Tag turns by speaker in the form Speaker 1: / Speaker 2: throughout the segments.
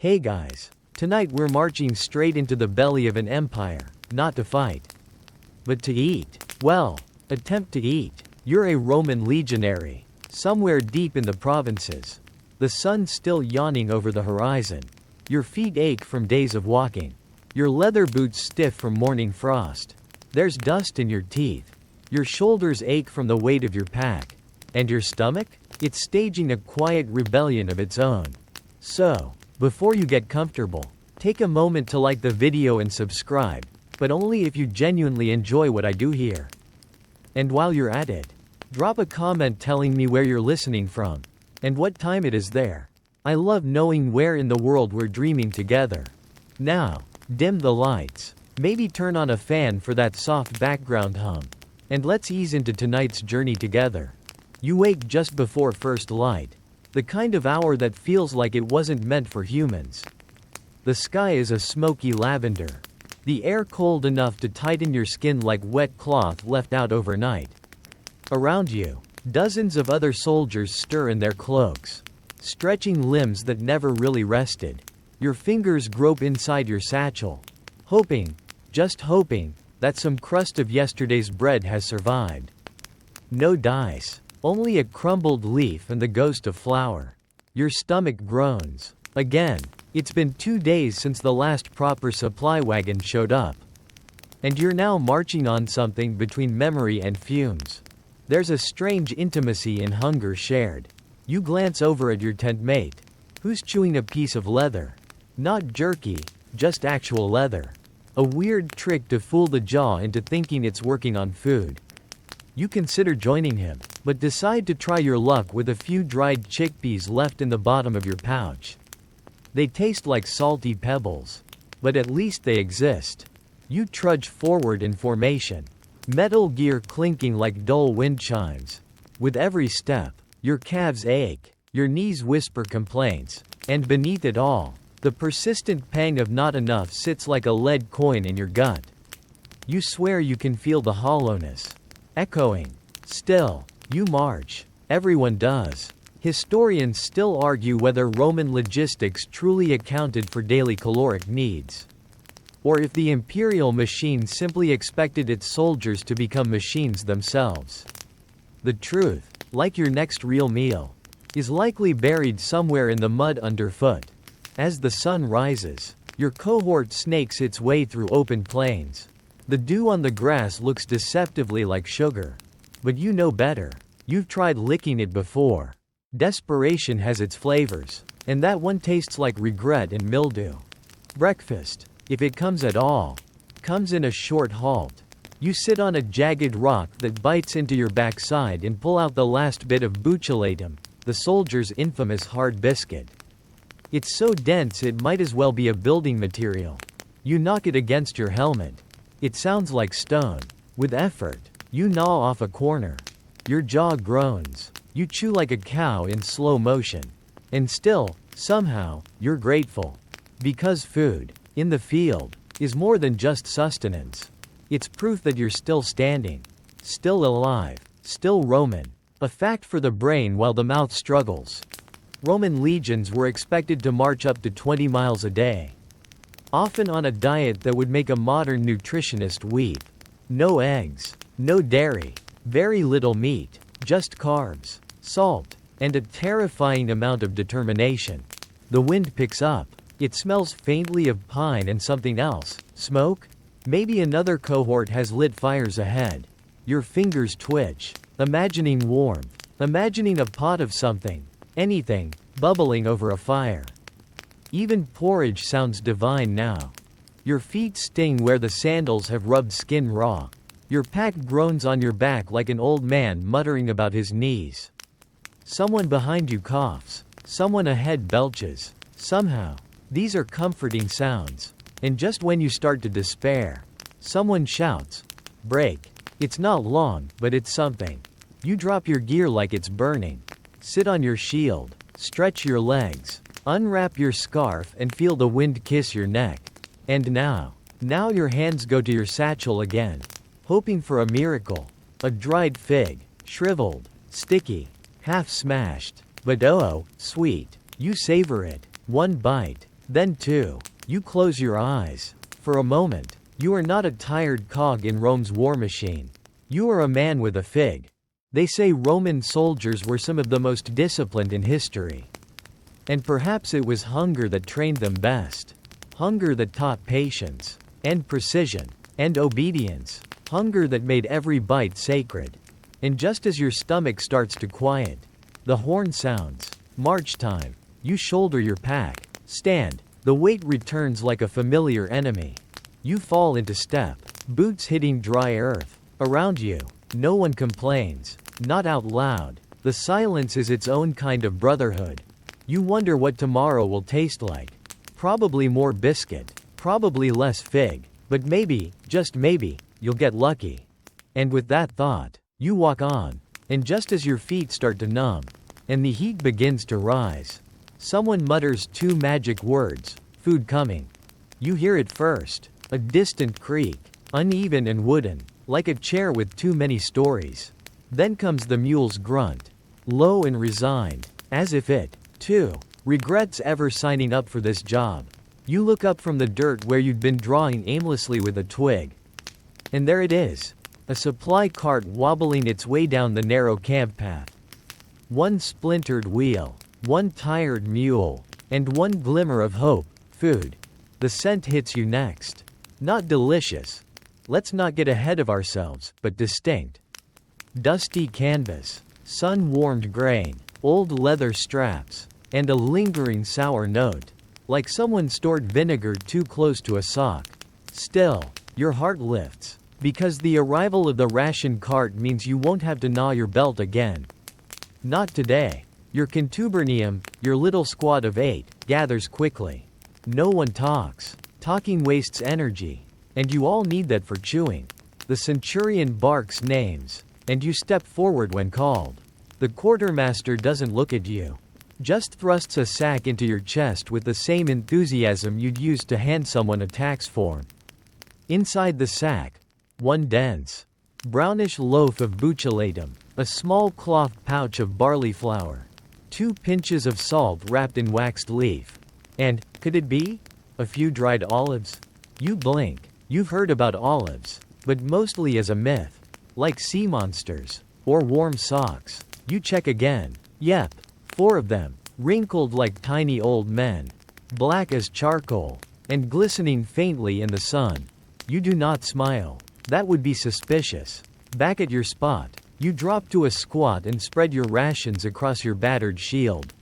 Speaker 1: Hey guys, tonight we're marching straight into the belly of an empire, not to fight, but to eat. Well, attempt to eat. You're a Roman legionary, somewhere deep in the provinces. The sun's still yawning over the horizon. Your feet ache from days of walking. Your leather boots stiff from morning frost. There's dust in your teeth. Your shoulders ache from the weight of your pack. And your stomach? It's staging a quiet rebellion of its own. So, before you get comfortable, take a moment to like the video and subscribe, but only if you genuinely enjoy what I do here. And while you're at it, drop a comment telling me where you're listening from, and what time it is there. I love knowing where in the world we're dreaming together. Now, dim the lights, maybe turn on a fan for that soft background hum, and let's ease into tonight's journey together. You wake just before first light, the kind of hour that feels like it wasn't meant for humans. The sky is a smoky lavender, the air cold enough to tighten your skin like wet cloth left out overnight. Around you, dozens of other soldiers stir in their cloaks, stretching limbs that never really rested. Your fingers grope inside your satchel, hoping, just hoping, that some crust of yesterday's bread has survived. No dice. Only a crumbled leaf and the ghost of flour. Your stomach groans. Again, it's been 2 days since the last proper supply wagon showed up. And you're now marching on something between memory and fumes. There's a strange intimacy in hunger shared. You glance over at your tent mate, who's chewing a piece of leather. Not jerky, just actual leather. A weird trick to fool the jaw into thinking it's working on food. You consider joining him, but decide to try your luck with a few dried chickpeas left in the bottom of your pouch. They taste like salty pebbles, but at least they exist. You trudge forward in formation, metal gear clinking like dull wind chimes. With every step, your calves ache, your knees whisper complaints, and beneath it all, the persistent pang of not enough sits like a lead coin in your gut. You swear you can feel the hollowness echoing. Still, you march. Everyone does. Historians still argue whether Roman logistics truly accounted for daily caloric needs, or if the imperial machine simply expected its soldiers to become machines themselves. The truth, like your next real meal, is likely buried somewhere in the mud underfoot. As the sun rises, your cohort snakes its way through open plains. The dew on the grass looks deceptively like sugar. But you know better. You've tried licking it before. Desperation has its flavors, and that one tastes like regret and mildew. Breakfast, if it comes at all, comes in a short halt. You sit on a jagged rock that bites into your backside and pull out the last bit of butylatum, the soldier's infamous hard biscuit. It's so dense it might as well be a building material. You knock it against your helmet. It sounds like stone. With effort, you gnaw off a corner. Your jaw groans. You chew like a cow in slow motion. And still, somehow, you're grateful. Because food, in the field, is more than just sustenance. It's proof that you're still standing, still alive, still Roman. A fact for the brain while the mouth struggles. Roman legions were expected to march up to 20 miles a day, often on a diet that would make a modern nutritionist weep. No eggs, no dairy, very little meat, just carbs, salt, and a terrifying amount of determination. The wind picks up. It smells faintly of pine and something else. Smoke? Maybe another cohort has lit fires ahead. Your fingers twitch, imagining warmth, imagining a pot of something, anything, bubbling over a fire. Even porridge sounds divine now. Your feet sting where the sandals have rubbed skin raw. Your pack groans on your back like an old man muttering about his knees. Someone behind you coughs. Someone ahead belches. Somehow, these are comforting sounds. And just when you start to despair, someone shouts, "Break." It's not long, but it's something. You drop your gear like it's burning. Sit on your shield. Stretch your legs. Unwrap your scarf and feel the wind kiss your neck. And now your hands go to your satchel again, hoping for a miracle. A dried fig, shriveled, sticky, half smashed, but oh, sweet. You savor it. One bite, Then 2. You close your eyes. For a moment, you are not a tired cog in Rome's war machine. You are a man with a fig. They say Roman soldiers were some of the most disciplined in history. And perhaps it was hunger that trained them best. Hunger that taught patience, and precision, and obedience. Hunger that made every bite sacred. And just as your stomach starts to quiet, the horn sounds. March time. You shoulder your pack. Stand. The weight returns like a familiar enemy. You fall into step. Boots hitting dry earth. Around you, no one complains. Not out loud. The silence is its own kind of brotherhood. You wonder what tomorrow will taste like. Probably more biscuit. Probably less fig. But maybe, just maybe, you'll get lucky. And with that thought, you walk on. And just as your feet start to numb, and the heat begins to rise, someone mutters 2 magic words, food coming. You hear it first, a distant creak, uneven and wooden, like a chair with too many stories. Then comes the mule's grunt, low and resigned, as if it, too, regrets ever signing up for this job. You look up from the dirt where you'd been drawing aimlessly with a twig. And there it is, a supply cart wobbling its way down the narrow camp path. 1 splintered wheel, 1 tired mule, and 1 glimmer of hope, food. The scent hits you next. Not delicious. Let's not get ahead of ourselves, but distinct. Dusty canvas, sun-warmed grain, old leather straps, and a lingering sour note, like someone stored vinegar too close to a sock. Still, your heart lifts, because the arrival of the ration cart means you won't have to gnaw your belt again. Not today. Your contubernium, your little squad of 8, gathers quickly. No one talks. Talking wastes energy. And you all need that for chewing. The centurion barks names, and you step forward when called. The quartermaster doesn't look at you. Just thrusts a sack into your chest with the same enthusiasm you'd use to hand someone a tax form. Inside the sack, 1 dense, brownish loaf of butylatum, a small cloth pouch of barley flour, 2 pinches of salt wrapped in waxed leaf, and, could it be? A few dried olives? You blink. You've heard about olives, but mostly as a myth, like sea monsters, or warm socks. You check again. Yep, 4 of them, wrinkled like tiny old men, black as charcoal, and glistening faintly in the sun. You do not smile. That would be suspicious. Back at your spot, you drop to a squat and spread your rations across your battered shield.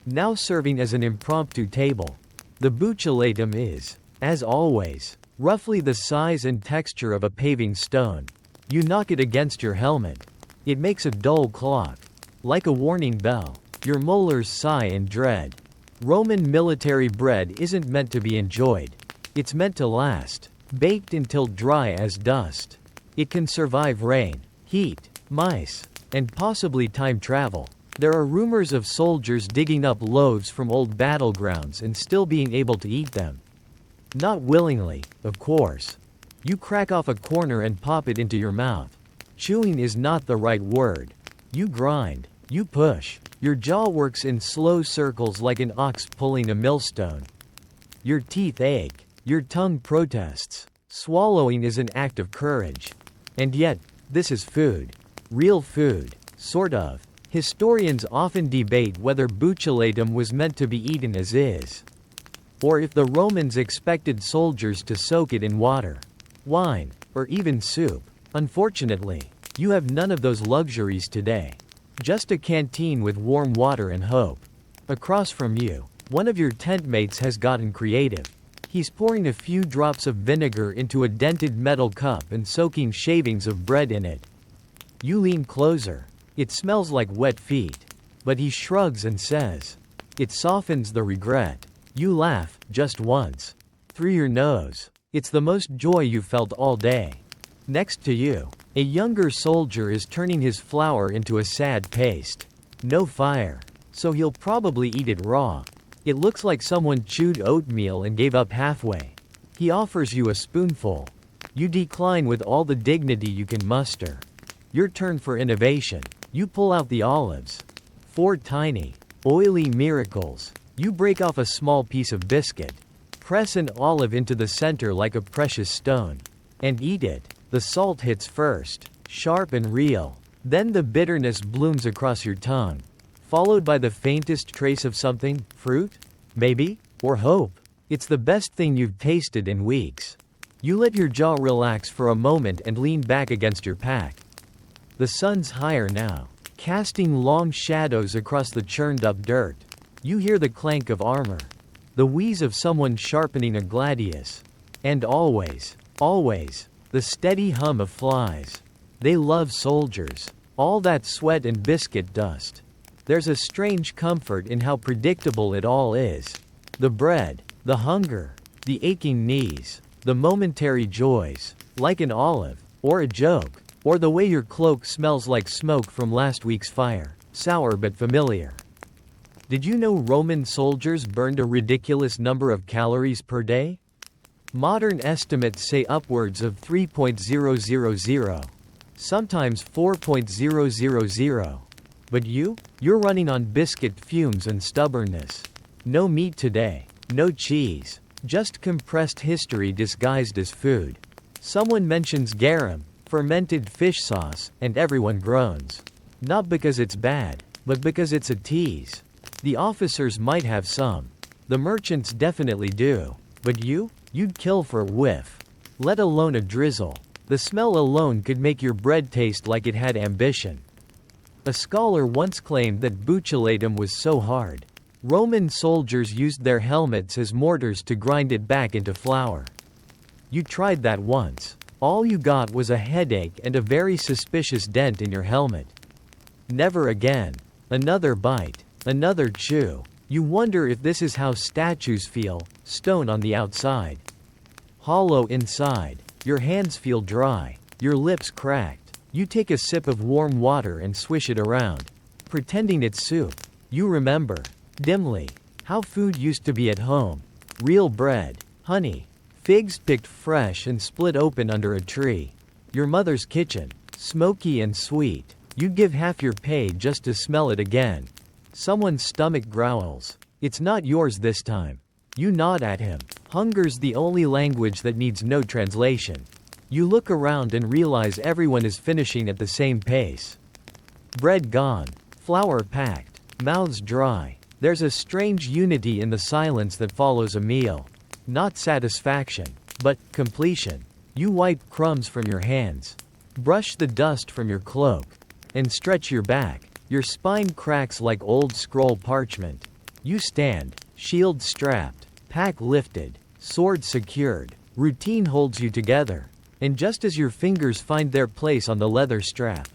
Speaker 1: Now serving as an impromptu table. The butylatum is, as always, roughly the size and texture of a paving stone. You knock it against your helmet. It makes a dull clock, like a warning bell. Your molars sigh in dread. Roman military bread isn't meant to be enjoyed. It's meant to last, baked until dry as dust. It can survive rain, heat, mice, and possibly time travel. There are rumors of soldiers digging up loaves from old battlegrounds and still being able to eat them. Not willingly, of course. You crack off a corner and pop it into your mouth. Chewing is not the right word. You grind. You push. Your jaw works in slow circles like an ox pulling a millstone. Your teeth ache. Your tongue protests. Swallowing is an act of courage. And yet, this is food. Real food. Sort of. Historians often debate whether butylatum was meant to be eaten as is, or if the Romans expected soldiers to soak it in water, wine, or even soup. Unfortunately, you have none of those luxuries today. Just a canteen with warm water and hope. Across from you, one of your tent mates has gotten creative. He's pouring a few drops of vinegar into a dented metal cup and soaking shavings of bread in it. You lean closer. It smells like wet feet. But he shrugs and says, it softens the regret. You laugh, just once. Through your nose. It's the most joy you've felt all day. Next to you, a younger soldier is turning his flour into a sad paste. No fire. So he'll probably eat it raw. It looks like someone chewed oatmeal and gave up halfway. He offers you a spoonful. You decline with all the dignity you can muster. Your turn for innovation. You pull out the olives. 4 tiny, oily miracles. You break off a small piece of biscuit. Press an olive into the center like a precious stone. And eat it. The salt hits first, sharp and real. Then the bitterness blooms across your tongue. Followed by the faintest trace of something, fruit? Maybe? Or hope? It's the best thing you've tasted in weeks. You let your jaw relax for a moment and lean back against your pack. The sun's higher now, casting long shadows across the churned-up dirt. You hear the clank of armor, the wheeze of someone sharpening a gladius. And always, always, the steady hum of flies. They love soldiers. All that sweat and biscuit dust. There's a strange comfort in how predictable it all is. The bread, the hunger, the aching knees, the momentary joys, like an olive, or a joke, or the way your cloak smells like smoke from last week's fire, sour but familiar. Did you know Roman soldiers burned a ridiculous number of calories per day? Modern estimates say upwards of 3.000, sometimes 4.000. But you're running on biscuit fumes and stubbornness. No meat today, no cheese, just compressed history disguised as food. Someone mentions garum, fermented fish sauce, and everyone groans. Not because it's bad, but because it's a tease. The officers might have some. The merchants definitely do. But you'd kill for a whiff. Let alone a drizzle. The smell alone could make your bread taste like it had ambition. A scholar once claimed that butylatum was so hard. Roman soldiers used their helmets as mortars to grind it back into flour. You tried that once. All you got was a headache and a very suspicious dent in your helmet. Never again. Another bite. Another chew. You wonder if this is how statues feel, stone on the outside. Hollow inside. Your hands feel dry. Your lips cracked. You take a sip of warm water and swish it around, pretending it's soup. You remember, dimly, how food used to be at home. Real bread, honey, figs picked fresh and split open under a tree. Your mother's kitchen, smoky and sweet. You'd give half your pay just to smell it again. Someone's stomach growls. It's not yours this time. You nod at him. Hunger's the only language that needs no translation. You look around and realize everyone is finishing at the same pace. Bread gone, flour packed, mouths dry. There's a strange unity in the silence that follows a meal. Not satisfaction, but completion. You wipe crumbs from your hands, brush the dust from your cloak, and stretch your back. Your spine cracks like old scroll parchment. You stand, shield strapped, pack lifted, sword secured. Routine holds you together. And just as your fingers find their place on the leather strap,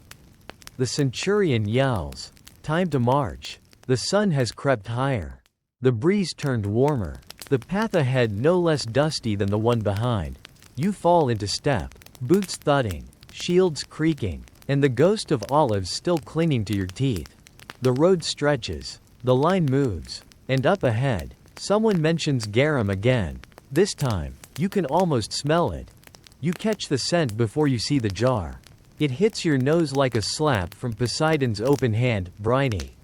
Speaker 1: the centurion yells, "Time to march." The sun has crept higher. The breeze turned warmer. The path ahead no less dusty than the one behind. You fall into step, boots thudding, shields creaking, and the ghost of olives still clinging to your teeth. The road stretches, the line moves, and up ahead, someone mentions garum again. This time, you can almost smell it. You catch the scent before you see the jar. It hits your nose like a slap from Poseidon's open hand, briny,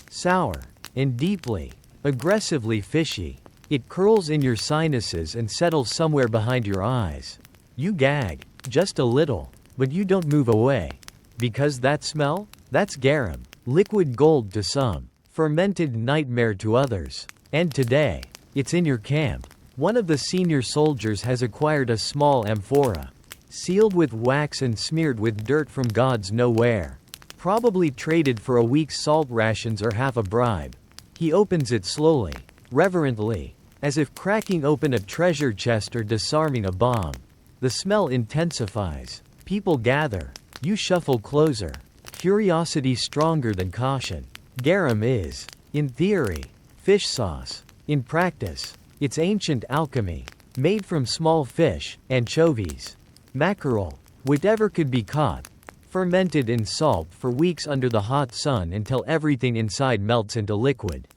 Speaker 1: sour, and deeply, aggressively fishy. It curls in your sinuses and settles somewhere behind your eyes. You gag, just a little, but you don't move away. Because that smell? That's garum, liquid gold to some, fermented nightmare to others. And today, it's in your camp. One of the senior soldiers has acquired a small amphora, sealed with wax and smeared with dirt from gods know where. Probably traded for a week's salt rations or half a bribe. He opens it slowly, reverently, as if cracking open a treasure chest or disarming a bomb. The smell intensifies. People gather. You shuffle closer. Curiosity stronger than caution. Garum is, in theory, fish sauce. In practice, it's ancient alchemy, made from small fish, anchovies, mackerel, whatever could be caught, fermented in salt for weeks under the hot sun until everything inside melts into liquid.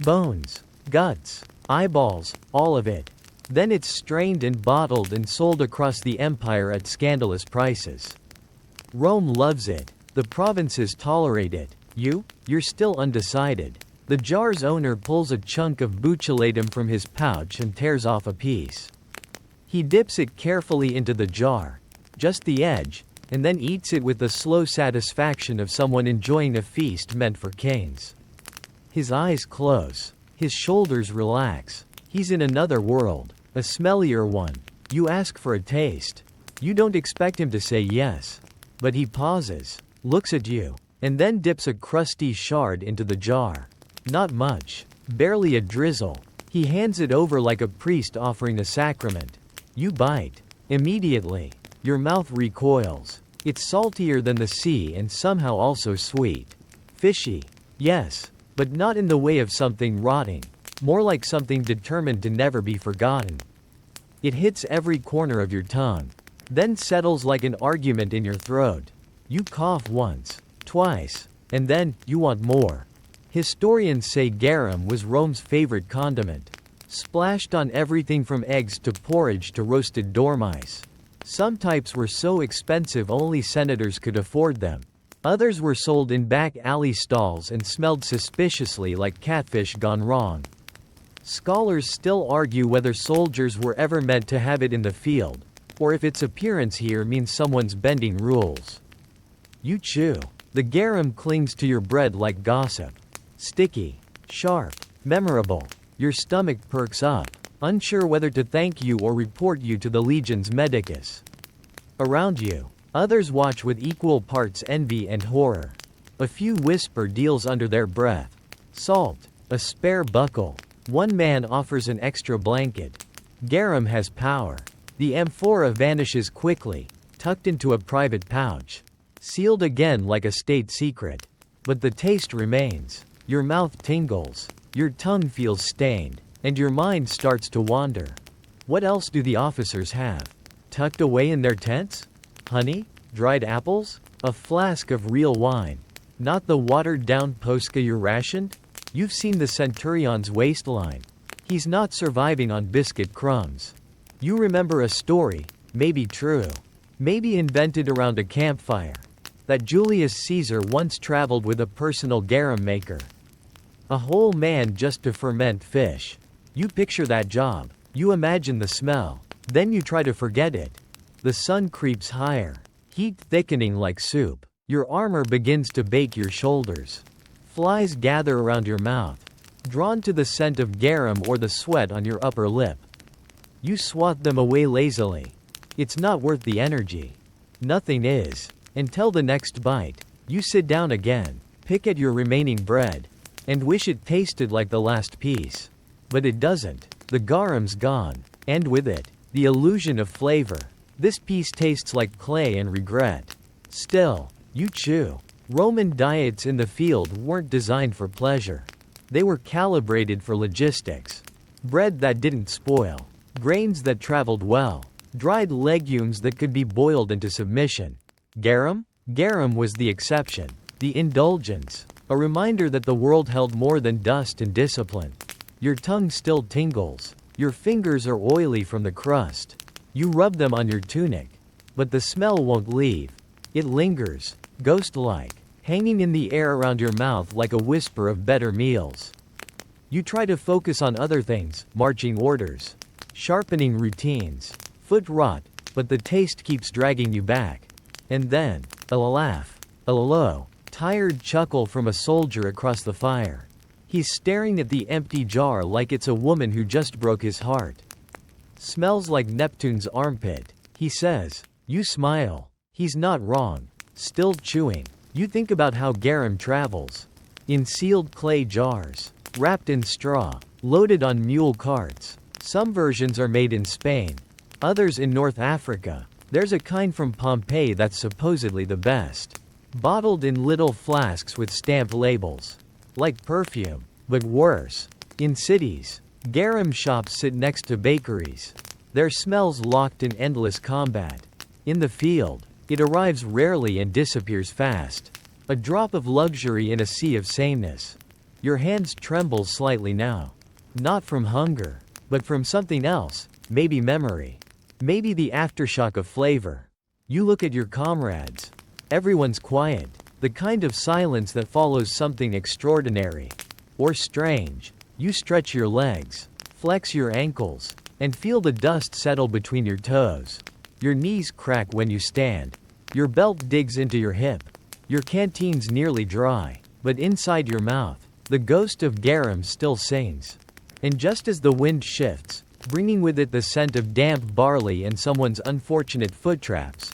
Speaker 1: Bones, guts, eyeballs, all of it. Then it's strained and bottled and sold across the empire at scandalous prices. Rome loves it. The provinces tolerate it. You're still undecided. The jar's owner pulls a chunk of butylatum from his pouch and tears off a piece. He dips it carefully into the jar, just the edge, and then eats it with the slow satisfaction of someone enjoying a feast meant for kings. His eyes close. His shoulders relax. He's in another world, a smellier one. You ask for a taste. You don't expect him to say yes. But he pauses, looks at you, and then dips a crusty shard into the jar. Not much, barely a drizzle. He hands it over like a priest offering a sacrament. You bite. Immediately, your mouth recoils. It's saltier than the sea and somehow also sweet. Fishy. Yes, but not in the way of something rotting. More like something determined to never be forgotten. It hits every corner of your tongue, then settles like an argument in your throat. You cough once, twice, and then, you want more. Historians say garum was Rome's favorite condiment. Splashed on everything from eggs to porridge to roasted dormice. Some types were so expensive only senators could afford them. Others were sold in back alley stalls and smelled suspiciously like catfish gone wrong. Scholars still argue whether soldiers were ever meant to have it in the field, or if its appearance here means someone's bending rules. You chew. The garum clings to your bread like gossip. Sticky, sharp, memorable. Your stomach perks up, unsure whether to thank you or report you to the legions medicus. Around you, others watch with equal parts envy and horror. A few whisper deals under their breath. Salt, a spare buckle. One man offers an extra blanket. Garum has power. The amphora vanishes quickly, tucked into a private pouch. Sealed again like a state secret. But the taste remains. Your mouth tingles. Your tongue feels stained. And your mind starts to wander. What else do the officers have? Tucked away in their tents? Honey? Dried apples? A flask of real wine. Not the watered-down posca you're rationed? You've seen the centurion's waistline. He's not surviving on biscuit crumbs. You remember a story, maybe true, maybe invented around a campfire, that Julius Caesar once traveled with a personal garum maker. A whole man just to ferment fish. You picture that job. You imagine the smell. Then you try to forget it. The sun creeps higher, heat thickening like soup. Your armor begins to bake your shoulders. Flies gather around your mouth, drawn to the scent of garum or the sweat on your upper lip. You swat them away lazily. It's not worth the energy. Nothing is. Until the next bite, you sit down again, pick at your remaining bread, and wish it tasted like the last piece. But it doesn't. The garum's gone, and with it, the illusion of flavor. This piece tastes like clay and regret. Still, you chew. Roman diets in the field weren't designed for pleasure. They were calibrated for logistics. Bread that didn't spoil. Grains that traveled well. Dried legumes that could be boiled into submission. Garum? Garum was the exception. The indulgence. A reminder that the world held more than dust and discipline. Your tongue still tingles. Your fingers are oily from the crust. You rub them on your tunic. But the smell won't leave. It lingers, ghost-like, hanging in the air around your mouth like a whisper of better meals. You try to focus on other things, marching orders, sharpening routines, foot rot, but the taste keeps dragging you back. And then, a laugh, a low, tired chuckle from a soldier across the fire. He's staring at the empty jar like it's a woman who just broke his heart. Smells like Neptune's armpit, he says. You smile. He's not wrong. Still chewing. You think about how garum travels. In sealed clay jars. Wrapped in straw. Loaded on mule carts. Some versions are made in Spain. Others in North Africa. There's a kind from Pompeii that's supposedly the best. Bottled in little flasks with stamped labels. Like perfume, but worse. In cities, garum shops sit next to bakeries. Their smells locked in endless combat. In the field, it arrives rarely and disappears fast. A drop of luxury in a sea of sameness. Your hands tremble slightly now. Not from hunger, but from something else, maybe memory. Maybe the aftershock of flavor. You look at your comrades. Everyone's quiet. The kind of silence that follows something extraordinary. Or strange. You stretch your legs, flex your ankles, and feel the dust settle between your toes. Your knees crack when you stand. Your belt digs into your hip. Your canteen's nearly dry, but inside your mouth, the ghost of garum still sings. And just as the wind shifts, bringing with it the scent of damp barley and someone's unfortunate foot traps,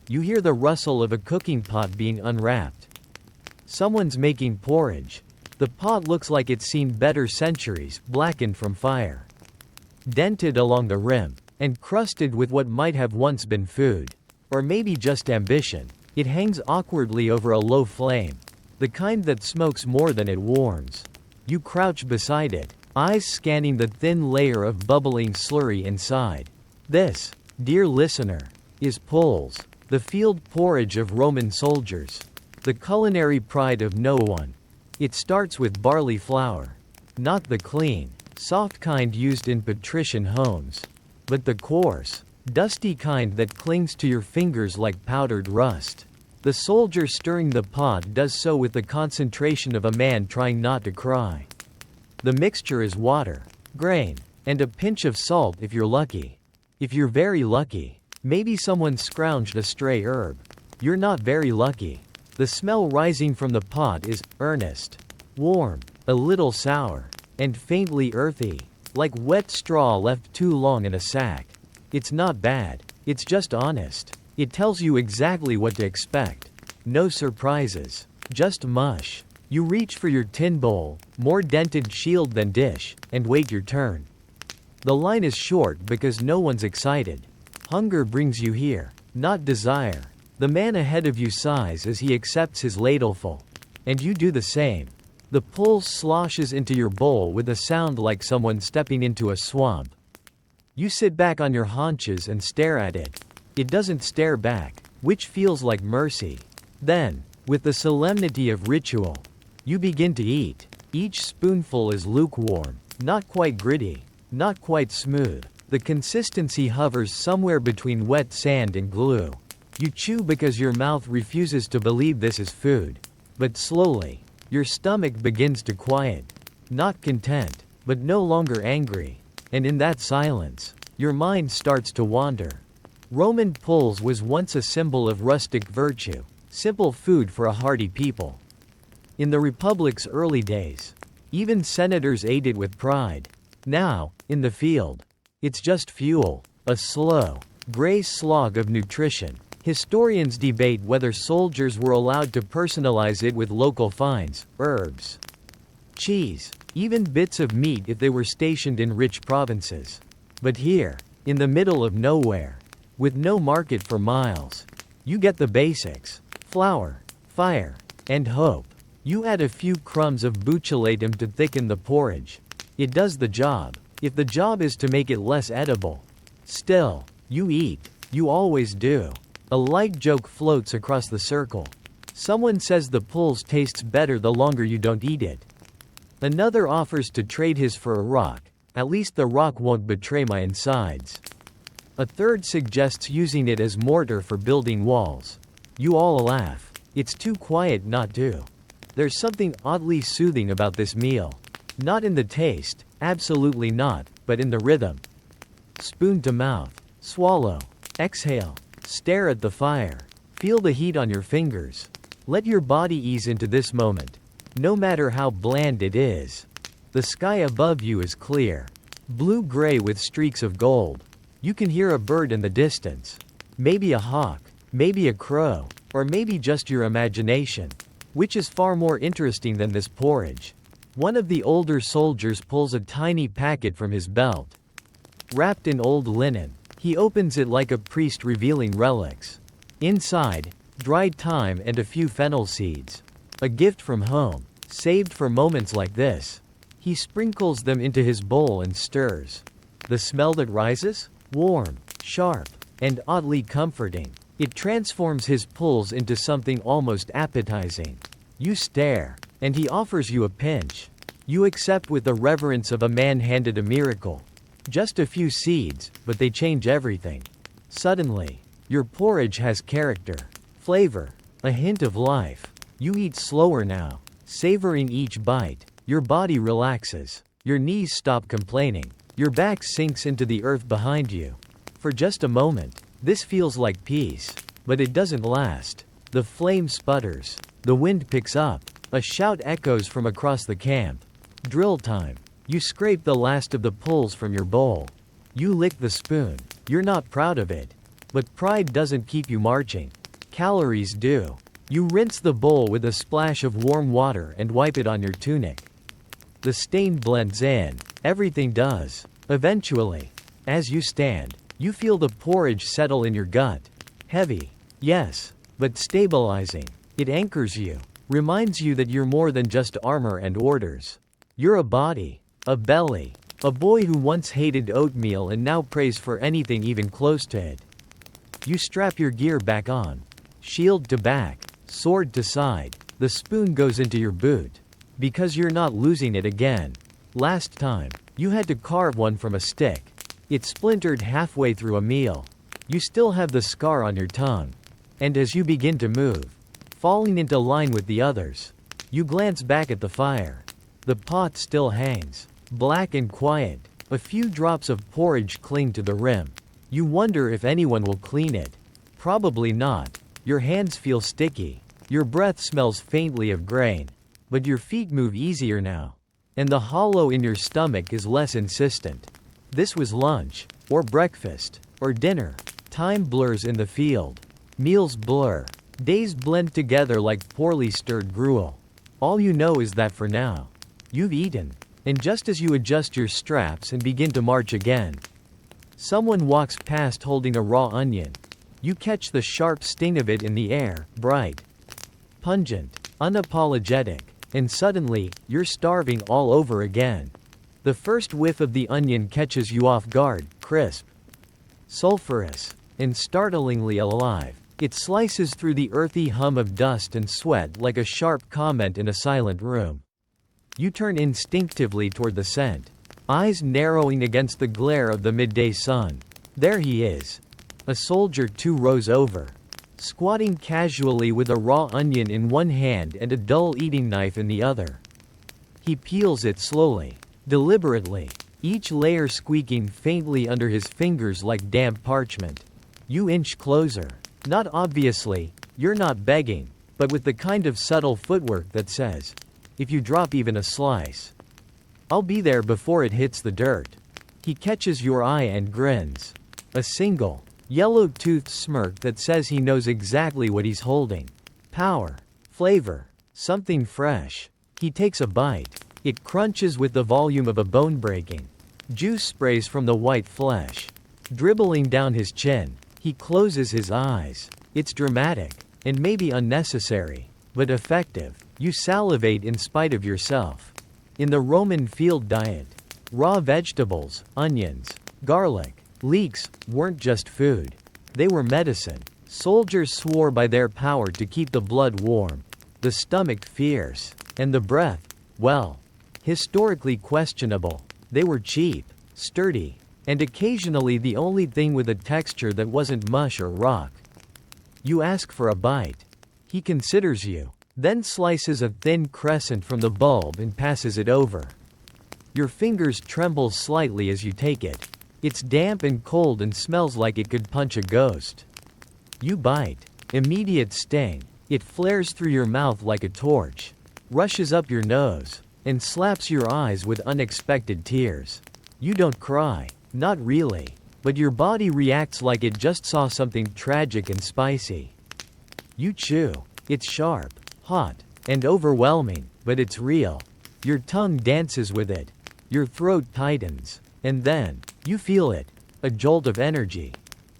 Speaker 1: you hear the rustle of a cooking pot being unwrapped. Someone's making porridge. The pot looks like it's seen better centuries, blackened from fire, dented along the rim, and crusted with what might have once been food. Or maybe just ambition. It hangs awkwardly over a low flame, the kind that smokes more than it warms. You crouch beside it, eyes scanning the thin layer of bubbling slurry inside. This, dear listener, is pulse, the field porridge of Roman soldiers, the culinary pride of no one. It starts with barley flour, not the clean, soft kind used in patrician homes, but the coarse, dusty kind that clings to your fingers like powdered rust. The soldier stirring the pot does so with the concentration of a man trying not to cry. The mixture is water, grain, and a pinch of salt if you're lucky. If you're very lucky, maybe someone scrounged a stray herb. You're not very lucky. The smell rising from the pot is earnest, warm, a little sour, and faintly earthy, like wet straw left too long in a sack. It's not bad, it's just honest. It tells you exactly what to expect. No surprises, just mush. You reach for your tin bowl, more dented shield than dish, and wait your turn. The line is short because no one's excited. Hunger brings you here, not desire. The man ahead of you sighs as he accepts his ladleful. And you do the same. The pulse sloshes into your bowl with a sound like someone stepping into a swamp. You sit back on your haunches and stare at it. It doesn't stare back, which feels like mercy. Then, with the solemnity of ritual, you begin to eat. Each spoonful is lukewarm, not quite gritty, not quite smooth. The consistency hovers somewhere between wet sand and glue. You chew because your mouth refuses to believe this is food. But slowly, your stomach begins to quiet. Not content, but no longer angry. And in that silence, your mind starts to wander. Roman pulse was once a symbol of rustic virtue, simple food for a hardy people. In the Republic's early days, even senators ate it with pride. Now, in the field, it's just fuel, a slow, gray slog of nutrition. Historians debate whether soldiers were allowed to personalize it with local finds, herbs, cheese, even bits of meat if they were stationed in rich provinces. But here, in the middle of nowhere, with no market for miles, you get the basics: flour, fire, and hope. You add a few crumbs of butylatum to thicken the porridge. It does the job, if the job is to make it less edible. Still, you eat. You always do. A light joke floats across the circle. Someone says the pulse tastes better the longer you don't eat it. Another offers to trade his for a rock. At least the rock won't betray my insides. A third suggests using it as mortar for building walls. You all laugh. It's too quiet not to. There's something oddly soothing about this meal. Not in the taste, absolutely not, but in the rhythm. Spoon to mouth. Swallow. Exhale. Stare at the fire. Feel the heat on your fingers. Let your body ease into this moment, no matter how bland it is. The sky above you is clear, blue-gray with streaks of gold. You can hear a bird in the distance. Maybe a hawk, maybe a crow, or maybe just your imagination, which is far more interesting than this porridge. One of the older soldiers pulls a tiny packet from his belt. Wrapped in old linen, he opens it like a priest revealing relics. Inside, dried thyme and a few fennel seeds. A gift from home, saved for moments like this. He sprinkles them into his bowl and stirs. The smell that rises? Warm, sharp, and oddly comforting. It transforms his pulse into something almost appetizing. You stare, and he offers you a pinch. You accept with the reverence of a man handed a miracle. Just a few seeds, but they change everything. Suddenly, your porridge has character, flavor, a hint of life. You eat slower now, savoring each bite. Your body relaxes. Your knees stop complaining. Your back sinks into the earth behind you. For just a moment, this feels like peace. But it doesn't last. The flame sputters. The wind picks up. A shout echoes from across the camp. Drill time. You scrape the last of the pulls from your bowl. You lick the spoon. You're not proud of it. But pride doesn't keep you marching. Calories do. You rinse the bowl with a splash of warm water and wipe it on your tunic. The stain blends in. Everything does. Eventually, as you stand, you feel the porridge settle in your gut. Heavy, yes, but stabilizing. It anchors you, reminds you that you're more than just armor and orders. You're a body, a belly, a boy who once hated oatmeal and now prays for anything even close to it. You strap your gear back on. Shield to back, sword to side, the spoon goes into your boot. Because you're not losing it again. Last time, you had to carve one from a stick. It splintered halfway through a meal. You still have the scar on your tongue. And as you begin to move, falling into line with the others, you glance back at the fire. The pot still hangs, black and quiet. A few drops of porridge cling to the rim. You wonder if anyone will clean it. Probably not. Your hands feel sticky. Your breath smells faintly of grain. But your feet move easier now. And the hollow in your stomach is less insistent. This was lunch, or breakfast, or dinner. Time blurs in the field. Meals blur. Days blend together like poorly stirred gruel. All you know is that for now, you've eaten. And just as you adjust your straps and begin to march again, someone walks past holding a raw onion. You catch the sharp sting of it in the air, bright, pungent, unapologetic. And suddenly, you're starving all over again. The first whiff of the onion catches you off guard, crisp, sulfurous, and startlingly alive. It slices through the earthy hum of dust and sweat like a sharp comment in a silent room. You turn instinctively toward the scent, eyes narrowing against the glare of the midday sun. There he is. A soldier 2 rows over. Squatting casually with a raw onion in one hand and a dull eating knife in the other. He peels it slowly, deliberately, each layer squeaking faintly under his fingers like damp parchment. You inch closer. Not obviously, you're not begging, but with the kind of subtle footwork that says, if you drop even a slice, I'll be there before it hits the dirt. He catches your eye and grins. A single, yellow-toothed smirk that says he knows exactly what he's holding. Power. Flavor. Something fresh. He takes a bite. It crunches with the volume of a bone-breaking. Juice sprays from the white flesh, dribbling down his chin. He closes his eyes. It's dramatic, and maybe unnecessary, but effective. You salivate in spite of yourself. In the Roman field diet, raw vegetables, onions, garlic, leeks, weren't just food. They were medicine. Soldiers swore by their power to keep the blood warm, the stomach fierce, and the breath, well, historically questionable. They were cheap, sturdy, and occasionally the only thing with a texture that wasn't mush or rock. You ask for a bite. He considers you, then slices a thin crescent from the bulb and passes it over. Your fingers tremble slightly as you take it. It's damp and cold and smells like it could punch a ghost. You bite. Immediate sting. It flares through your mouth like a torch, rushes up your nose, and slaps your eyes with unexpected tears. You don't cry. Not really. But your body reacts like it just saw something tragic and spicy. You chew. It's sharp, hot, and overwhelming, but it's real. Your tongue dances with it. Your throat tightens. And then, you feel it. A jolt of energy.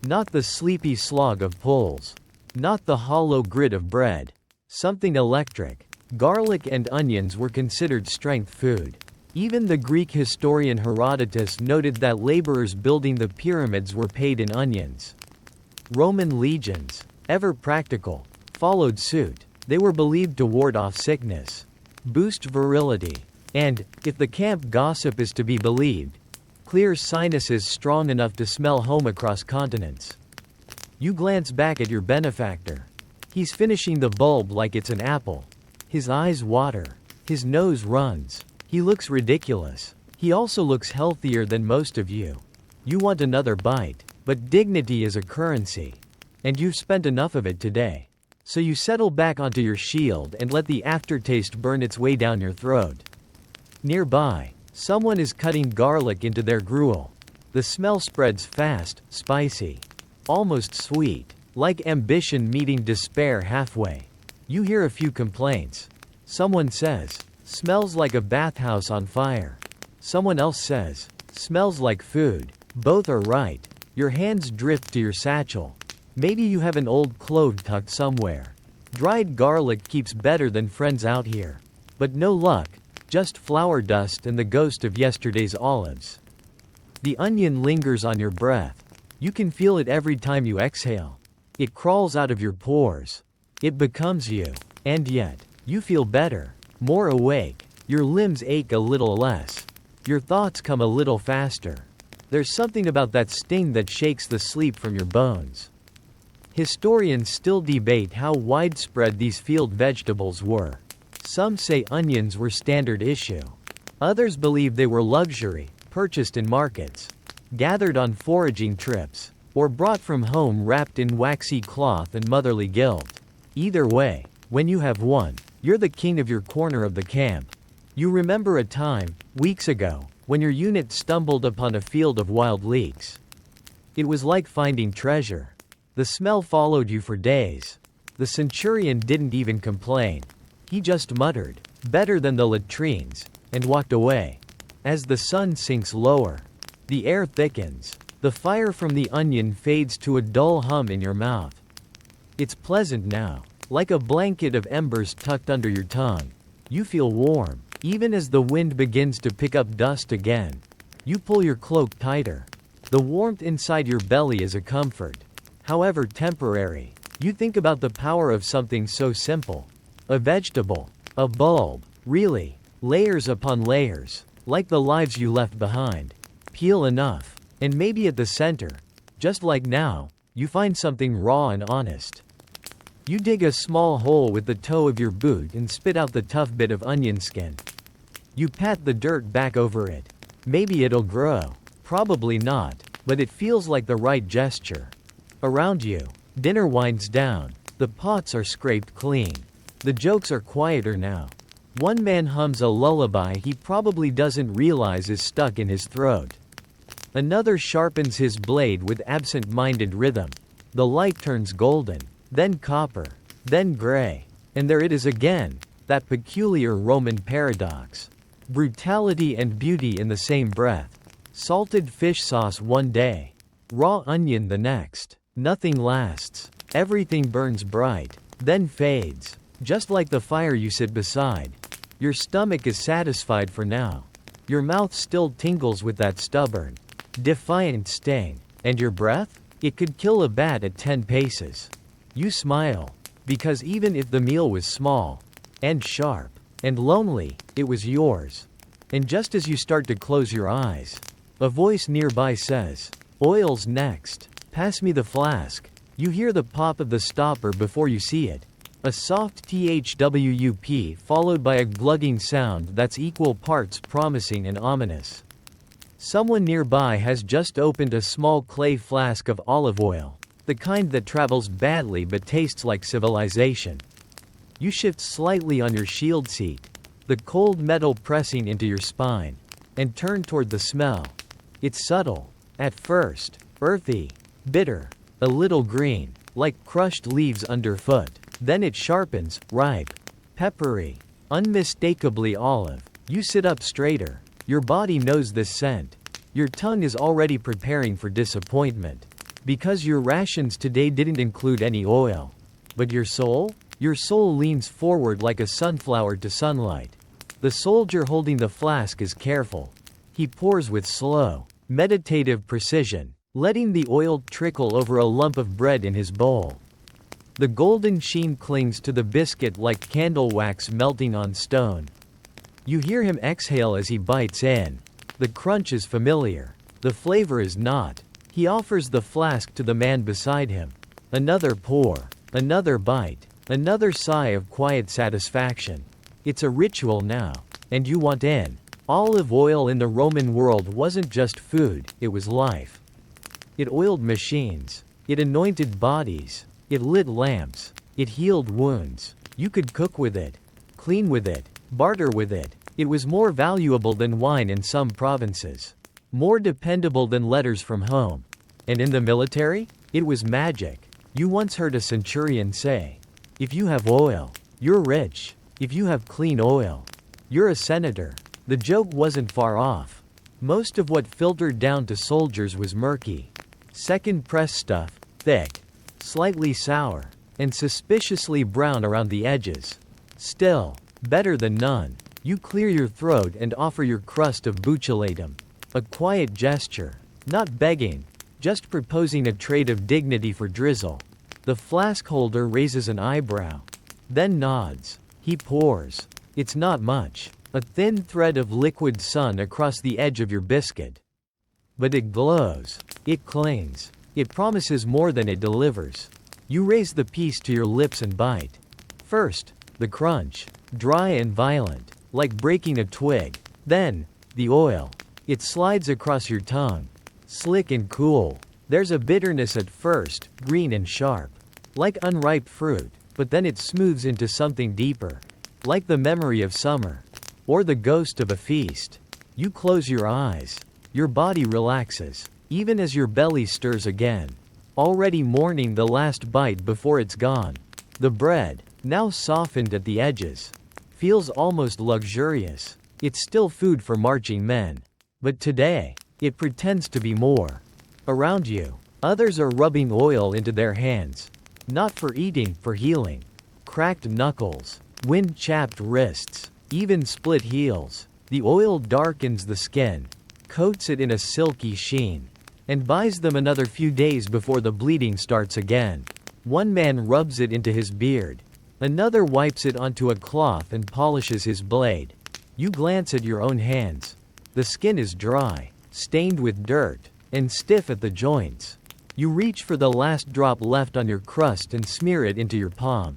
Speaker 1: Not the sleepy slog of pulls. Not the hollow grit of bread. Something electric. Garlic and onions were considered strength food. Even the Greek historian Herodotus noted that laborers building the pyramids were paid in onions. Roman legions, ever practical, followed suit. They were believed to ward off sickness, boost virility, and, if the camp gossip is to be believed, clear sinuses strong enough to smell home across continents. You glance back at your benefactor. He's finishing the bulb like it's an apple. His eyes water. His nose runs. He looks ridiculous. He also looks healthier than most of you. You want another bite, but dignity is a currency. And you've spent enough of it today. So you settle back onto your shield and let the aftertaste burn its way down your throat. Nearby, someone is cutting garlic into their gruel. The smell spreads fast, spicy, almost sweet, like ambition meeting despair halfway. You hear a few complaints. Someone says, "Smells like a bathhouse on fire." Someone else says, "Smells like food." Both are right. Your hands drift to your satchel. Maybe you have an old clove tucked somewhere. Dried garlic keeps better than friends out here. But no luck, just flour dust and the ghost of yesterday's olives. The onion lingers on your breath. You can feel it every time you exhale. It crawls out of your pores. It becomes you. And yet, you feel better, more awake. Your limbs ache a little less. Your thoughts come a little faster. There's something about that sting that shakes the sleep from your bones. Historians still debate how widespread these field vegetables were. Some say onions were standard issue. Others believe they were luxury, purchased in markets, gathered on foraging trips, or brought from home wrapped in waxy cloth and motherly guilt. Either way, when you have one, you're the king of your corner of the camp. You remember a time, weeks ago, when your unit stumbled upon a field of wild leeks. It was like finding treasure. The smell followed you for days. The centurion didn't even complain. He just muttered, "Better than the latrines," and walked away. As the sun sinks lower, the air thickens. The fire from the onion fades to a dull hum in your mouth. It's pleasant now, like a blanket of embers tucked under your tongue. You feel warm, even as the wind begins to pick up dust again. You pull your cloak tighter. The warmth inside your belly is a comfort, however temporary. You think about the power of something so simple. A vegetable, a bulb, really, layers upon layers, like the lives you left behind. Peel enough, and maybe at the center, just like now, you find something raw and honest. You dig a small hole with the toe of your boot and spit out the tough bit of onion skin. You pat the dirt back over it. Maybe it'll grow. Probably not, but it feels like the right gesture. Around you, dinner winds down. The pots are scraped clean. The jokes are quieter now. One man hums a lullaby he probably doesn't realize is stuck in his throat. Another sharpens his blade with absent-minded rhythm. The light turns golden, then copper, then gray. And there it is again, that peculiar Roman paradox. Brutality and beauty in the same breath. Salted fish sauce one day, raw onion the next. Nothing lasts. Everything burns bright, then fades. Just like the fire you sit beside. Your stomach is satisfied for now. Your mouth still tingles with that stubborn, defiant sting. And your breath? It could kill a bat at 10 paces. You smile. Because even if the meal was small, and sharp, and lonely, it was yours. And just as you start to close your eyes, a voice nearby says, "Oil's next. Pass me the flask." You hear the pop of the stopper before you see it. A soft thwup followed by a glugging sound that's equal parts promising and ominous. Someone nearby has just opened a small clay flask of olive oil, the kind that travels badly but tastes like civilization. You shift slightly on your shield seat, the cold metal pressing into your spine, and turn toward the smell. It's subtle, at first, earthy, bitter, a little green, like crushed leaves underfoot. Then it sharpens, ripe, peppery, unmistakably olive. You sit up straighter. Your body knows this scent. Your tongue is already preparing for disappointment. Because your rations today didn't include any oil. But your soul? Your soul leans forward like a sunflower to sunlight. The soldier holding the flask is careful. He pours with slow, meditative precision, letting the oil trickle over a lump of bread in his bowl. The golden sheen clings to the biscuit like candle wax melting on stone. You hear him exhale as he bites in. The crunch is familiar. The flavor is not. He offers the flask to the man beside him. Another pour, another bite, another sigh of quiet satisfaction. It's a ritual now. And you want in. Olive oil in the Roman world wasn't just food, it was life. It oiled machines. It anointed bodies. It lit lamps. It healed wounds. You could cook with it, clean with it, barter with it. It was more valuable than wine in some provinces. More dependable than letters from home. And in the military? It was magic. You once heard a centurion say, "If you have oil, you're rich. If you have clean oil, you're a senator." The joke wasn't far off. Most of what filtered down to soldiers was murky. Second press stuff, thick, slightly sour, and suspiciously brown around the edges. Still, better than none. You clear your throat and offer your crust of butylatum. A quiet gesture. Not begging, just proposing a trade of dignity for drizzle. The flask holder raises an eyebrow. Then nods. He pours. It's not much. A thin thread of liquid sun across the edge of your biscuit. But it glows. It clings. It promises more than it delivers. You raise the piece to your lips and bite. First, the crunch. Dry and violent, like breaking a twig. Then, the oil. It slides across your tongue. Slick and cool. There's a bitterness at first, green and sharp. Like unripe fruit, but then it smooths into something deeper. Like the memory of summer. Or the ghost of a feast. You close your eyes. Your body relaxes, even as your belly stirs again. Already mourning the last bite before it's gone. The bread, now softened at the edges, feels almost luxurious. It's still food for marching men. But today, it pretends to be more. Around you, others are rubbing oil into their hands. Not for eating, for healing. Cracked knuckles, wind-chapped wrists, even split heels. The oil darkens the skin, coats it in a silky sheen, and buys them another few days before the bleeding starts again. One man rubs it into his beard. Another wipes it onto a cloth and polishes his blade. You glance at your own hands. The skin is dry, stained with dirt, and stiff at the joints. You reach for the last drop left on your crust and smear it into your palm.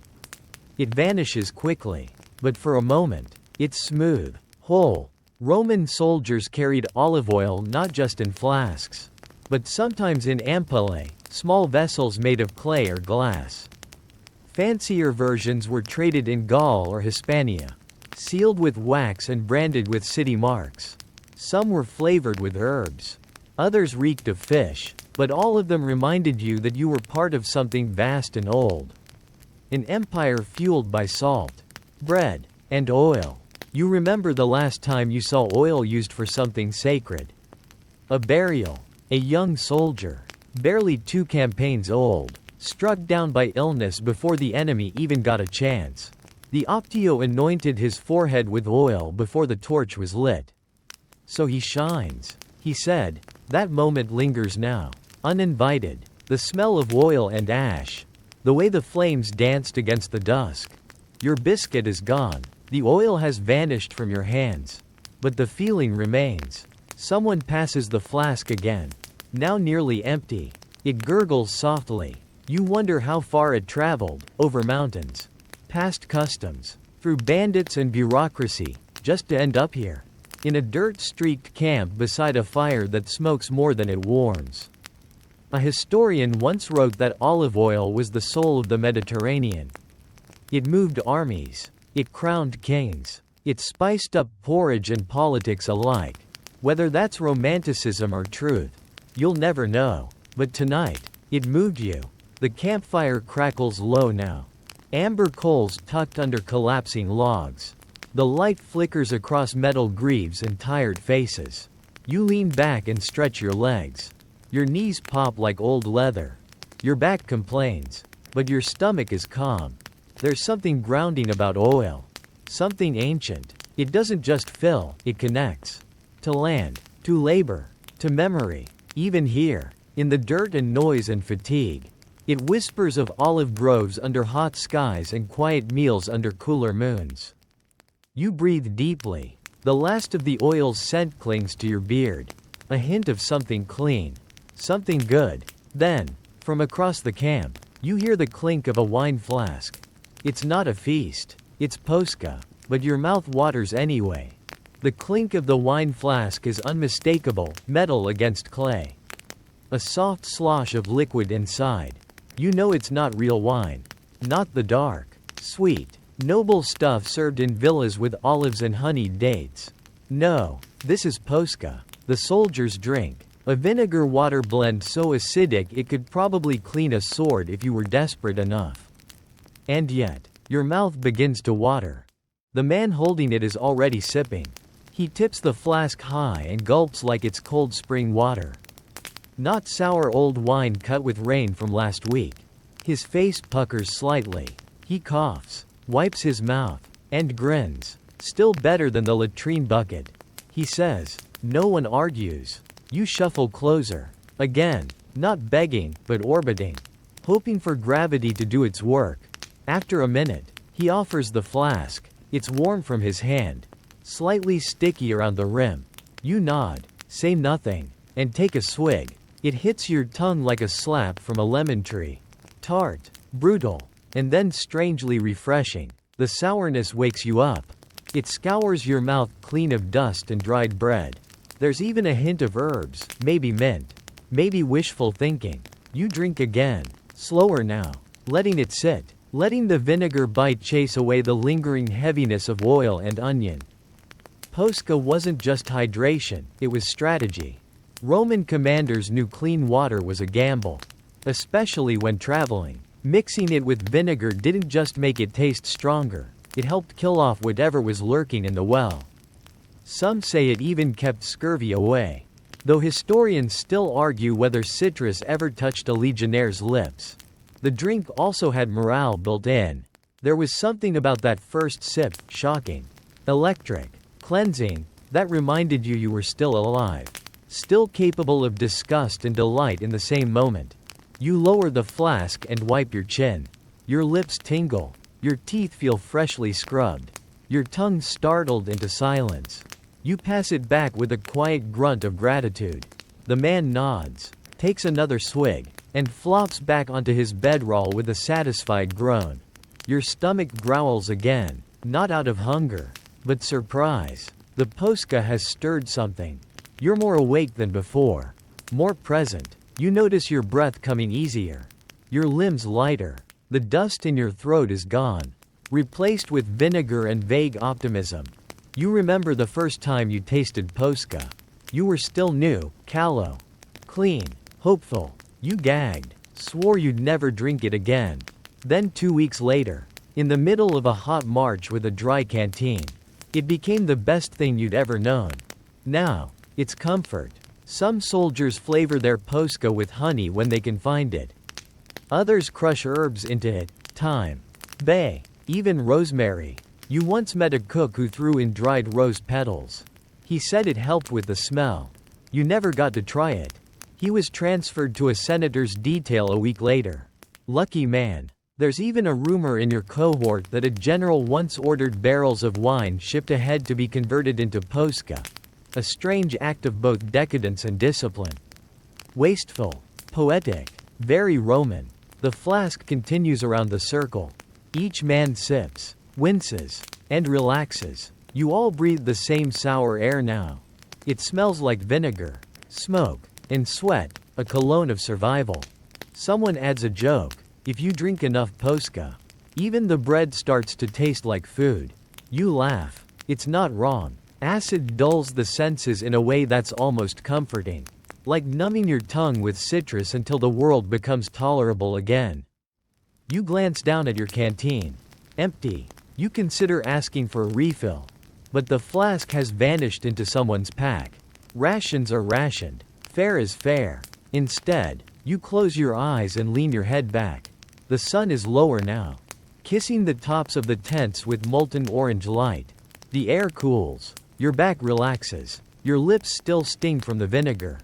Speaker 1: It vanishes quickly, but for a moment, it's smooth, whole. Roman soldiers carried olive oil not just in flasks, but sometimes in ampullae, small vessels made of clay or glass. Fancier versions were traded in Gaul or Hispania, sealed with wax and branded with city marks. Some were flavored with herbs. Others reeked of fish, but all of them reminded you that you were part of something vast and old. An empire fueled by salt, bread, and oil. You remember the last time you saw oil used for something sacred. A burial. A young soldier, barely 2 campaigns old, struck down by illness before the enemy even got a chance. The Optio anointed his forehead with oil before the torch was lit. "So he shines," he said. That moment lingers now, uninvited. The smell of oil and ash. The way the flames danced against the dusk. Your biscuit is gone. The oil has vanished from your hands. But the feeling remains. Someone passes the flask again. Now nearly empty. It gurgles softly. You wonder how far it traveled, over mountains, past customs, through bandits and bureaucracy, just to end up here. In a dirt-streaked camp beside a fire that smokes more than it warms. A historian once wrote that olive oil was the soul of the Mediterranean. It moved armies. It crowned kings. It spiced up porridge and politics alike. Whether that's romanticism or truth, you'll never know. But tonight, it moved you. The campfire crackles low now. Amber coals tucked under collapsing logs. The light flickers across metal greaves and tired faces. You lean back and stretch your legs. Your knees pop like old leather. Your back complains, but your stomach is calm. There's something grounding about oil. Something ancient. It doesn't just fill, it connects. To land, to labor, to memory. Even here, in the dirt and noise and fatigue. It whispers of olive groves under hot skies and quiet meals under cooler moons. You breathe deeply. The last of the oil's scent clings to your beard. A hint of something clean. Something good. Then, from across the camp, you hear the clink of a wine flask. It's not a feast. It's Posca. But your mouth waters anyway. The clink of the wine flask is unmistakable, metal against clay. A soft slosh of liquid inside. You know it's not real wine. Not the dark, sweet, noble stuff served in villas with olives and honeyed dates. No, this is Posca, the soldier's drink. A vinegar water blend so acidic it could probably clean a sword if you were desperate enough. And yet, your mouth begins to water. The man holding it is already sipping. He tips the flask high and gulps like it's cold spring water. Not sour old wine cut with rain from last week. His face puckers slightly. He coughs, wipes his mouth, and grins. Still better than the latrine bucket. He says, no one argues. You shuffle closer. Again, not begging, but orbiting. Hoping for gravity to do its work. After a minute, he offers the flask. It's warm from his hand. Slightly sticky around the rim. You nod, say nothing, and take a swig. It hits your tongue like a slap from a lemon tree. Tart, brutal, and then strangely refreshing. The sourness wakes you up. It scours your mouth clean of dust and dried bread. There's even a hint of herbs, maybe mint, maybe wishful thinking. You drink again, slower now, letting it sit, letting the vinegar bite chase away the lingering heaviness of oil and onion. Posca wasn't just hydration, it was strategy. Roman commanders knew clean water was a gamble. Especially when traveling. Mixing it with vinegar didn't just make it taste stronger, it helped kill off whatever was lurking in the well. Some say it even kept scurvy away. Though historians still argue whether citrus ever touched a legionnaire's lips. The drink also had morale built in. There was something about that first sip, shocking. Electric. Cleansing. That reminded you were still alive. Still capable of disgust and delight in the same moment. You lower the flask and wipe your chin. Your lips tingle. Your teeth feel freshly scrubbed. Your tongue startled into silence. You pass it back with a quiet grunt of gratitude. The man nods, takes another swig, and flops back onto his bedroll with a satisfied groan. Your stomach growls again, not out of hunger, but surprise. The Posca has stirred something. You're more awake than before. More present. You notice your breath coming easier. Your limbs lighter. The dust in your throat is gone. Replaced with vinegar and vague optimism. You remember the first time you tasted Posca. You were still new, callow, clean, hopeful. You gagged, swore you'd never drink it again. Then 2 weeks later, in the middle of a hot march with a dry canteen, it became the best thing you'd ever known. Now, it's comfort. Some soldiers flavor their Posca with honey when they can find it. Others crush herbs into it, thyme, bay, even rosemary. You once met a cook who threw in dried rose petals. He said it helped with the smell. You never got to try it. He was transferred to a senator's detail a week later. Lucky man. There's even a rumor in your cohort that a general once ordered barrels of wine shipped ahead to be converted into Posca. A strange act of both decadence and discipline. Wasteful. Poetic. Very Roman. The flask continues around the circle. Each man sips, winces, and relaxes. You all breathe the same sour air now. It smells like vinegar, smoke, and sweat, a cologne of survival. Someone adds a joke. If you drink enough Posca, even the bread starts to taste like food. You laugh. It's not wrong. Acid dulls the senses in a way that's almost comforting. Like numbing your tongue with citrus until the world becomes tolerable again. You glance down at your canteen. Empty. You consider asking for a refill. But the flask has vanished into someone's pack. Rations are rationed. Fare is fare. Instead, you close your eyes and lean your head back. The sun is lower now, kissing the tops of the tents with molten orange light. The air cools. Your back relaxes. Your lips still sting from the vinegar.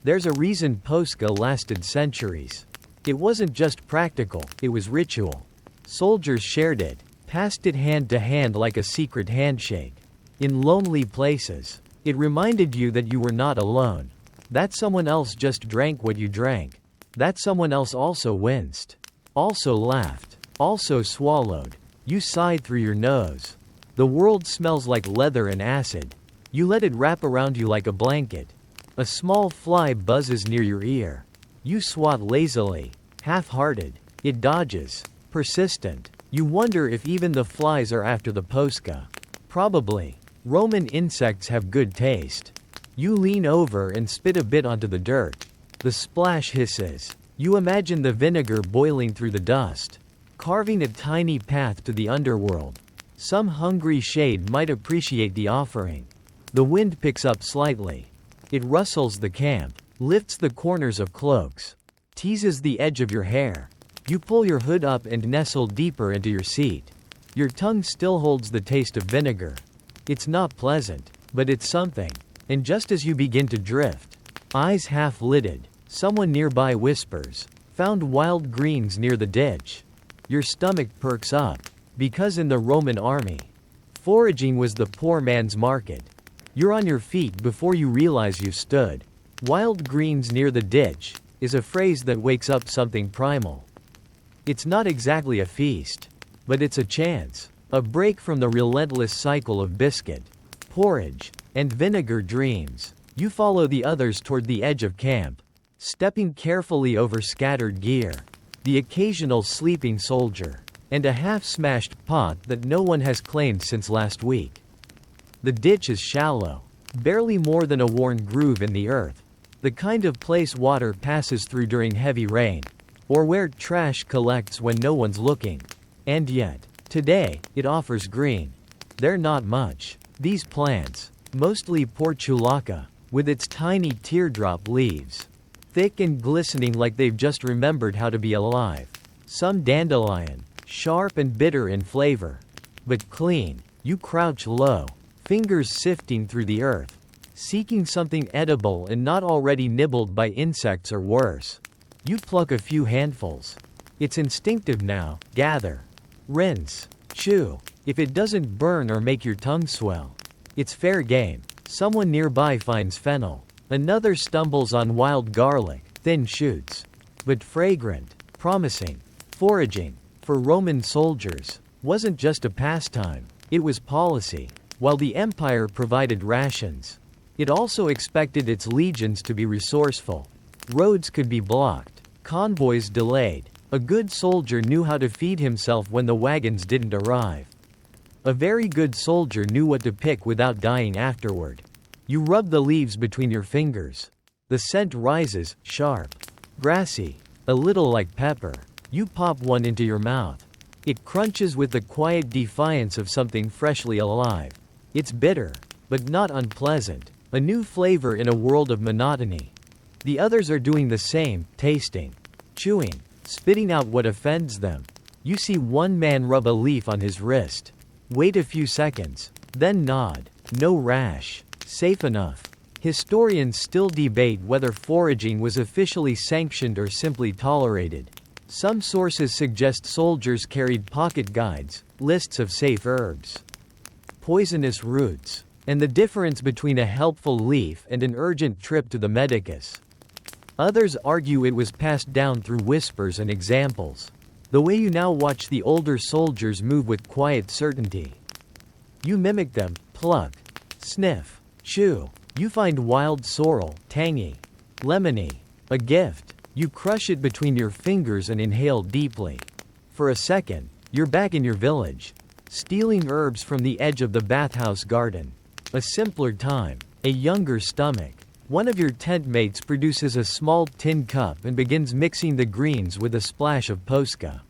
Speaker 1: There's a reason Posca lasted centuries. It wasn't just practical, it was ritual. Soldiers shared it, passed it hand to hand like a secret handshake. In lonely places, it reminded you that you were not alone. That someone else just drank what you drank. That someone else also winced. Also laughed. Also swallowed. You sighed through your nose. The world smells like leather and acid. You let it wrap around you like a blanket. A small fly buzzes near your ear. You swat lazily, half-hearted. It dodges. Persistent. You wonder if even the flies are after the posca. Probably. Roman insects have good taste. You lean over and spit a bit onto the dirt. The splash hisses. You imagine the vinegar boiling through the dust, carving a tiny path to the underworld. Some hungry shade might appreciate the offering. The wind picks up slightly. It rustles the camp, lifts the corners of cloaks, teases the edge of your hair. You pull your hood up and nestle deeper into your seat. Your tongue still holds the taste of vinegar. It's not pleasant, but it's something. And just as you begin to drift, eyes half-lidded, someone nearby whispers, "Found wild greens near the ditch." Your stomach perks up, because in the Roman army, foraging was the poor man's market. You're on your feet before you realize you've stood. Wild greens near the ditch is a phrase that wakes up something primal. It's not exactly a feast, but it's a chance, a break from the relentless cycle of biscuit, porridge, and vinegar dreams. You follow the others toward the edge of camp, stepping carefully over scattered gear, the occasional sleeping soldier, and a half-smashed pot that no one has claimed since last week. The ditch is shallow, barely more than a worn groove in the earth, the kind of place water passes through during heavy rain, or where trash collects when no one's looking. And yet, today, it offers green. They're not much. These plants, mostly portulaca, with its tiny teardrop leaves, thick and glistening like they've just remembered how to be alive. Some dandelion, sharp and bitter in flavor, but clean. You crouch low, fingers sifting through the earth, seeking something edible and not already nibbled by insects or worse. You pluck a few handfuls. It's instinctive now. Gather, rinse, chew. If it doesn't burn or make your tongue swell, it's fair game. Someone nearby finds fennel. Another stumbles on wild garlic, thin shoots, but fragrant, promising. Foraging, for Roman soldiers, wasn't just a pastime, it was policy. While the empire provided rations, it also expected its legions to be resourceful. Roads could be blocked, convoys delayed. A good soldier knew how to feed himself when the wagons didn't arrive. A very good soldier knew what to pick without dying afterward. You rub the leaves between your fingers. The scent rises, sharp, grassy, a little like pepper. You pop one into your mouth. It crunches with the quiet defiance of something freshly alive. It's bitter, but not unpleasant, a new flavor in a world of monotony. The others are doing the same, tasting, chewing, spitting out what offends them. You see one man rub a leaf on his wrist. Wait a few seconds, then nod. No rash. Safe enough. Historians still debate whether foraging was officially sanctioned or simply tolerated. Some sources suggest soldiers carried pocket guides, lists of safe herbs, poisonous roots, and the difference between a helpful leaf and an urgent trip to the medicus. Others argue it was passed down through whispers and examples, the way you now watch the older soldiers move with quiet certainty. You mimic them, pluck, sniff, chew. You find wild sorrel, tangy, lemony, a gift. You crush it between your fingers and inhale deeply. For a second, you're back in your village, stealing herbs from the edge of the bathhouse garden. A simpler time, a younger stomach. One of your tent mates produces a small tin cup and begins mixing the greens with a splash of posca.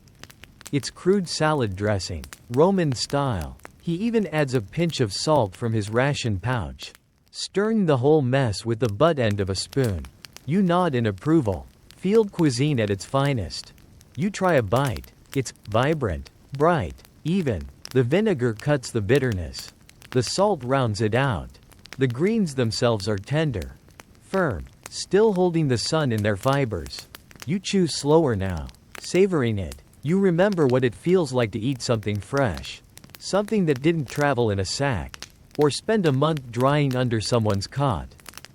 Speaker 1: It's crude salad dressing, Roman style. He even adds a pinch of salt from his ration pouch, stirring the whole mess with the butt end of a spoon. You nod in approval. Field cuisine at its finest. You try a bite. It's vibrant, bright, even. The vinegar cuts the bitterness. The salt rounds it out. The greens themselves are tender, firm, still holding the sun in their fibers. You chew slower now, savoring it. You remember what it feels like to eat something fresh, something that didn't travel in a sack, or spend a month drying under someone's cot.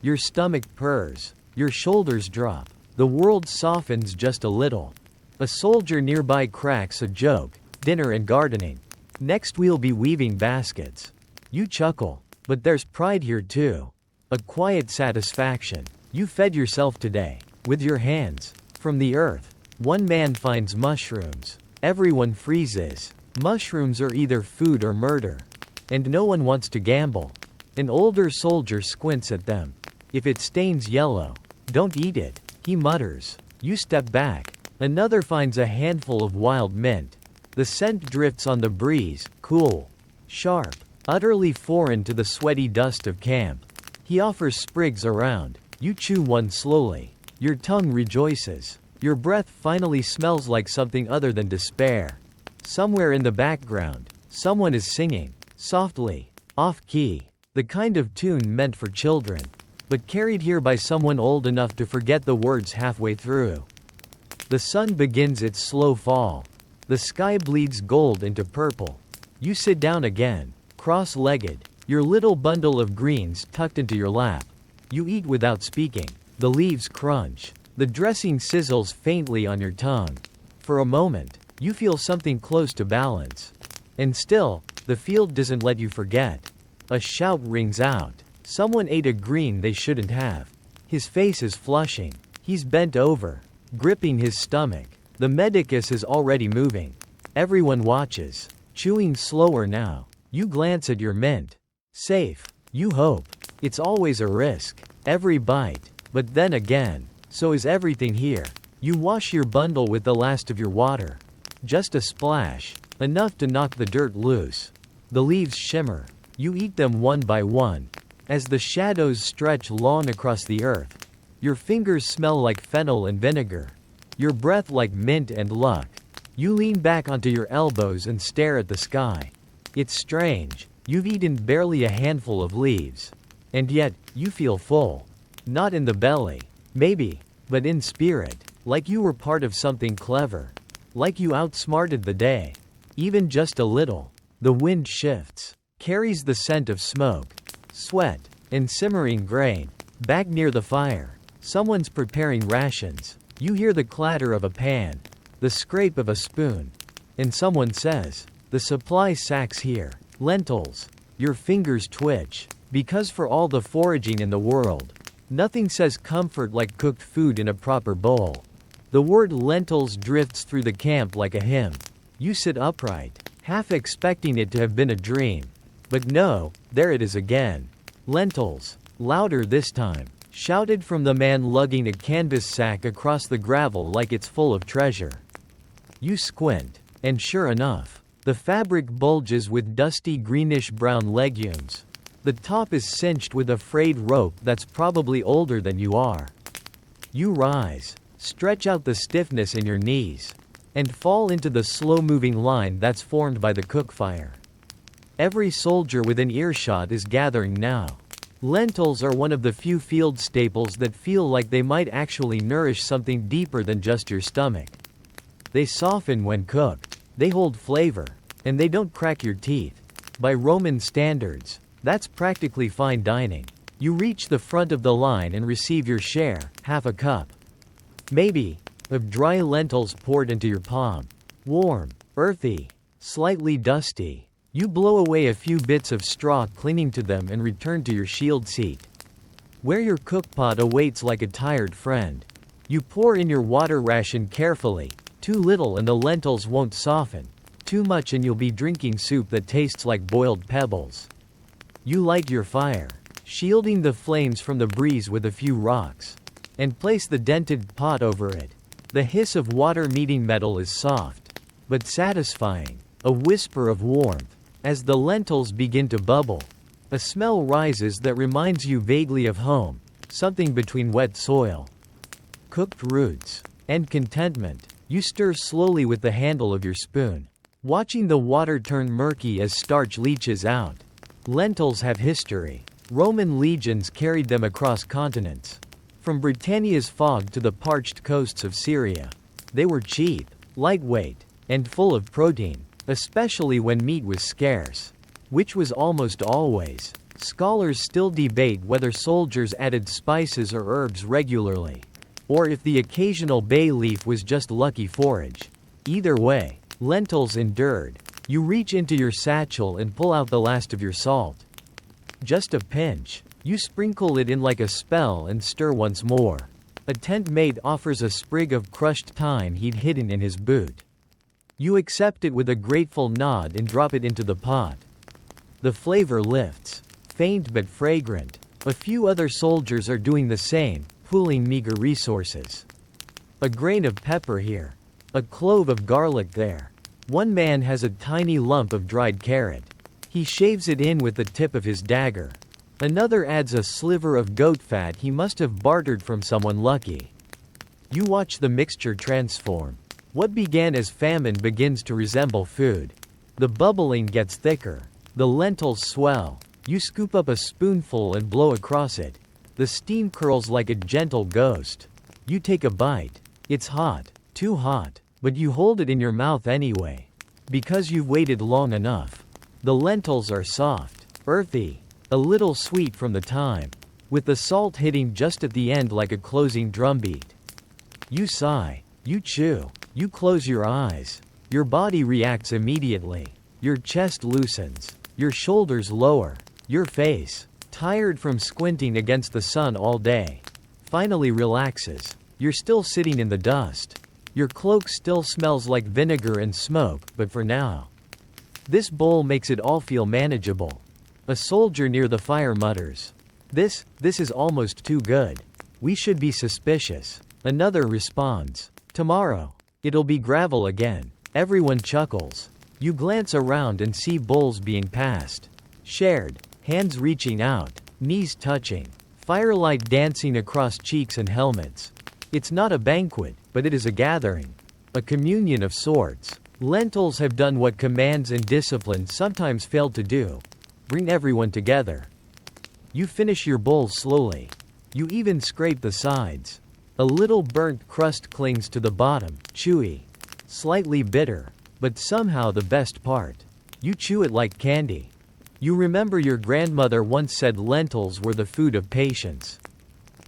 Speaker 1: Your stomach purrs, your shoulders drop. The world softens just a little. A soldier nearby cracks a joke, dinner and gardening. Next we'll be weaving baskets. You chuckle. But there's pride here too. A quiet satisfaction. You fed yourself today. With your hands. From the earth. One man finds mushrooms. Everyone freezes. Mushrooms are either food or murder. And no one wants to gamble. An older soldier squints at them. If it stains yellow, don't eat it, he mutters. You step back. Another finds a handful of wild mint. The scent drifts on the breeze, cool, sharp, utterly foreign to the sweaty dust of camp. He offers sprigs around. You chew one slowly. Your tongue rejoices. Your breath finally smells like something other than despair. Somewhere in the background, someone is singing, softly, off-key, the kind of tune meant for children, but carried here by someone old enough to forget the words halfway through. The sun begins its slow fall. The sky bleeds gold into purple. You sit down again, cross-legged, your little bundle of greens tucked into your lap. You eat without speaking. The leaves crunch. The dressing sizzles faintly on your tongue. For a moment, you feel something close to balance. And still, the field doesn't let you forget. A shout rings out. Someone ate a green they shouldn't have. His face is flushing. He's bent over, gripping his stomach. The medicus is already moving. Everyone watches, chewing slower now. You glance at your mint. Safe. You hope. It's always a risk. Every bite. But then again, so is everything here. You wash your bundle with the last of your water. Just a splash. Enough to knock the dirt loose. The leaves shimmer. You eat them one by one. As the shadows stretch long across the earth. Your fingers smell like fennel and vinegar. Your breath like mint and luck. You lean back onto your elbows and stare at the sky. It's strange. You've eaten barely a handful of leaves. And yet, you feel full. Not in the belly. Maybe. But in spirit. Like you were part of something clever. Like you outsmarted the day. Even just a little. The wind shifts. Carries the scent of smoke. Sweat. And simmering grain. Back near the fire. Someone's preparing rations. You hear the clatter of a pan. The scrape of a spoon. And someone says, "The supply sack's here. Lentils." Your fingers twitch. Because for all the foraging in the world, nothing says comfort like cooked food in a proper bowl. The word lentils drifts through the camp like a hymn. You sit upright, half expecting it to have been a dream. But no, there it is again. Lentils. Louder this time. Shouted from the man lugging a canvas sack across the gravel like it's full of treasure. You squint. And sure enough, the fabric bulges with dusty greenish-brown legumes. The top is cinched with a frayed rope that's probably older than you are. You rise, stretch out the stiffness in your knees, and fall into the slow-moving line that's formed by the cook fire. Every soldier within earshot is gathering now. Lentils are one of the few field staples that feel like they might actually nourish something deeper than just your stomach. They soften when cooked, they hold flavor, and they don't crack your teeth. By Roman standards, that's practically fine dining. You reach the front of the line and receive your share, half a cup. Maybe, of dry lentils poured into your palm. Warm, earthy, slightly dusty. You blow away a few bits of straw clinging to them and return to your shield seat, where your cookpot awaits like a tired friend. You pour in your water ration carefully. Too little and the lentils won't soften. Too much and you'll be drinking soup that tastes like boiled pebbles. You light your fire, shielding the flames from the breeze with a few rocks, and place the dented pot over it. The hiss of water meeting metal is soft, but satisfying, a whisper of warmth. As the lentils begin to bubble, a smell rises that reminds you vaguely of home, something between wet soil, cooked roots, and contentment. You stir slowly with the handle of your spoon, watching the water turn murky as starch leaches out. Lentils have history. Roman legions carried them across continents. From Britannia's fog to the parched coasts of Syria. They were cheap, lightweight, and full of protein, especially when meat was scarce, which was almost always. Scholars still debate whether soldiers added spices or herbs regularly, or if the occasional bay leaf was just lucky forage. Either way, lentils endured. You reach into your satchel and pull out the last of your salt. Just a pinch. You sprinkle it in like a spell and stir once more. A tent mate offers a sprig of crushed thyme he'd hidden in his boot. You accept it with a grateful nod and drop it into the pot. The flavor lifts. Faint but fragrant. A few other soldiers are doing the same, pooling meager resources. A grain of pepper here. A clove of garlic there. One man has a tiny lump of dried carrot. He shaves it in with the tip of his dagger. Another adds a sliver of goat fat he must have bartered from someone lucky. You watch the mixture transform. What began as famine begins to resemble food. The bubbling gets thicker. The lentils swell. You scoop up a spoonful and blow across it. The steam curls like a gentle ghost. You take a bite. It's hot, too hot, but you hold it in your mouth anyway. Because you've waited long enough. The lentils are soft, earthy, a little sweet from the thyme, with the salt hitting just at the end like a closing drumbeat. You sigh, you chew, you close your eyes. Your body reacts immediately. Your chest loosens, your shoulders lower, your face, tired from squinting against the sun all day, finally relaxes. You're still sitting in the dust. Your cloak still smells like vinegar and smoke, but for now. This bowl makes it all feel manageable. A soldier near the fire mutters. This is almost too good. We should be suspicious. Another responds. Tomorrow. It'll be gravel again. Everyone chuckles. You glance around and see bowls being passed. Shared. Hands reaching out. Knees touching. Firelight dancing across cheeks and helmets. It's not a banquet, but it is a gathering. A communion of sorts. Lentils have done what commands and discipline sometimes fail to do. Bring everyone together. You finish your bowl slowly. You even scrape the sides. A little burnt crust clings to the bottom, chewy, slightly bitter, but somehow the best part. You chew it like candy. You remember your grandmother once said lentils were the food of patience.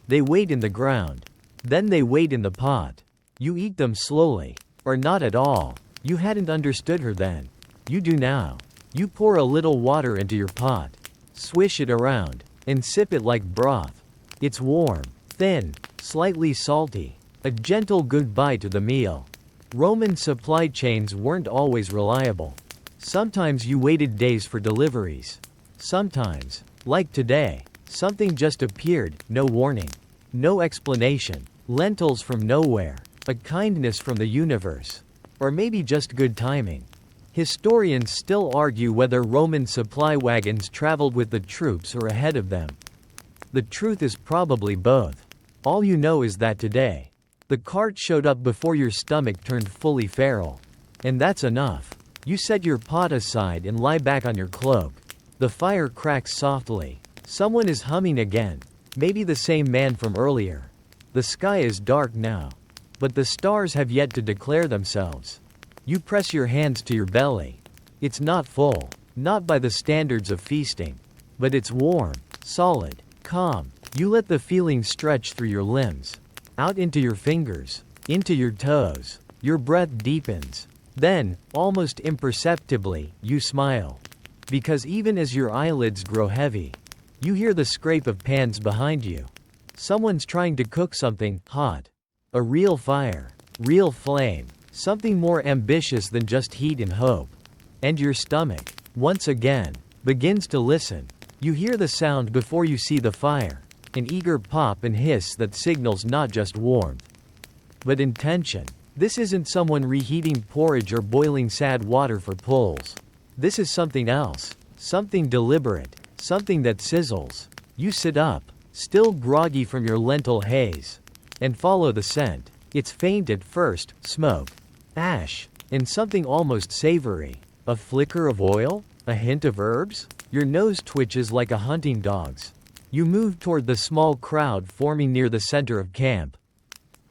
Speaker 1: They wait in the ground. Then they wait in the pot. You eat them slowly, or not at all. You hadn't understood her then. You do now. You pour a little water into your pot, swish it around, and sip it like broth. It's warm, thin, slightly salty, a gentle goodbye to the meal. Roman supply chains weren't always reliable. Sometimes you waited days for deliveries. Sometimes, like today, something just appeared, no warning, no explanation. Lentils from nowhere, a kindness from the universe. Or maybe just good timing. Historians still argue whether Roman supply wagons traveled with the troops or ahead of them. The truth is probably both. All you know is that today, the cart showed up before your stomach turned fully feral. And that's enough. You set your pot aside and lie back on your cloak. The fire cracks softly. Someone is humming again. Maybe the same man from earlier. The sky is dark now. But the stars have yet to declare themselves. You press your hands to your belly. It's not full, not by the standards of feasting. But it's warm, solid, calm. You let the feeling stretch through your limbs, out into your fingers, into your toes. Your breath deepens. Then, almost imperceptibly, you smile. Because even as your eyelids grow heavy, you hear the scrape of pans behind you. Someone's trying to cook something hot. A real fire, real flame. Something more ambitious than just heat and hope. And your stomach, once again, begins to listen. You hear the sound before you see the fire, an eager pop and hiss that signals not just warmth, but intention. This isn't someone reheating porridge or boiling sad water for pulls. This is something else, something deliberate, something that sizzles. You sit up, still groggy from your lentil haze, and follow the scent. It's faint at first, smoke, ash, and something almost savory. A flicker of oil? A hint of herbs? Your nose twitches like a hunting dog's. You move toward the small crowd forming near the center of camp,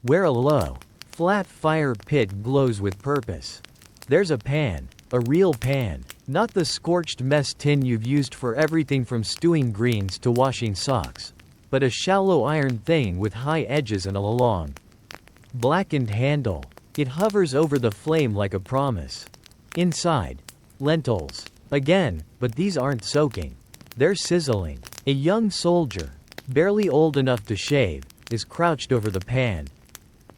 Speaker 1: where a low, flat fire pit glows with purpose. There's a pan, a real pan, not the scorched mess tin you've used for everything from stewing greens to washing socks, but a shallow iron thing with high edges and a long, blackened handle. It hovers over the flame like a promise. Inside, lentils. Again, but these aren't soaking. They're sizzling. A young soldier, barely old enough to shave, is crouched over the pan,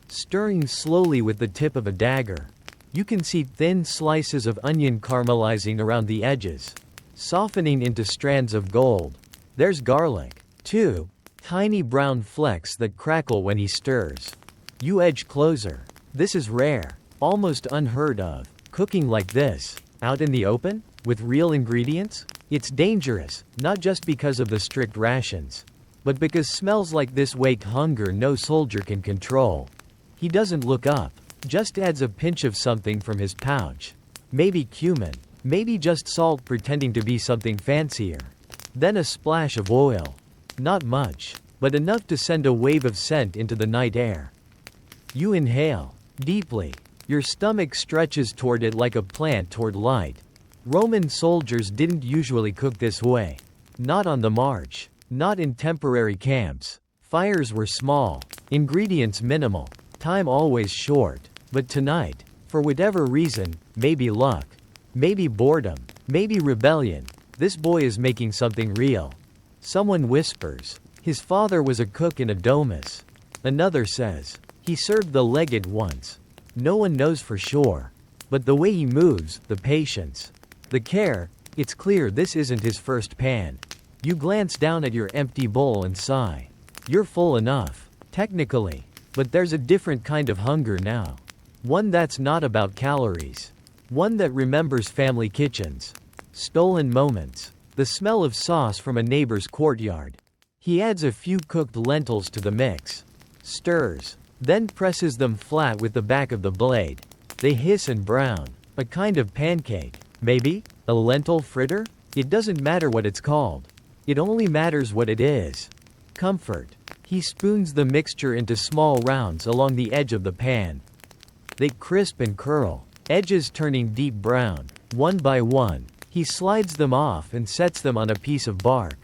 Speaker 1: stirring slowly with the tip of a dagger. You can see thin slices of onion caramelizing around the edges, softening into strands of gold. There's garlic, too, tiny brown flecks that crackle when he stirs. You edge closer. This is rare, almost unheard of. Cooking like this, out in the open, with real ingredients? It's dangerous, not just because of the strict rations, but because smells like this wake hunger no soldier can control. He doesn't look up, just adds a pinch of something from his pouch. Maybe cumin, maybe just salt pretending to be something fancier. Then a splash of oil. Not much, but enough to send a wave of scent into the night air. You inhale, deeply. Your stomach stretches toward it like a plant toward light. Roman soldiers didn't usually cook this way. Not on the march. Not in temporary camps. Fires were small. Ingredients minimal. Time always short. But tonight, for whatever reason, maybe luck, maybe boredom, maybe rebellion, this boy is making something real. Someone whispers, his father was a cook in a domus. Another says, he served the legate once. No one knows for sure. But the way he moves, the patience, the care, it's clear this isn't his first pan. You glance down at your empty bowl and sigh. You're full enough, technically, but there's a different kind of hunger now. One that's not about calories. One that remembers family kitchens. Stolen moments. The smell of sauce from a neighbor's courtyard. He adds a few cooked lentils to the mix. Stirs. Then presses them flat with the back of the blade. They hiss and brown. A kind of pancake. Maybe? A lentil fritter? It doesn't matter what it's called. It only matters what it is. Comfort. He spoons the mixture into small rounds along the edge of the pan. They crisp and curl, edges turning deep brown. One by one, he slides them off and sets them on a piece of bark.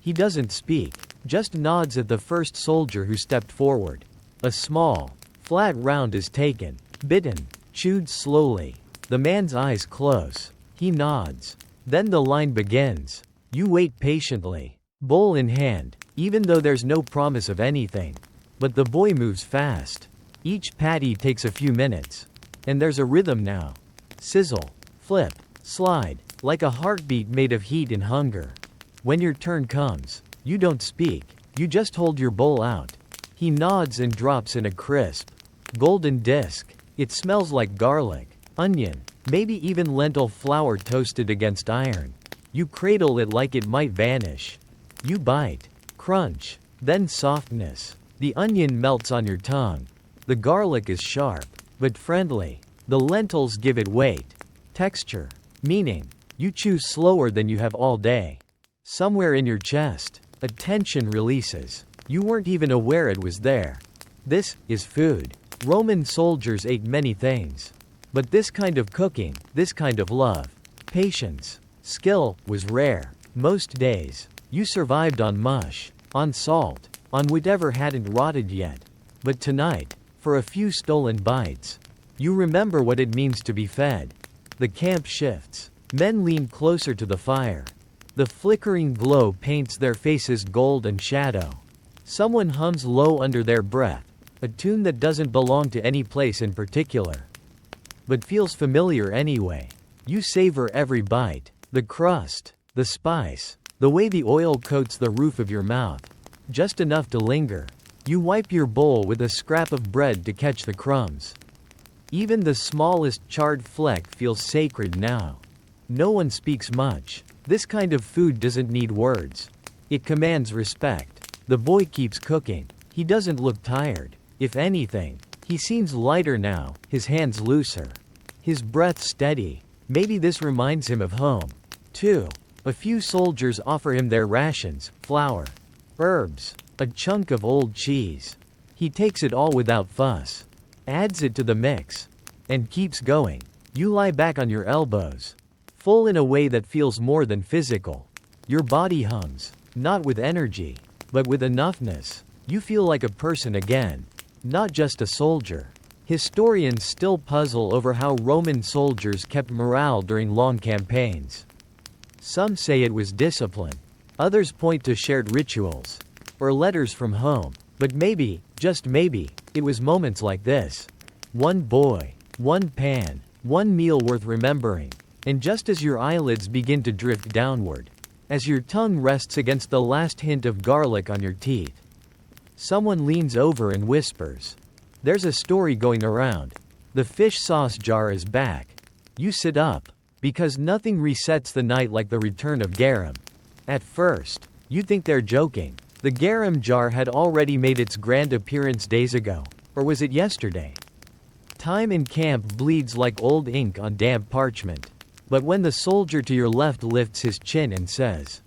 Speaker 1: He doesn't speak, just nods at the first soldier who stepped forward. A small, flat round is taken, bitten, chewed slowly. The man's eyes close. He nods. Then the line begins. You wait patiently, bowl in hand, even though there's no promise of anything. But the boy moves fast. Each patty takes a few minutes. And there's a rhythm now. Sizzle, flip, slide, like a heartbeat made of heat and hunger. When your turn comes, you don't speak, you just hold your bowl out. He nods and drops in a crisp, golden disc. It smells like garlic, onion, maybe even lentil flour toasted against iron. You cradle it like it might vanish. You bite, crunch, then softness. The onion melts on your tongue. The garlic is sharp, but friendly. The lentils give it weight, texture, meaning. You chew slower than you have all day. Somewhere in your chest, a tension releases. You weren't even aware it was there. This is food. Roman soldiers ate many things. But this kind of cooking, this kind of love, patience, skill, was rare. Most days, you survived on mush, on salt, on whatever hadn't rotted yet. But tonight, for a few stolen bites, you remember what it means to be fed. The camp shifts. Men lean closer to the fire. The flickering glow paints their faces gold and shadow. Someone hums low under their breath, a tune that doesn't belong to any place in particular, but feels familiar anyway. You savor every bite. The crust, the spice, the way the oil coats the roof of your mouth. Just enough to linger. You wipe your bowl with a scrap of bread to catch the crumbs. Even the smallest charred fleck feels sacred now. No one speaks much. This kind of food doesn't need words. It commands respect. The boy keeps cooking. He doesn't look tired. If anything, he seems lighter now, his hands looser. His breath steady. Maybe this reminds him of home. 2. A few soldiers offer him their rations, flour, herbs, a chunk of old cheese. He takes it all without fuss, adds it to the mix, and keeps going. You lie back on your elbows, full in a way that feels more than physical. Your body hums, not with energy, but with enoughness. You feel like a person again, not just a soldier. Historians still puzzle over how Roman soldiers kept morale during long campaigns. Some say it was discipline. Others point to shared rituals. Or letters from home. But maybe, just maybe, it was moments like this. One boy, one pan, one meal worth remembering. And just as your eyelids begin to drift downward, as your tongue rests against the last hint of garlic on your teeth, someone leans over and whispers, "There's a story going around. The fish sauce jar is back." You sit up, because nothing resets the night like the return of garum. At first, you think they're joking. The garum jar had already made its grand appearance days ago. Or was it yesterday? Time in camp bleeds like old ink on damp parchment. But when the soldier to your left lifts his chin and says,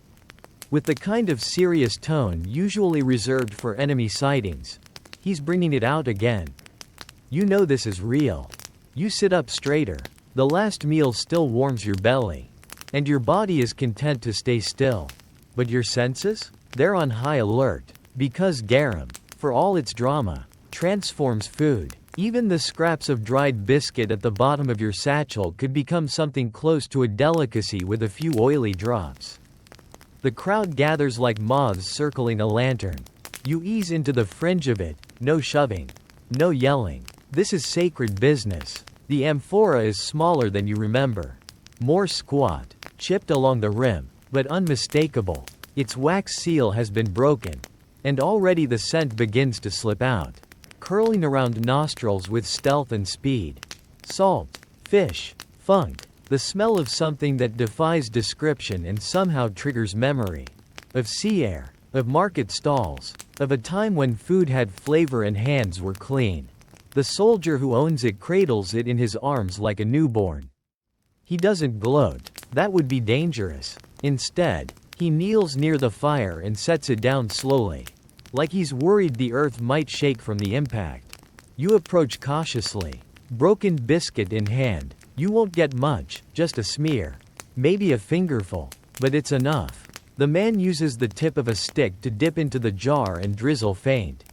Speaker 1: with the kind of serious tone usually reserved for enemy sightings, he's bringing it out again. You know this is real. You sit up straighter. The last meal still warms your belly. And your body is content to stay still. But your senses? They're on high alert. Because garum, for all its drama, transforms food. Even the scraps of dried biscuit at the bottom of your satchel could become something close to a delicacy with a few oily drops. The crowd gathers like moths circling a lantern. You ease into the fringe of it, no shoving, no yelling. This is sacred business. The amphora is smaller than you remember. More squat, chipped along the rim, but unmistakable. Its wax seal has been broken. And already the scent begins to slip out, curling around nostrils with stealth and speed. Salt, fish, funk, the smell of something that defies description and somehow triggers memory. Of sea air, of market stalls, of a time when food had flavor and hands were clean. The soldier who owns it cradles it in his arms like a newborn. He doesn't gloat. That would be dangerous. Instead, he kneels near the fire and sets it down slowly, like he's worried the earth might shake from the impact. You approach cautiously, broken biscuit in hand. You won't get much, just a smear. Maybe a fingerful, but it's enough. The man uses the tip of a stick to dip into the jar and drizzle faint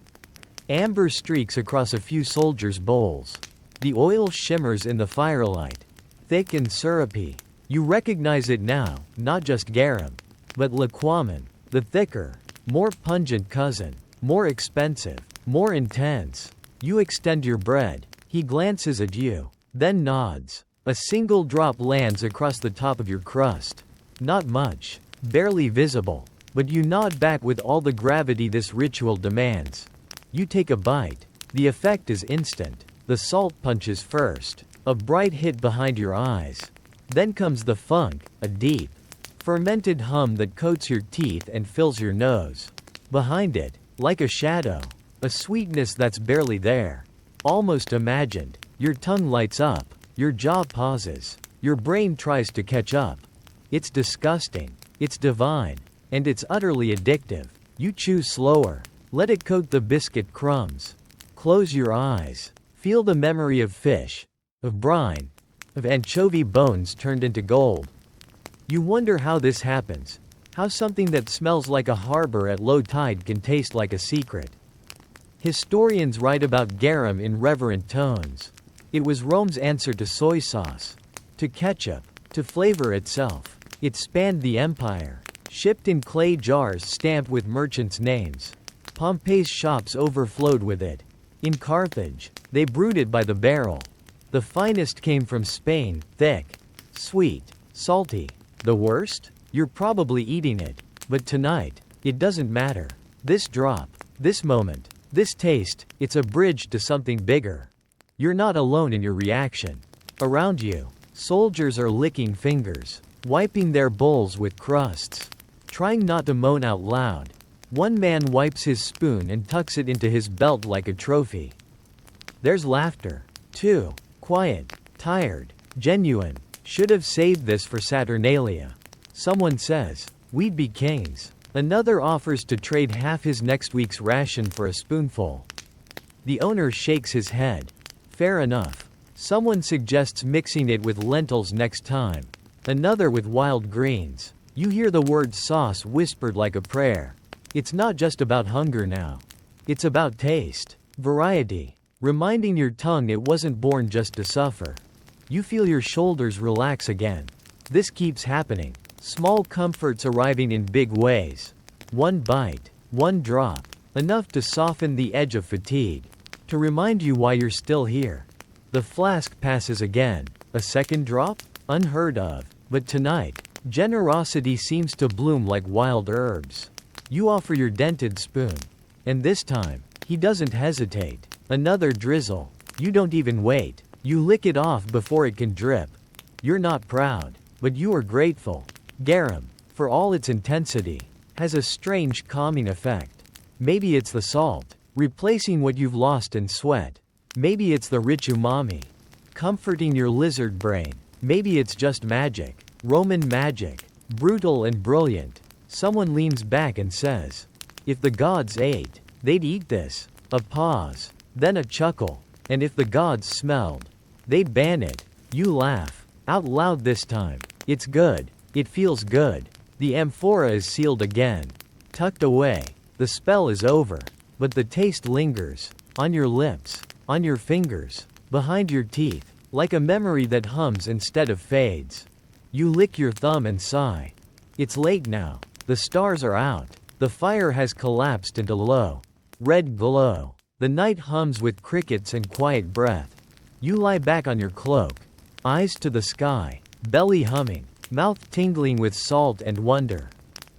Speaker 1: amber streaks across a few soldiers' bowls. The oil shimmers in the firelight, thick and syrupy. You recognize it now, not just garum, but liquamen, the thicker, more pungent cousin, more expensive, more intense. You extend your bread. He glances at you, then nods. A single drop lands across the top of your crust. Not much, barely visible, but you nod back with all the gravity this ritual demands. You take a bite. The effect is instant. The salt punches first, a bright hit behind your eyes. Then comes the funk, a deep, fermented hum that coats your teeth and fills your nose. Behind it, like a shadow, a sweetness that's barely there, almost imagined. Your tongue lights up, your jaw pauses, your brain tries to catch up. It's disgusting, it's divine, and it's utterly addictive. You chew slower, let it coat the biscuit crumbs. Close your eyes, feel the memory of fish, of brine, of anchovy bones turned into gold. You wonder how this happens, how something that smells like a harbor at low tide can taste like a secret. Historians write about garum in reverent tones. It was Rome's answer to soy sauce, to ketchup, to flavor itself. It spanned the empire, shipped in clay jars stamped with merchants' names. Pompey's shops overflowed with it. In Carthage, they brewed it by the barrel. The finest came from Spain, thick, sweet, salty. The worst? You're probably eating it. But tonight, it doesn't matter. This drop, this moment, this taste, it's a bridge to something bigger. You're not alone in your reaction. Around you, soldiers are licking fingers, wiping their bowls with crusts, trying not to moan out loud. One man wipes his spoon and tucks it into his belt like a trophy. There's laughter, too. Quiet, tired, genuine. Should have saved this for Saturnalia. Someone says, we'd be kings. Another offers to trade half his next week's ration for a spoonful. The owner shakes his head. Fair enough. Someone suggests mixing it with lentils next time. Another with wild greens. You hear the word sauce whispered like a prayer. It's not just about hunger now. It's about taste, variety, reminding your tongue it wasn't born just to suffer. You feel your shoulders relax again. This keeps happening. Small comforts arriving in big ways. One bite, one drop, enough to soften the edge of fatigue, to remind you why you're still here. The flask passes again. A second drop? Unheard of. But tonight, generosity seems to bloom like wild herbs. You offer your dented spoon. And this time, he doesn't hesitate. Another drizzle. You don't even wait. You lick it off before it can drip. You're not proud, but you are grateful. Garum, for all its intensity, has a strange calming effect. Maybe it's the salt, replacing what you've lost in sweat. Maybe it's the rich umami, comforting your lizard brain. Maybe it's just magic, Roman magic, brutal and brilliant. Someone leans back and says, if the gods ate, they'd eat this. A pause, then a chuckle. And if the gods smelled, they'd ban it. You laugh, out loud this time. It's good. It feels good. The amphora is sealed again. Tucked away. The spell is over. But the taste lingers. On your lips. On your fingers. Behind your teeth. Like a memory that hums instead of fades. You lick your thumb and sigh. It's late now. The stars are out. The fire has collapsed into low red glow. The night hums with crickets and quiet breath. You lie back on your cloak. Eyes to the sky. Belly humming. Mouth tingling with salt and wonder.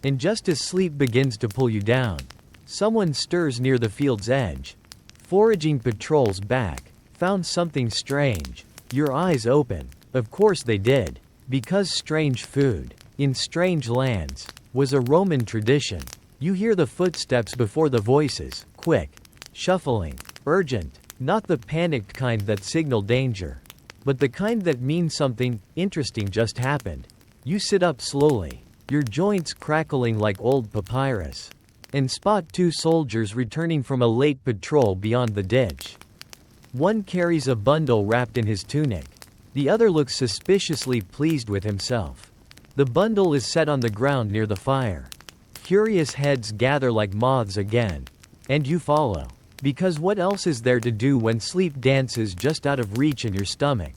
Speaker 1: And just as sleep begins to pull you down, someone stirs near the field's edge. Foraging patrols back. Found something strange. Your eyes open. Of course they did. Because strange food, in strange lands, was a Roman tradition. You hear the footsteps before the voices, quick, shuffling, urgent, not the panicked kind that signal danger, but the kind that means something interesting just happened. You sit up slowly, your joints crackling like old papyrus, and spot two soldiers returning from a late patrol beyond the ditch. One carries a bundle wrapped in his tunic. The other looks suspiciously pleased with himself. The bundle is set on the ground near the fire. Curious heads gather like moths again. And you follow. Because what else is there to do when sleep dances just out of reach in your stomach?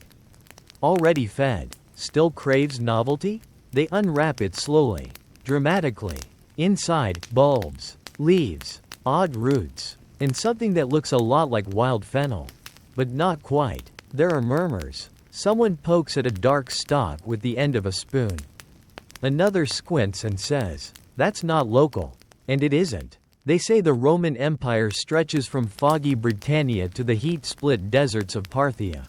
Speaker 1: Already fed, still craves novelty? They unwrap it slowly, dramatically. Inside, bulbs, leaves, odd roots, and something that looks a lot like wild fennel. But not quite. There are murmurs. Someone pokes at a dark stalk with the end of a spoon. Another squints and says, that's not local. And it isn't. They say the Roman Empire stretches from foggy Britannia to the heat-split deserts of Parthia.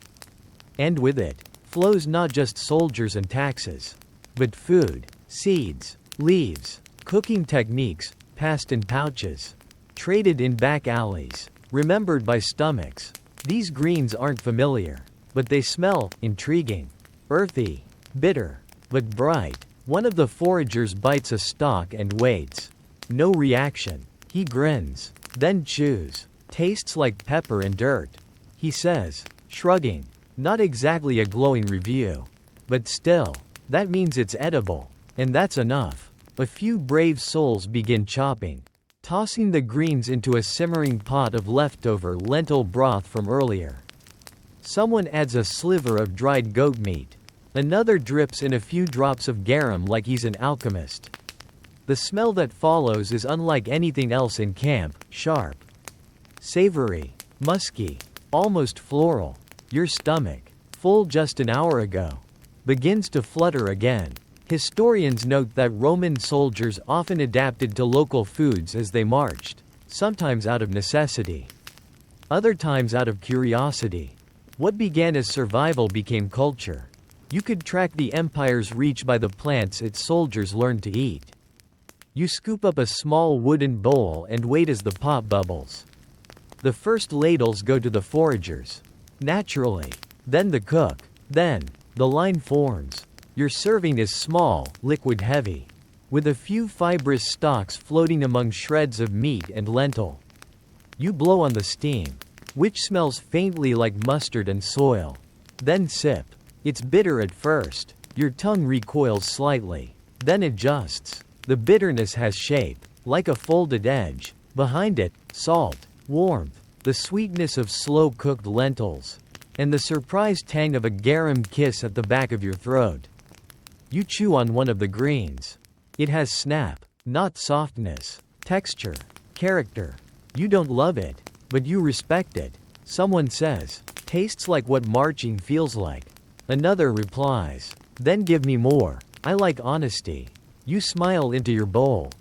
Speaker 1: And with it, flows not just soldiers and taxes, but food, seeds, leaves, cooking techniques, passed in pouches, traded in back alleys, remembered by stomachs. These greens aren't familiar, but they smell intriguing, earthy, bitter, but bright. One of the foragers bites a stalk and waits. No reaction. He grins, then chews. Tastes like pepper and dirt. He says, shrugging. Not exactly a glowing review. But still, that means it's edible. And that's enough. A few brave souls begin chopping, tossing the greens into a simmering pot of leftover lentil broth from earlier. Someone adds a sliver of dried goat meat. Another drips in a few drops of garum like he's an alchemist. The smell that follows is unlike anything else in camp, sharp, savory, musky, almost floral. Your stomach, full just an hour ago, begins to flutter again. Historians note that Roman soldiers often adapted to local foods as they marched, sometimes out of necessity, other times out of curiosity. What began as survival became culture. You could track the empire's reach by the plants its soldiers learned to eat. You scoop up a small wooden bowl and wait as the pot bubbles. The first ladles go to the foragers. Naturally. Then the cook. Then, the line forms. Your serving is small, liquid heavy, with a few fibrous stalks floating among shreds of meat and lentil. You blow on the steam, which smells faintly like mustard and soil. Then sip. It's bitter at first. Your tongue recoils slightly, then adjusts. The bitterness has shape, like a folded edge. Behind it, salt, warmth, the sweetness of slow-cooked lentils, and the surprise tang of a garum kiss at the back of your throat. You chew on one of the greens. It has snap, not softness, texture, character. You don't love it, but you respect it. Someone says, tastes like what marching feels like. Another replies, then give me more. I like honesty. You smile into your bowl.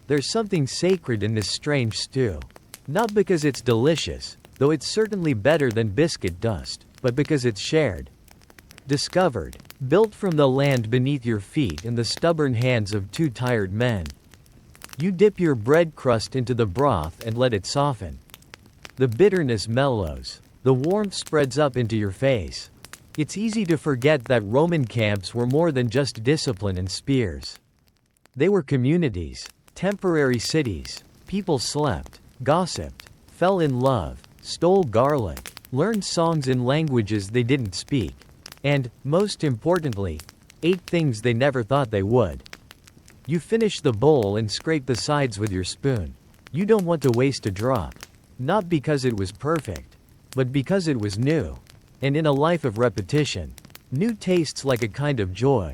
Speaker 1: There's something sacred in this strange stew. Not because it's delicious, though it's certainly better than biscuit dust, but because it's shared. Discovered. Built from the land beneath your feet in the stubborn hands of two tired men. You dip your bread crust into the broth and let it soften. The bitterness mellows. The warmth spreads up into your face. It's easy to forget that Roman camps were more than just discipline and spears. They were communities, temporary cities. People slept, gossiped, fell in love, stole garlic, learned songs in languages they didn't speak, and, most importantly, ate things they never thought they would. You finish the bowl and scrape the sides with your spoon. You don't want to waste a drop. Not because it was perfect, but because it was new. And in a life of repetition, new tastes like a kind of joy.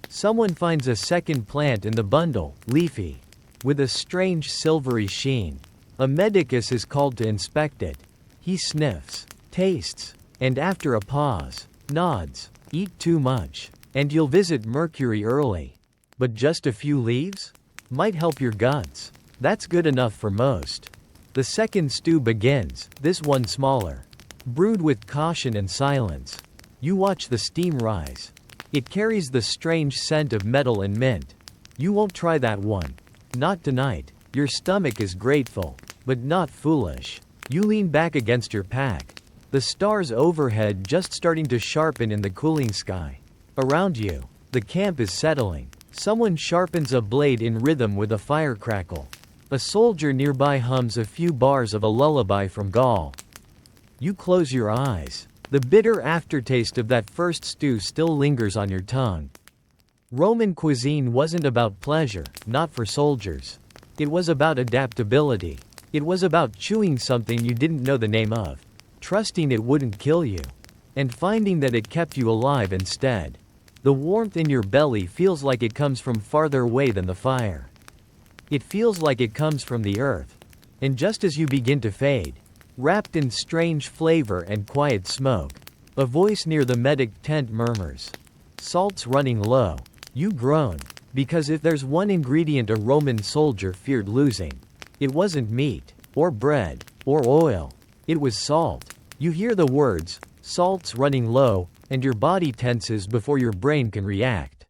Speaker 1: Someone finds a second plant in the bundle, leafy, with a strange silvery sheen. A medicus is called to inspect it. He sniffs, tastes, and after a pause, nods. Eat too much, and you'll visit Mercury early. But just a few leaves? Might help your guts. That's good enough for most. The second stew begins, this one smaller. Brewed with caution and silence. You watch the steam rise. It carries the strange scent of metal and mint. You won't try that one. Not tonight. Your stomach is grateful, but not foolish. You lean back against your pack. The stars overhead just starting to sharpen in the cooling sky. Around you, the camp is settling. Someone sharpens a blade in rhythm with a fire crackle. A soldier nearby hums a few bars of a lullaby from Gaul. You close your eyes. The bitter aftertaste of that first stew still lingers on your tongue. Roman cuisine wasn't about pleasure, not for soldiers. It was about adaptability. It was about chewing something you didn't know the name of, trusting it wouldn't kill you, and finding that it kept you alive instead. The warmth in your belly feels like it comes from farther away than the fire. It feels like it comes from the earth. And just as you begin to fade, wrapped in strange flavor and quiet smoke, a voice near the medic tent murmurs, "Salt's running low." You groan, because if there's one ingredient a Roman soldier feared losing, it wasn't meat, or bread, or oil. It was salt. You hear the words, "Salt's running low," and your body tenses before your brain can react.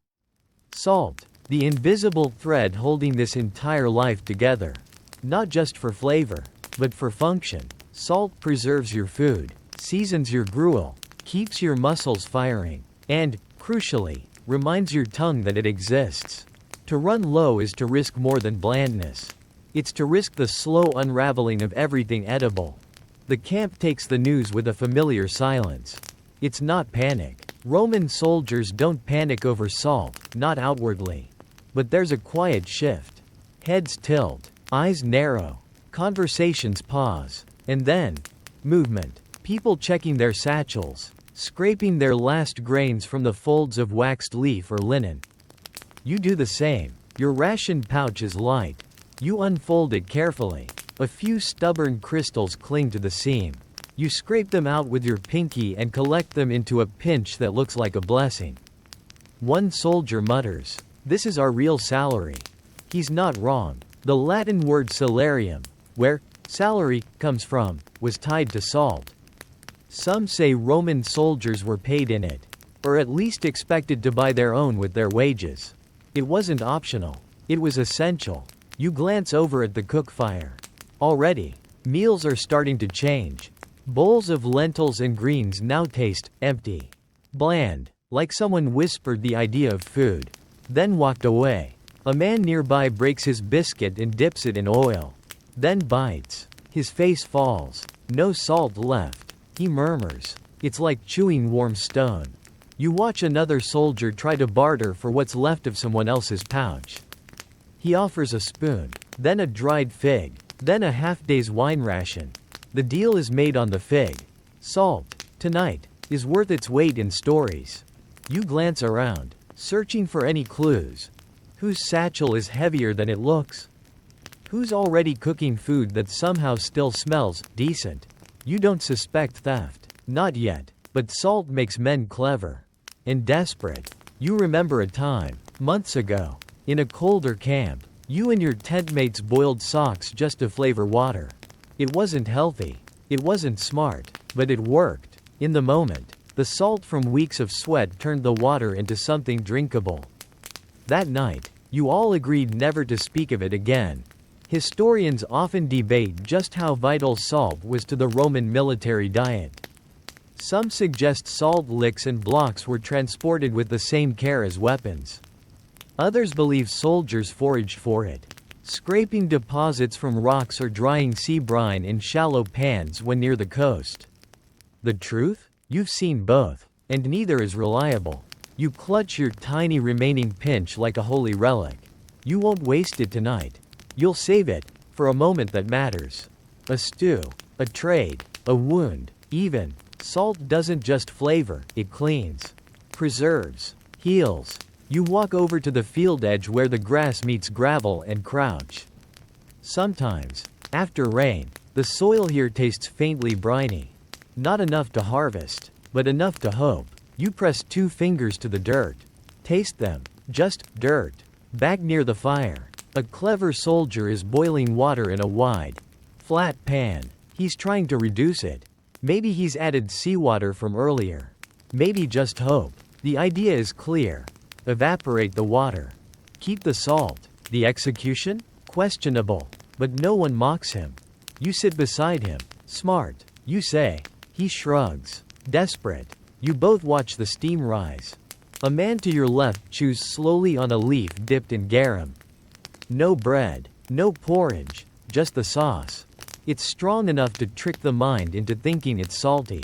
Speaker 1: Salt, the invisible thread holding this entire life together. Not just for flavor, but for function. Salt preserves your food, seasons your gruel, keeps your muscles firing, and, crucially, reminds your tongue that it exists. To run low is to risk more than blandness. It's to risk the slow unraveling of everything edible. The camp takes the news with a familiar silence. It's not panic. Roman soldiers don't panic over salt, not outwardly. But there's a quiet shift. Heads tilt, eyes narrow, conversations pause, and then, movement. People checking their satchels, scraping their last grains from the folds of waxed leaf or linen. You do the same. Your ration pouch is light. You unfold it carefully. A few stubborn crystals cling to the seam. You scrape them out with your pinky and collect them into a pinch that looks like a blessing. One soldier mutters, "This is our real salary." He's not wrong. The Latin word salarium, where salary comes from, was tied to salt. Some say Roman soldiers were paid in it, or at least expected to buy their own with their wages. It wasn't optional. It was essential. You glance over at the cook fire. Already, meals are starting to change. Bowls of lentils and greens now taste empty, bland, like someone whispered the idea of food, then walked away. A man nearby breaks his biscuit and dips it in oil, then bites. His face falls. No salt left. He murmurs, "It's like chewing warm stone." You watch another soldier try to barter for what's left of someone else's pouch. He offers a spoon, then a dried fig, then a half-day's wine ration. The deal is made on the fig. Salt, tonight, is worth its weight in stories. You glance around. searching for any clues. Whose satchel is heavier than it looks? Who's already cooking food that somehow still smells decent? You don't suspect theft. Not yet. But salt makes men clever. And desperate. You remember a time, months ago, in a colder camp, you and your tent mates boiled socks just to flavor water. It wasn't healthy. It wasn't smart. But it worked. In the moment, the salt from weeks of sweat turned the water into something drinkable. That night, you all agreed never to speak of it again. Historians often debate just how vital salt was to the Roman military diet. Some suggest salt licks and blocks were transported with the same care as weapons. Others believe soldiers foraged for it, scraping deposits from rocks or drying sea brine in shallow pans when near the coast. The truth? You've seen both, and neither is reliable. You clutch your tiny remaining pinch like a holy relic. You won't waste it tonight. You'll save it, for a moment that matters. A stew, a trade, a wound, even. Salt doesn't just flavor, it cleans, preserves, heals. You walk over to the field edge where the grass meets gravel and crouch. Sometimes, after rain, the soil here tastes faintly briny. Not enough to harvest, but enough to hope. You press 2 fingers to the dirt. Taste them. Just dirt. Back near the fire, a clever soldier is boiling water in a wide, flat pan. He's trying to reduce it. Maybe he's added seawater from earlier. Maybe just hope. The idea is clear. Evaporate the water. Keep the salt. The execution? Questionable. But no one mocks him. You sit beside him. Smart. You say. He shrugs. Desperate. You both watch the steam rise. A man to your left chews slowly on a leaf dipped in garum. No bread. No porridge. Just the sauce. It's strong enough to trick the mind into thinking it's salty.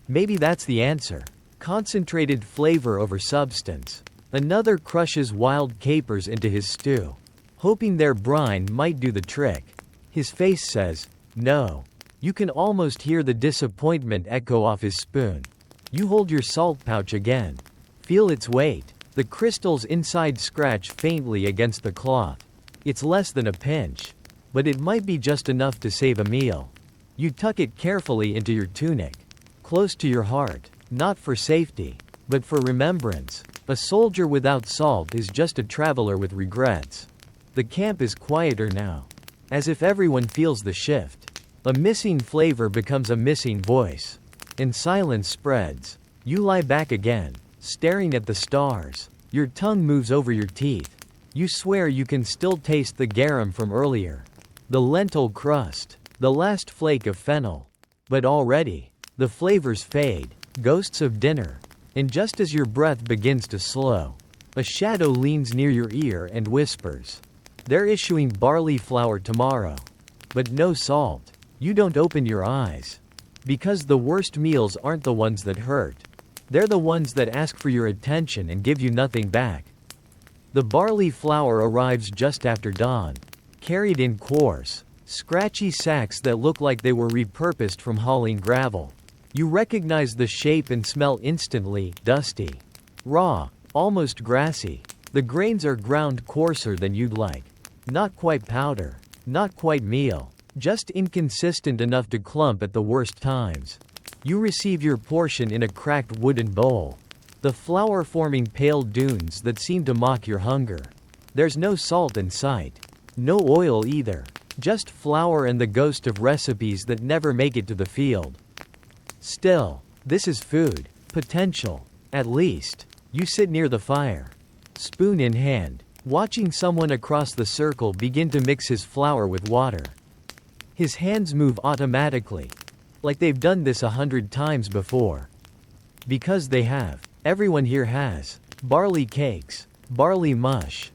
Speaker 1: Maybe that's the answer. Concentrated flavor over substance. Another crushes wild capers into his stew, hoping their brine might do the trick. His face says, no. You can almost hear the disappointment echo off his spoon. You hold your salt pouch again. Feel its weight. The crystals inside scratch faintly against the cloth. It's less than a pinch. But it might be just enough to save a meal. You tuck it carefully into your tunic, close to your heart, not for safety, but for remembrance. A soldier without salt is just a traveler with regrets. The camp is quieter now, as if everyone feels the shift. A missing flavor becomes a missing voice, and silence spreads. You lie back again, staring at the stars. Your tongue moves over your teeth. You swear you can still taste the garum from earlier. The lentil crust, the last flake of fennel. But already, the flavors fade, ghosts of dinner. And just as your breath begins to slow, a shadow leans near your ear and whispers, they're issuing barley flour tomorrow. But no salt. You don't open your eyes. Because the worst meals aren't the ones that hurt. They're the ones that ask for your attention and give you nothing back. The barley flour arrives just after dawn. Carried in coarse, scratchy sacks that look like they were repurposed from hauling gravel. You recognize the shape and smell instantly, dusty. Raw, almost grassy. The grains are ground coarser than you'd like. Not quite powder. Not quite meal. Just inconsistent enough to clump at the worst times. You receive your portion in a cracked wooden bowl. The flour forming pale dunes that seem to mock your hunger. There's no salt in sight. No oil either. Just flour and the ghost of recipes that never make it to the field. Still, this is food. Potential. At least. You sit near the fire, spoon in hand, watching someone across the circle begin to mix his flour with water. His hands move automatically, like they've done this 100 times before. Because they have. Everyone here has. Barley cakes. Barley mush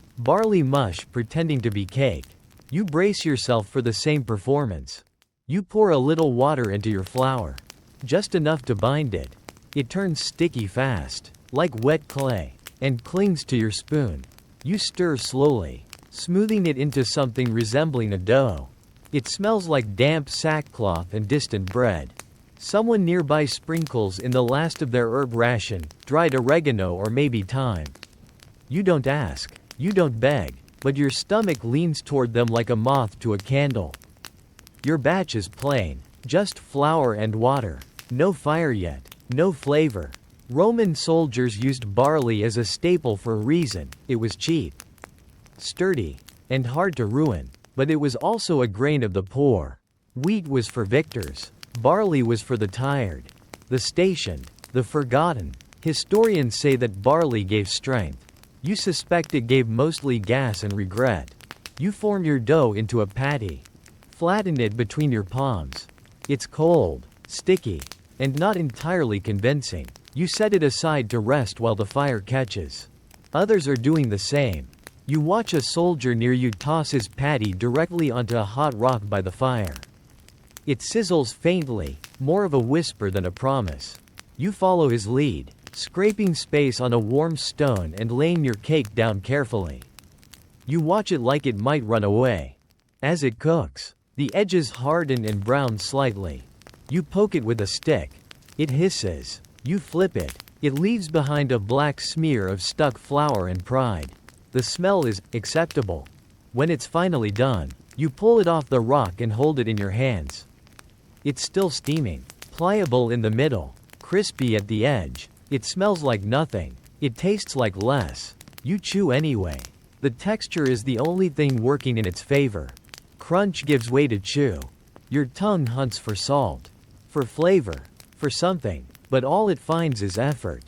Speaker 1: pretending to be cake. You brace yourself for the same performance. You pour a little water into your flour. Just enough to bind it. It turns sticky fast, like wet clay, and clings to your spoon. You stir slowly, smoothing it into something resembling a dough. It smells like damp sackcloth and distant bread. Someone nearby sprinkles in the last of their herb ration, dried oregano or maybe thyme. You don't ask, you don't beg, but your stomach leans toward them like a moth to a candle. Your batch is plain, just flour and water. No fire yet, no flavor. Roman soldiers used barley as a staple for a reason. It was cheap, sturdy, and hard to ruin, but it was also a grain of the poor. Wheat was for victors. Barley was for the tired, the stationed, the forgotten. Historians say that barley gave strength. You suspect it gave mostly gas and regret. You form your dough into a patty. Flatten it between your palms. It's cold, sticky, and not entirely convincing. You set it aside to rest while the fire catches. Others are doing the same. You watch a soldier near you toss his patty directly onto a hot rock by the fire. It sizzles faintly, more of a whisper than a promise. You follow his lead, scraping space on a warm stone and laying your cake down carefully. You watch it like it might run away. As it cooks, the edges harden and brown slightly. You poke it with a stick. It hisses. You flip it. It leaves behind a black smear of stuck flour and pride. The smell is acceptable. When it's finally done, you pull it off the rock and hold it in your hands. It's still steaming, pliable in the middle, crispy at the edge. It smells like nothing. It tastes like less. You chew anyway. The texture is the only thing working in its favor. Crunch gives way to chew. Your tongue hunts for salt, for flavor, for something, but all it finds is effort.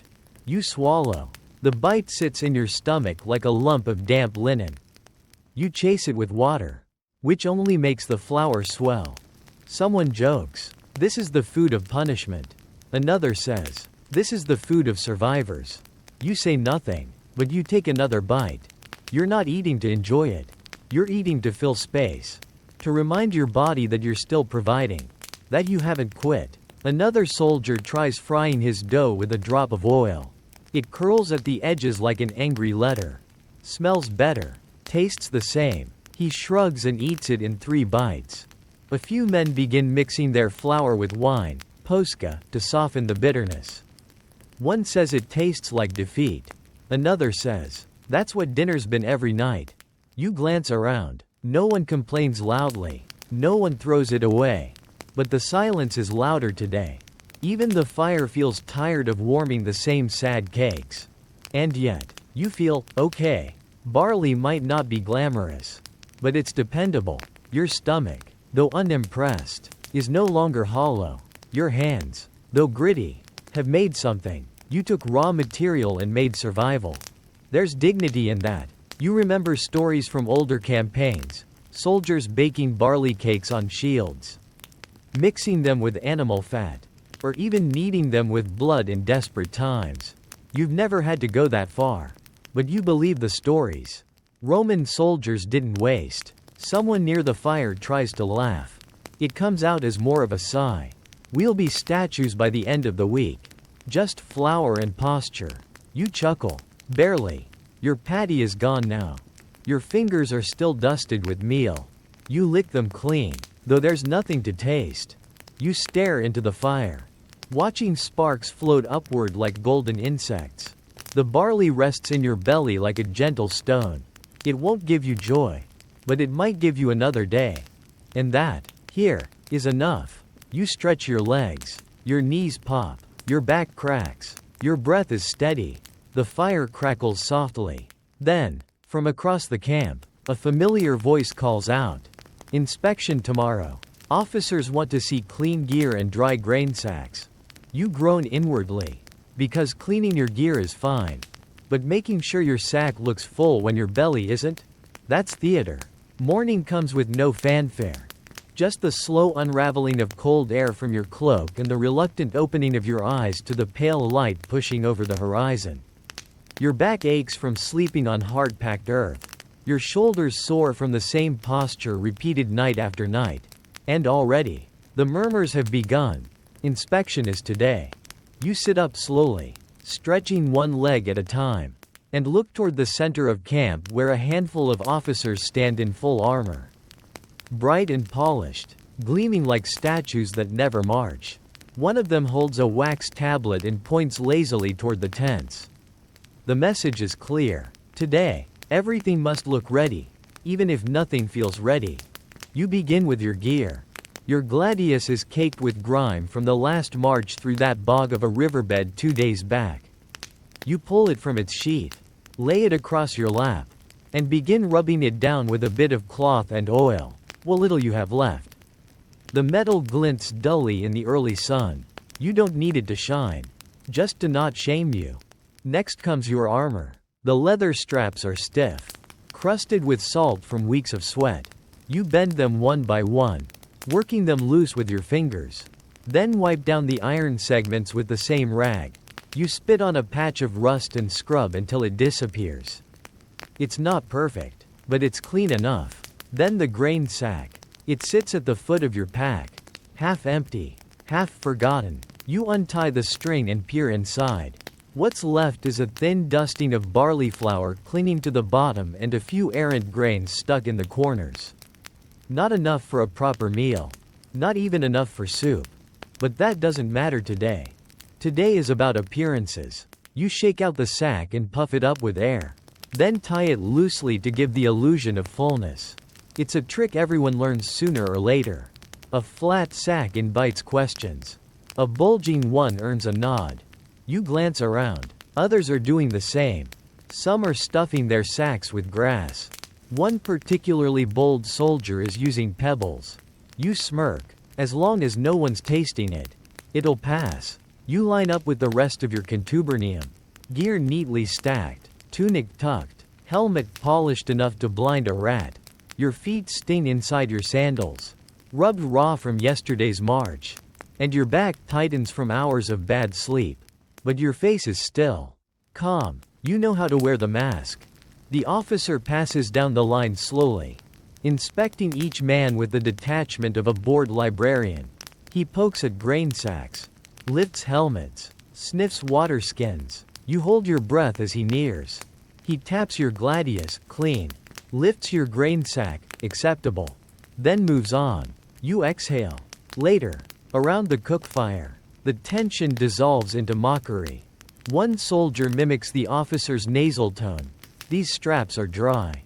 Speaker 1: You swallow. The bite sits in your stomach like a lump of damp linen. You chase it with water, which only makes the flour swell. Someone jokes, "This is the food of punishment." Another says, "This is the food of survivors." You say nothing, but you take another bite. You're not eating to enjoy it. You're eating to fill space. To remind your body that you're still providing. That you haven't quit. Another soldier tries frying his dough with a drop of oil. It curls at the edges like an angry letter. Smells better. Tastes the same. He shrugs and eats it in 3 bites. A few men begin mixing their flour with wine, posca, to soften the bitterness. One says it tastes like defeat. Another says, "That's what dinner's been every night." You glance around. No one complains loudly. No one throws it away. But the silence is louder today. Even the fire feels tired of warming the same sad cakes. And yet, you feel okay. Barley might not be glamorous, but it's dependable. Your stomach, though unimpressed, is no longer hollow. Your hands, though gritty, have made something. You took raw material and made survival. There's dignity in that. You remember stories from older campaigns. Soldiers baking barley cakes on shields, mixing them with animal fat, or even kneading them with blood in desperate times. You've never had to go that far, but you believe the stories. Roman soldiers didn't waste. Someone near the fire tries to laugh. It comes out as more of a sigh. We'll be statues by the end of the week. Just flour and posture. You chuckle. Barely. Your patty is gone now. Your fingers are still dusted with meal. You lick them clean, though there's nothing to taste. You stare into the fire, watching sparks float upward like golden insects. The barley rests in your belly like a gentle stone. It won't give you joy, but it might give you another day. And that, here, is enough. You stretch your legs. Your knees pop. Your back cracks. Your breath is steady. The fire crackles softly. Then, from across the camp, a familiar voice calls out, "Inspection tomorrow. Officers want to see clean gear and dry grain sacks." You groan inwardly, because cleaning your gear is fine. But making sure your sack looks full when your belly isn't? That's theater. Morning comes with no fanfare. Just the slow unraveling of cold air from your cloak and the reluctant opening of your eyes to the pale light pushing over the horizon. Your back aches from sleeping on hard-packed earth. Your shoulders sore from the same posture repeated night after night. And already, the murmurs have begun. Inspection is today. You sit up slowly, stretching one leg at a time, and look toward the center of camp where a handful of officers stand in full armor. Bright and polished, gleaming like statues that never march. One of them holds a wax tablet and points lazily toward the tents. The message is clear. Today, everything must look ready, even if nothing feels ready. You begin with your gear. Your gladius is caked with grime from the last march through that bog of a riverbed 2 days back. You pull it from its sheath, lay it across your lap, and begin rubbing it down with a bit of cloth and oil, what little you have left. The metal glints dully in the early sun. You don't need it to shine, just to not shame you. Next comes your armor. The leather straps are stiff, crusted with salt from weeks of sweat. You bend them one by one, working them loose with your fingers. Then wipe down the iron segments with the same rag. You spit on a patch of rust and scrub until it disappears. It's not perfect, but it's clean enough. Then the grain sack. It sits at the foot of your pack, half empty, half forgotten. You untie the string and peer inside. What's left is a thin dusting of barley flour clinging to the bottom and a few errant grains stuck in the corners. Not enough for a proper meal. Not even enough for soup. But that doesn't matter today. Today is about appearances. You shake out the sack and puff it up with air. Then tie it loosely to give the illusion of fullness. It's a trick everyone learns sooner or later. A flat sack invites questions. A bulging one earns a nod. You glance around. Others are doing the same. Some are stuffing their sacks with grass. One particularly bold soldier is using pebbles. You smirk. As long as no one's tasting it, it'll pass. You line up with the rest of your contubernium. Gear neatly stacked, tunic tucked, helmet polished enough to blind a rat. Your feet sting inside your sandals, rubbed raw from yesterday's march. And your back tightens from hours of bad sleep. But your face is still calm. You know how to wear the mask. The officer passes down the line slowly, inspecting each man with the detachment of a bored librarian. He pokes at grain sacks, lifts helmets, sniffs water skins. You hold your breath as he nears. He taps your gladius, clean, lifts your grain sack, acceptable, then moves on. You exhale. Later, around the cook fire, the tension dissolves into mockery. One soldier mimics the officer's nasal tone. These straps are dry.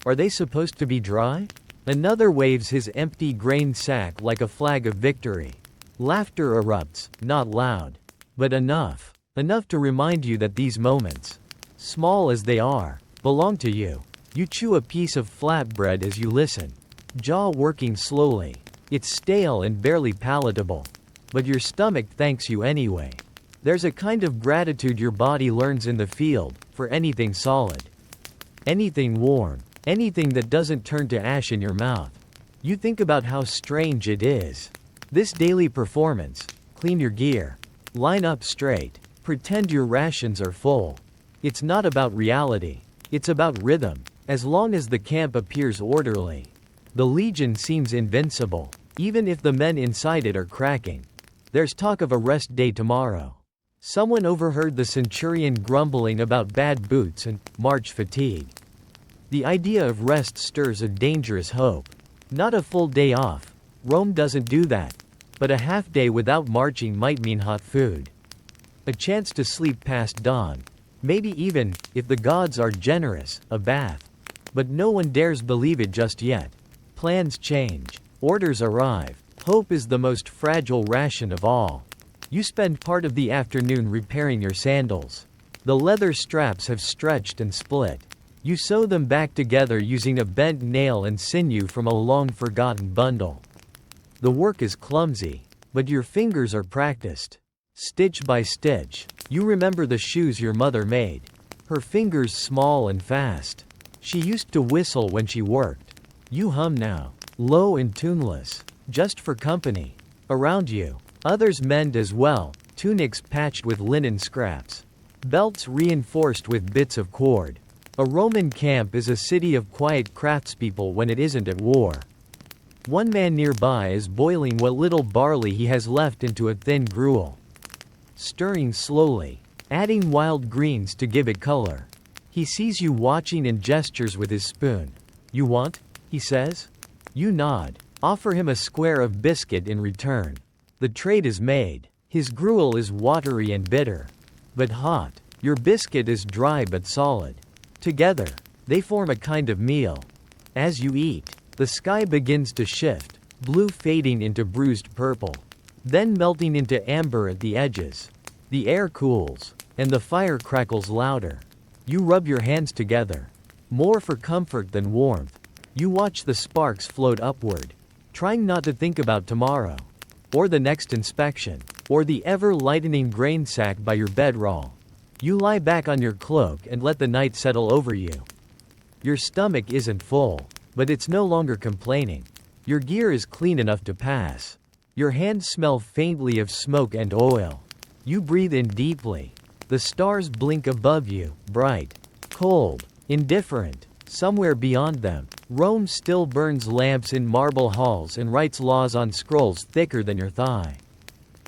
Speaker 1: Are they supposed to be dry? Another waves his empty grain sack like a flag of victory. Laughter erupts, not loud, but enough. Enough to remind you that these moments, small as they are, belong to you. You chew a piece of flatbread as you listen, jaw working slowly. It's stale and barely palatable, but your stomach thanks you anyway. There's a kind of gratitude your body learns in the field, for anything solid. Anything warm. Anything that doesn't turn to ash in your mouth. You think about how strange it is. This daily performance. Clean your gear. Line up straight. Pretend your rations are full. It's not about reality. It's about rhythm. As long as the camp appears orderly, the Legion seems invincible, even if the men inside it are cracking. There's talk of a rest day tomorrow. Someone overheard the centurion grumbling about bad boots and march fatigue. The idea of rest stirs a dangerous hope. Not a full day off. Rome doesn't do that. But a half day without marching might mean hot food. A chance to sleep past dawn. Maybe even, if the gods are generous, a bath. But no one dares believe it just yet. Plans change. Orders arrive. Hope is the most fragile ration of all. You spend part of the afternoon repairing your sandals. The leather straps have stretched and split. You sew them back together using a bent nail and sinew from a long-forgotten bundle. The work is clumsy, but your fingers are practiced. Stitch by stitch, you remember the shoes your mother made. Her fingers small and fast. She used to whistle when she worked. You hum now, low and tuneless, just for company. Around you, others mend as well, tunics patched with linen scraps, belts reinforced with bits of cord. A Roman camp is a city of quiet craftspeople when it isn't at war. One man nearby is boiling what little barley he has left into a thin gruel. Stirring slowly, adding wild greens to give it color. He sees you watching and gestures with his spoon. You want? He says. You nod. Offer him a square of biscuit in return. The trade is made. His gruel is watery and bitter, but hot. Your biscuit is dry but solid. Together, they form a kind of meal. As you eat, the sky begins to shift, blue fading into bruised purple, then melting into amber at the edges. The air cools, and the fire crackles louder. You rub your hands together, more for comfort than warmth. You watch the sparks float upward, trying not to think about tomorrow, or the next inspection, or the ever-lightening grain sack by your bedroll. You lie back on your cloak and let the night settle over you. Your stomach isn't full, but it's no longer complaining. Your gear is clean enough to pass. Your hands smell faintly of smoke and oil. You breathe in deeply. The stars blink above you, bright, cold, indifferent. Somewhere beyond them, Rome still burns lamps in marble halls and writes laws on scrolls thicker than your thigh.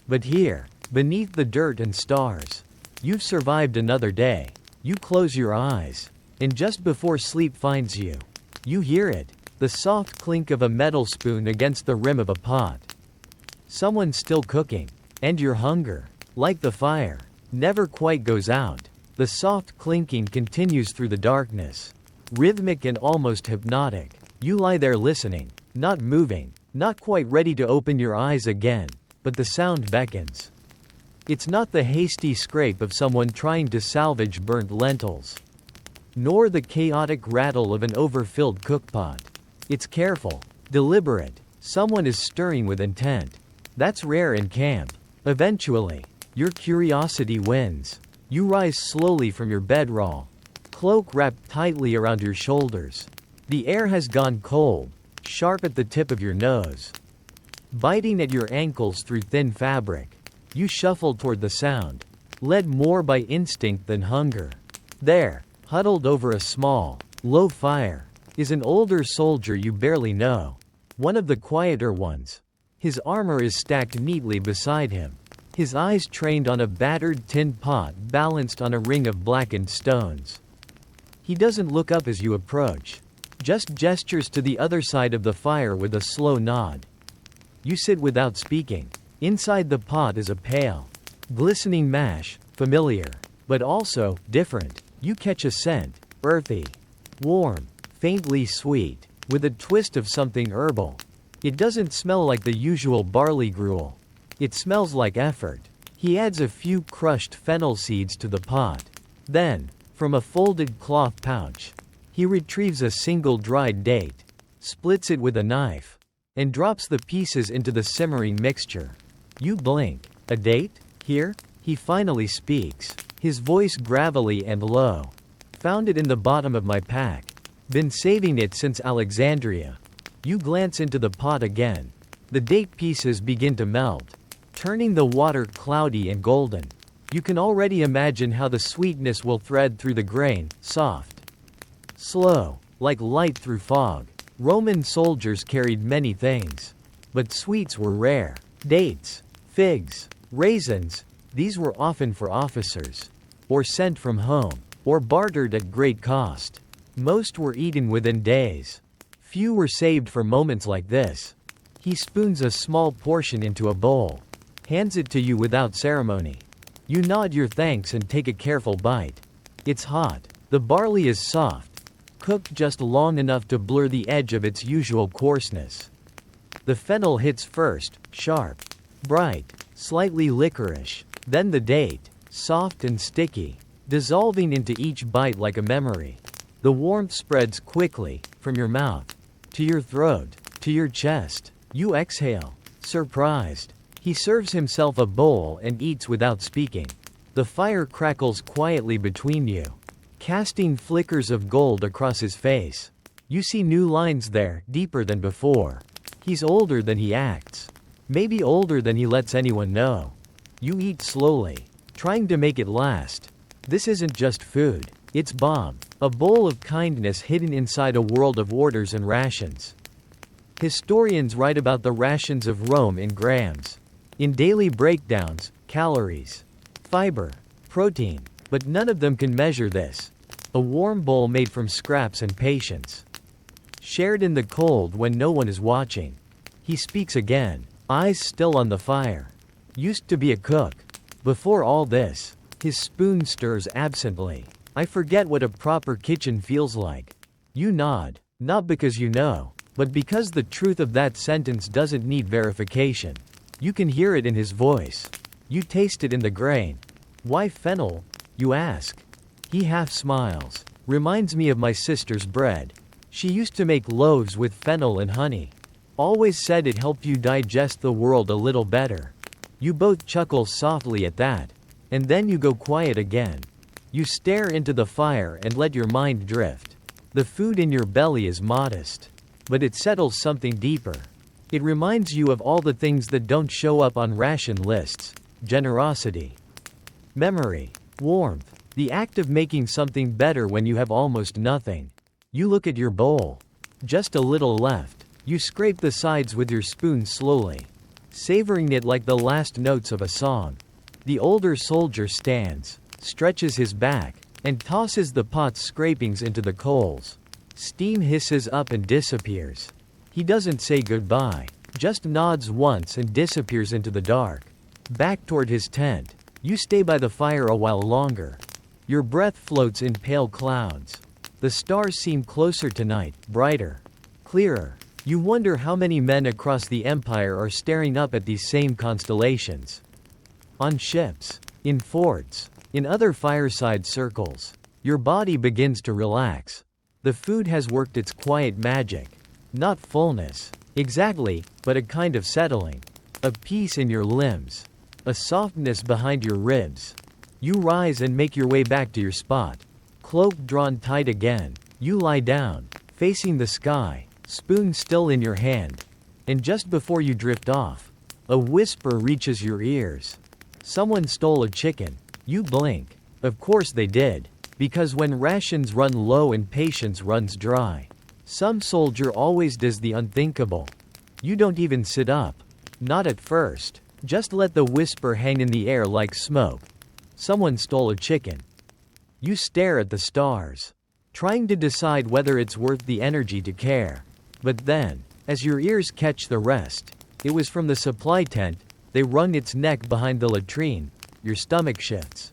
Speaker 1: But here, beneath the dirt and stars, you've survived another day. You close your eyes, and just before sleep finds you, you hear it, the soft clink of a metal spoon against the rim of a pot. Someone's still cooking, and your hunger, like the fire, never quite goes out. The soft clinking continues through the darkness, rhythmic and almost hypnotic. You lie there listening, not moving, not quite ready to open your eyes again, but the sound beckons. It's not the hasty scrape of someone trying to salvage burnt lentils, nor the chaotic rattle of an overfilled cookpot. It's careful, deliberate. Someone is stirring with intent. That's rare in camp. Eventually, your curiosity wins. You rise slowly from your bedroll, cloak wrapped tightly around your shoulders. The air has gone cold, sharp at the tip of your nose, biting at your ankles through thin fabric. You shuffle toward the sound, led more by instinct than hunger. There, huddled over a small, low fire, is an older soldier you barely know. One of the quieter ones. His armor is stacked neatly beside him, his eyes trained on a battered tin pot balanced on a ring of blackened stones. He doesn't look up as you approach, just gestures to the other side of the fire with a slow nod. You sit without speaking. Inside the pot is a pale, glistening mash, familiar, but also different. You catch a scent, earthy, warm, faintly sweet, with a twist of something herbal. It doesn't smell like the usual barley gruel. It smells like effort. He adds a few crushed fennel seeds to the pot. Then, from a folded cloth pouch, he retrieves a single dried date, splits it with a knife, and drops the pieces into the simmering mixture. You blink. A date? Here? He finally speaks, his voice gravelly and low. Found it in the bottom of my pack. Been saving it since Alexandria. You glance into the pot again. The date pieces begin to melt, turning the water cloudy and golden. You can already imagine how the sweetness will thread through the grain, soft, slow, like light through fog. Roman soldiers carried many things, but sweets were rare. Dates, figs, raisins, these were often for officers, or sent from home, or bartered at great cost. Most were eaten within days. Few were saved for moments like this. He spoons a small portion into a bowl, hands it to you without ceremony. You nod your thanks and take a careful bite. It's hot. The barley is soft, cooked just long enough to blur the edge of its usual coarseness. The fennel hits first, sharp, bright, slightly licorice. Then the date, soft and sticky, dissolving into each bite like a memory. The warmth spreads quickly, from your mouth, to your throat, to your chest. You exhale, surprised. He serves himself a bowl and eats without speaking. The fire crackles quietly between you, casting flickers of gold across his face. You see new lines there, deeper than before. He's older than he acts. Maybe older than he lets anyone know. You eat slowly, trying to make it last. This isn't just food, it's bomb. A bowl of kindness hidden inside a world of orders and rations. Historians write about the rations of Rome in grams, in daily breakdowns, calories, fiber, protein, but none of them can measure this. A warm bowl made from scraps and patience, shared in the cold when no one is watching. He speaks again, eyes still on the fire. Used to be a cook. Before all this, his spoon stirs absently. I forget what a proper kitchen feels like. You nod, not because you know, but because the truth of that sentence doesn't need verification. You can hear it in his voice. You taste it in the grain. Why fennel? You ask. He half smiles. Reminds me of my sister's bread. She used to make loaves with fennel and honey. Always said it helped you digest the world a little better. You both chuckle softly at that. And then you go quiet again. You stare into the fire and let your mind drift. The food in your belly is modest. But it settles something deeper. It reminds you of all the things that don't show up on ration lists. Generosity. Memory. Warmth. The act of making something better when you have almost nothing. You look at your bowl. Just a little left. You scrape the sides with your spoon slowly, savoring it like the last notes of a song. The older soldier stands, stretches his back, and tosses the pot's scrapings into the coals. Steam hisses up and disappears. He doesn't say goodbye, just nods once and disappears into the dark. Back toward his tent. You stay by the fire a while longer. Your breath floats in pale clouds. The stars seem closer tonight, brighter, clearer. You wonder how many men across the empire are staring up at these same constellations. On ships, in forts, in other fireside circles. Your body begins to relax. The food has worked its quiet magic. Not fullness, exactly, but a kind of settling. A peace in your limbs. A softness behind your ribs. You rise and make your way back to your spot. Cloak drawn tight again. You lie down, facing the sky, spoon still in your hand. And just before you drift off, a whisper reaches your ears. Someone stole a chicken. You blink. Of course they did. Because when rations run low and patience runs dry, some soldier always does the unthinkable. You don't even sit up. Not at first. Just let the whisper hang in the air like smoke. Someone stole a chicken. You stare at the stars, trying to decide whether it's worth the energy to care. But then, as your ears catch the rest, it was from the supply tent. They wrung its neck behind the latrine. Your stomach shifts.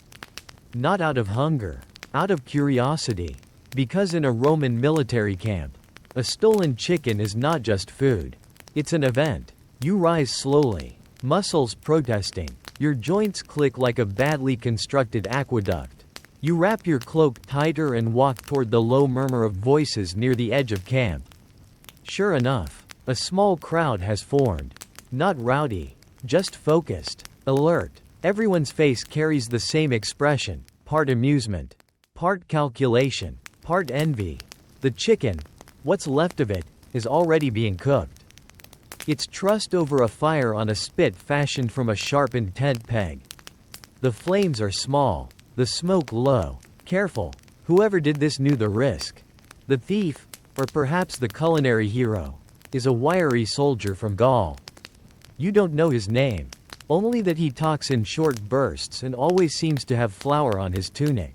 Speaker 1: Not out of hunger, out of curiosity. Because in a Roman military camp, a stolen chicken is not just food. It's an event. You rise slowly, muscles protesting. Your joints click like a badly constructed aqueduct. You wrap your cloak tighter and walk toward the low murmur of voices near the edge of camp. Sure enough, a small crowd has formed. Not rowdy, just focused, alert. Everyone's face carries the same expression, part amusement, part calculation, part envy. The chicken, what's left of it, is already being cooked. It's trussed over a fire on a spit fashioned from a sharpened tent peg. The flames are small, the smoke low. Careful, whoever did this knew the risk. The thief, or perhaps the culinary hero, is a wiry soldier from Gaul. You don't know his name, only that he talks in short bursts and always seems to have flour on his tunic.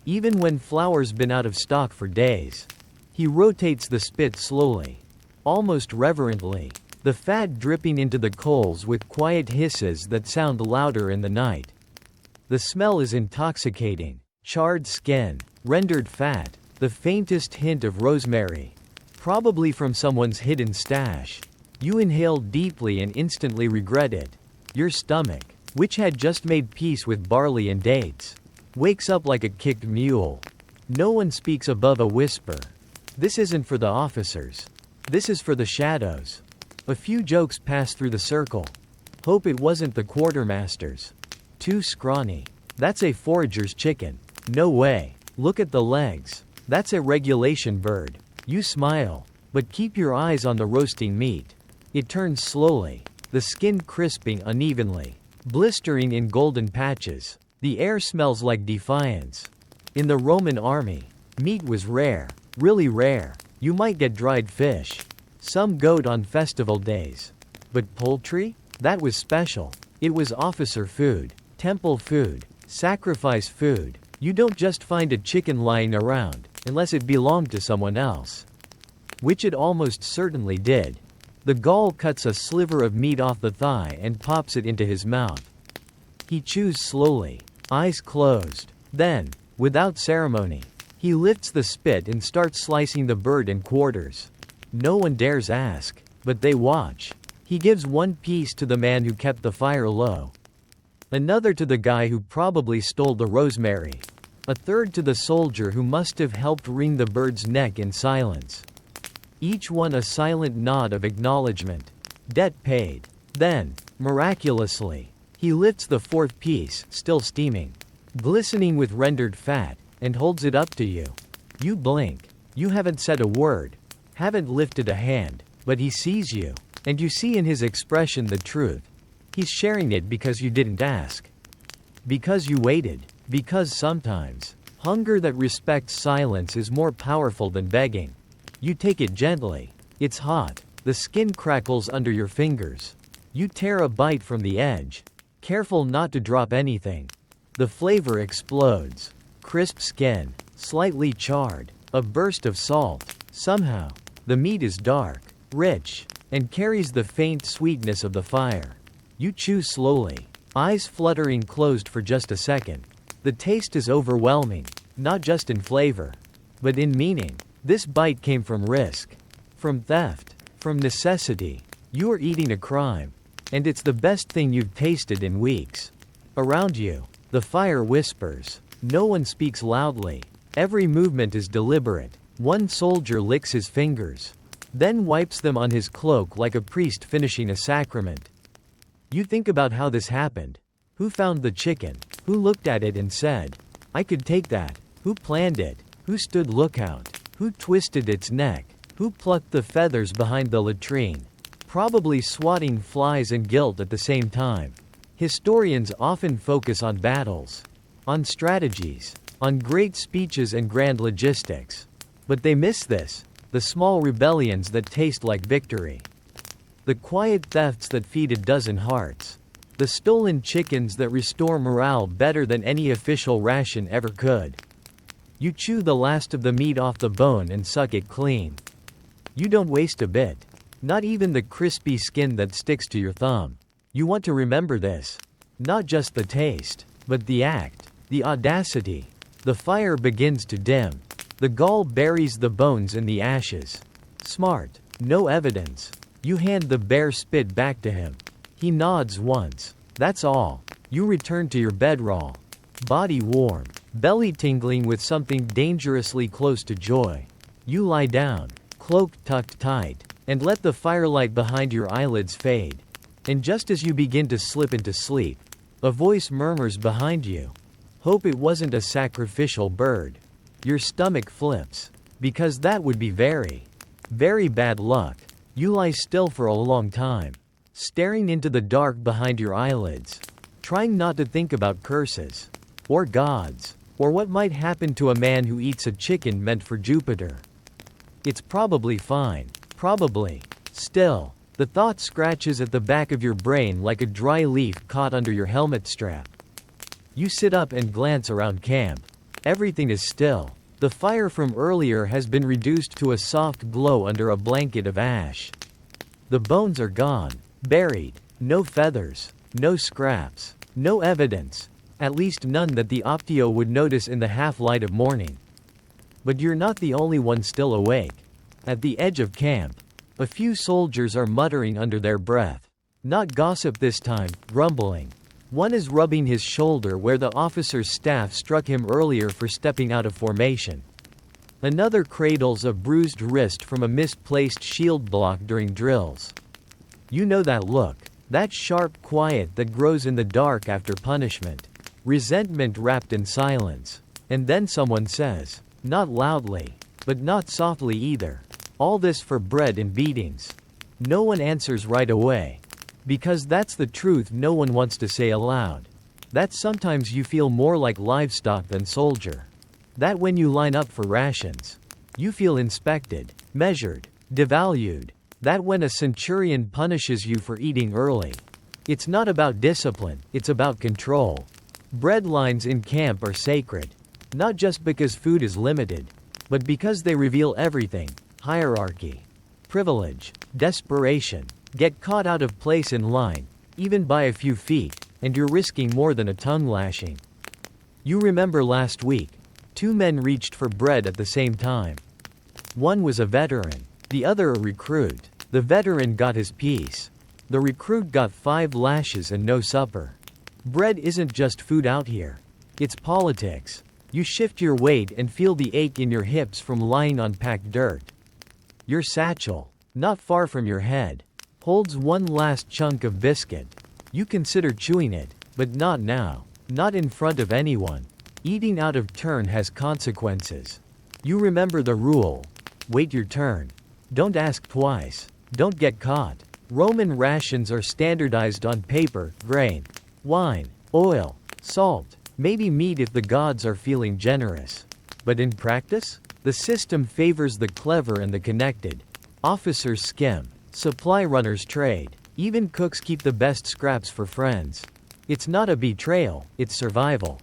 Speaker 1: Even when flour's been out of stock for days. He rotates the spit slowly, almost reverently, the fat dripping into the coals with quiet hisses that sound louder in the night. The smell is intoxicating. Charred skin, rendered fat, the faintest hint of rosemary. Probably from someone's hidden stash. You inhale deeply and instantly regret it. Your stomach, which had just made peace with barley and dates, wakes up like a kicked mule. No one speaks above a whisper. This isn't for the officers. This is for the shadows. A few jokes pass through the circle. Hope it wasn't the quartermaster's. Too scrawny. That's a forager's chicken. No way. Look at the legs. That's a regulation bird. You smile, but keep your eyes on the roasting meat. It turns slowly, the skin crisping unevenly, blistering in golden patches. The air smells like defiance. In the Roman army, meat was rare, really rare. You might get dried fish, some goat on festival days. But poultry? That was special. It was officer food, temple food, sacrifice food. You don't just find a chicken lying around, unless it belonged to someone else. Which it almost certainly did. The Gaul cuts a sliver of meat off the thigh and pops it into his mouth. He chews slowly, eyes closed. Then, Without ceremony, he lifts the spit and starts slicing the bird in quarters. No one dares ask, but they watch. He gives one piece to the man who kept the fire low, another to the guy who probably stole the rosemary, a third to the soldier who must have helped wring the bird's neck in silence. Each one a silent nod of acknowledgement. Debt paid. Then, miraculously, he lifts the fourth piece, still steaming, glistening with rendered fat, and holds it up to you. You blink. You haven't said a word, haven't lifted a hand, but he sees you, and you see in his expression the truth. He's sharing it because you didn't ask. Because you waited. Because sometimes, hunger that respects silence is more powerful than begging. You take it gently. It's hot. The skin crackles under your fingers. You tear a bite from the edge, careful not to drop anything. The flavor explodes. Crisp skin, slightly charred, a burst of salt. Somehow, the meat is dark, rich, and carries the faint sweetness of the fire. You chew slowly, eyes fluttering closed for just a second. The taste is overwhelming, not just in flavor, but in meaning. This bite came from risk, from theft, from necessity. You are eating a crime, and it's the best thing you've tasted in weeks. Around you, the fire whispers. No one speaks loudly. Every movement is deliberate. One soldier licks his fingers, then wipes them on his cloak like a priest finishing a sacrament. You think about how this happened. Who found the chicken? Who looked at it and said, "I could take that"? Who planned it? Who stood lookout? Who twisted its neck? Who plucked the feathers behind the latrine? Probably swatting flies and guilt at the same time. Historians often focus on battles, on strategies, on great speeches and grand logistics. But they miss this, the small rebellions that taste like victory. The quiet thefts that feed a dozen hearts. The stolen chickens that restore morale better than any official ration ever could. You chew the last of the meat off the bone and suck it clean. You don't waste a bit. Not even the crispy skin that sticks to your thumb. You want to remember this. Not just the taste, but the act, the audacity. The fire begins to dim. The gall buries the bones in the ashes. Smart. No evidence. You hand the bare spit back to him. He nods once. That's all. You return to your bedroll. Body warm. Belly tingling with something dangerously close to joy. You lie down, cloak tucked tight, and let the firelight behind your eyelids fade. And just as you begin to slip into sleep, a voice murmurs behind you. Hope it wasn't a sacrificial bird. Your stomach flips. Because that would be very, very bad luck. You lie still for a long time, staring into the dark behind your eyelids, trying not to think about curses, or gods, or what might happen to a man who eats a chicken meant for Jupiter. It's probably fine. Probably. Still, the thought scratches at the back of your brain like a dry leaf caught under your helmet strap. You sit up and glance around camp. Everything is still. The fire from earlier has been reduced to a soft glow under a blanket of ash. The bones are gone, buried. No feathers, no scraps, no evidence. At least none that the Optio would notice in the half-light of morning. But you're not the only one still awake. At the edge of camp, a few soldiers are muttering under their breath. Not gossip this time, grumbling. One is rubbing his shoulder where the officer's staff struck him earlier for stepping out of formation. Another cradles a bruised wrist from a misplaced shield block during drills. You know that look, that sharp quiet that grows in the dark after punishment. Resentment wrapped in silence. And then someone says, not loudly, but not softly either, all this for bread and beatings. No one answers right away. Because that's the truth no one wants to say aloud. That sometimes you feel more like livestock than soldier. That when you line up for rations, you feel inspected, measured, devalued. That when a centurion punishes you for eating early, it's not about discipline, it's about control. Bread lines in camp are sacred. Not just because food is limited, but because they reveal everything: hierarchy, privilege, desperation. Get caught out of place in line, even by a few feet, and you're risking more than a tongue lashing. You remember last week, Two men reached for bread at the same time. One was a veteran, the other a recruit. The veteran got his piece. The recruit got 5 lashes and no supper. Bread isn't just food out here. It's politics. You shift your weight and feel the ache in your hips from lying on packed dirt. Your satchel, not far from your head, holds one last chunk of biscuit. You consider chewing it, but not now. Not in front of anyone. Eating out of turn has consequences. You remember the rule. Wait your turn. Don't ask twice. Don't get caught. Roman rations are standardized on paper, grain, wine, oil, salt, maybe meat if the gods are feeling generous. But in practice, the system favors the clever and the connected. Officers skim. Supply runners trade. Even cooks keep the best scraps for friends. It's not a betrayal, it's survival.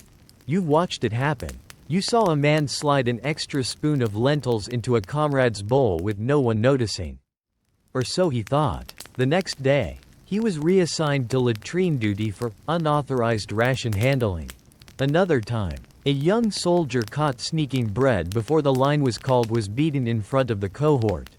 Speaker 1: You've watched it happen. You saw a man slide an extra spoon of lentils into a comrade's bowl with no one noticing. Or so he thought. The next day, he was reassigned to latrine duty for unauthorized ration handling. Another time, a young soldier caught sneaking bread before the line was called was beaten in front of the cohort.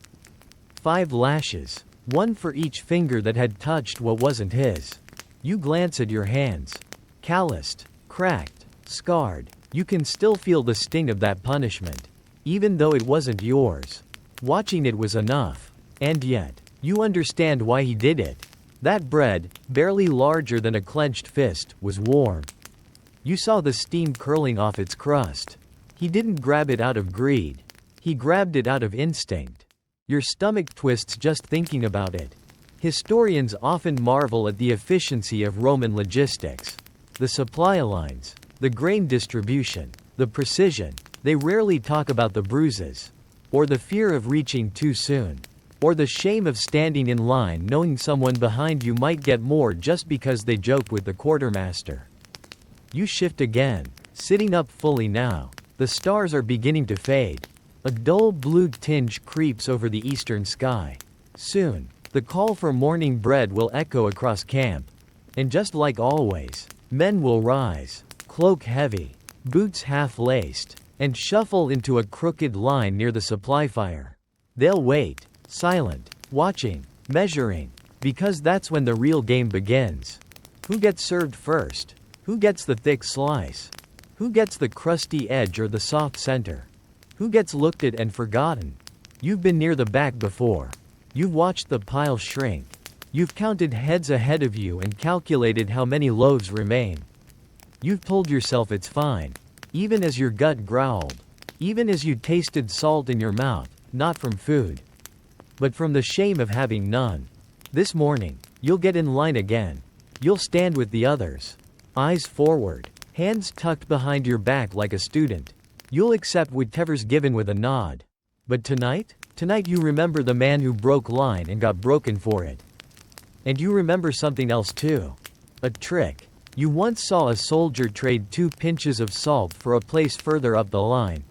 Speaker 1: 5 lashes, one for each finger that had touched what wasn't his. You glance at your hands. Calloused, cracked, scarred. You can still feel the sting of that punishment, even though it wasn't yours. Watching it was enough. And yet, you understand why he did it. That bread, barely larger than a clenched fist, was warm. You saw the steam curling off its crust. He didn't grab it out of greed. He grabbed it out of instinct. Your stomach twists just thinking about it. Historians often marvel at the efficiency of Roman logistics. The supply lines, the grain distribution, the precision. They rarely talk about the bruises, or the fear of reaching too soon, or the shame of standing in line knowing someone behind you might get more just because they joked with the quartermaster. You shift again, sitting up fully now. The stars are beginning to fade. A dull blue tinge creeps over the eastern sky. Soon, the call for morning bread will echo across camp. And just like always, men will rise, cloak heavy, boots half-laced, and shuffle into a crooked line near the supply fire. They'll wait, silent, watching, measuring, because that's when the real game begins. Who gets served first? Who gets the thick slice? Who gets the crusty edge or the soft center? Who gets looked at and forgotten? You've been near the back before. You've watched the pile shrink. You've counted heads ahead of you and calculated how many loaves remain. You've told yourself it's fine, even as your gut growled, even as you tasted salt in your mouth, not from food, but from the shame of having none. This morning, you'll get in line again. You'll stand with the others. Eyes forward, hands tucked behind your back like a student. You'll accept whatever's given with a nod. But tonight you remember the man who broke line and got broken for it. And you remember something else too. A trick. You once saw a soldier trade 2 pinches of salt for a place further up the line.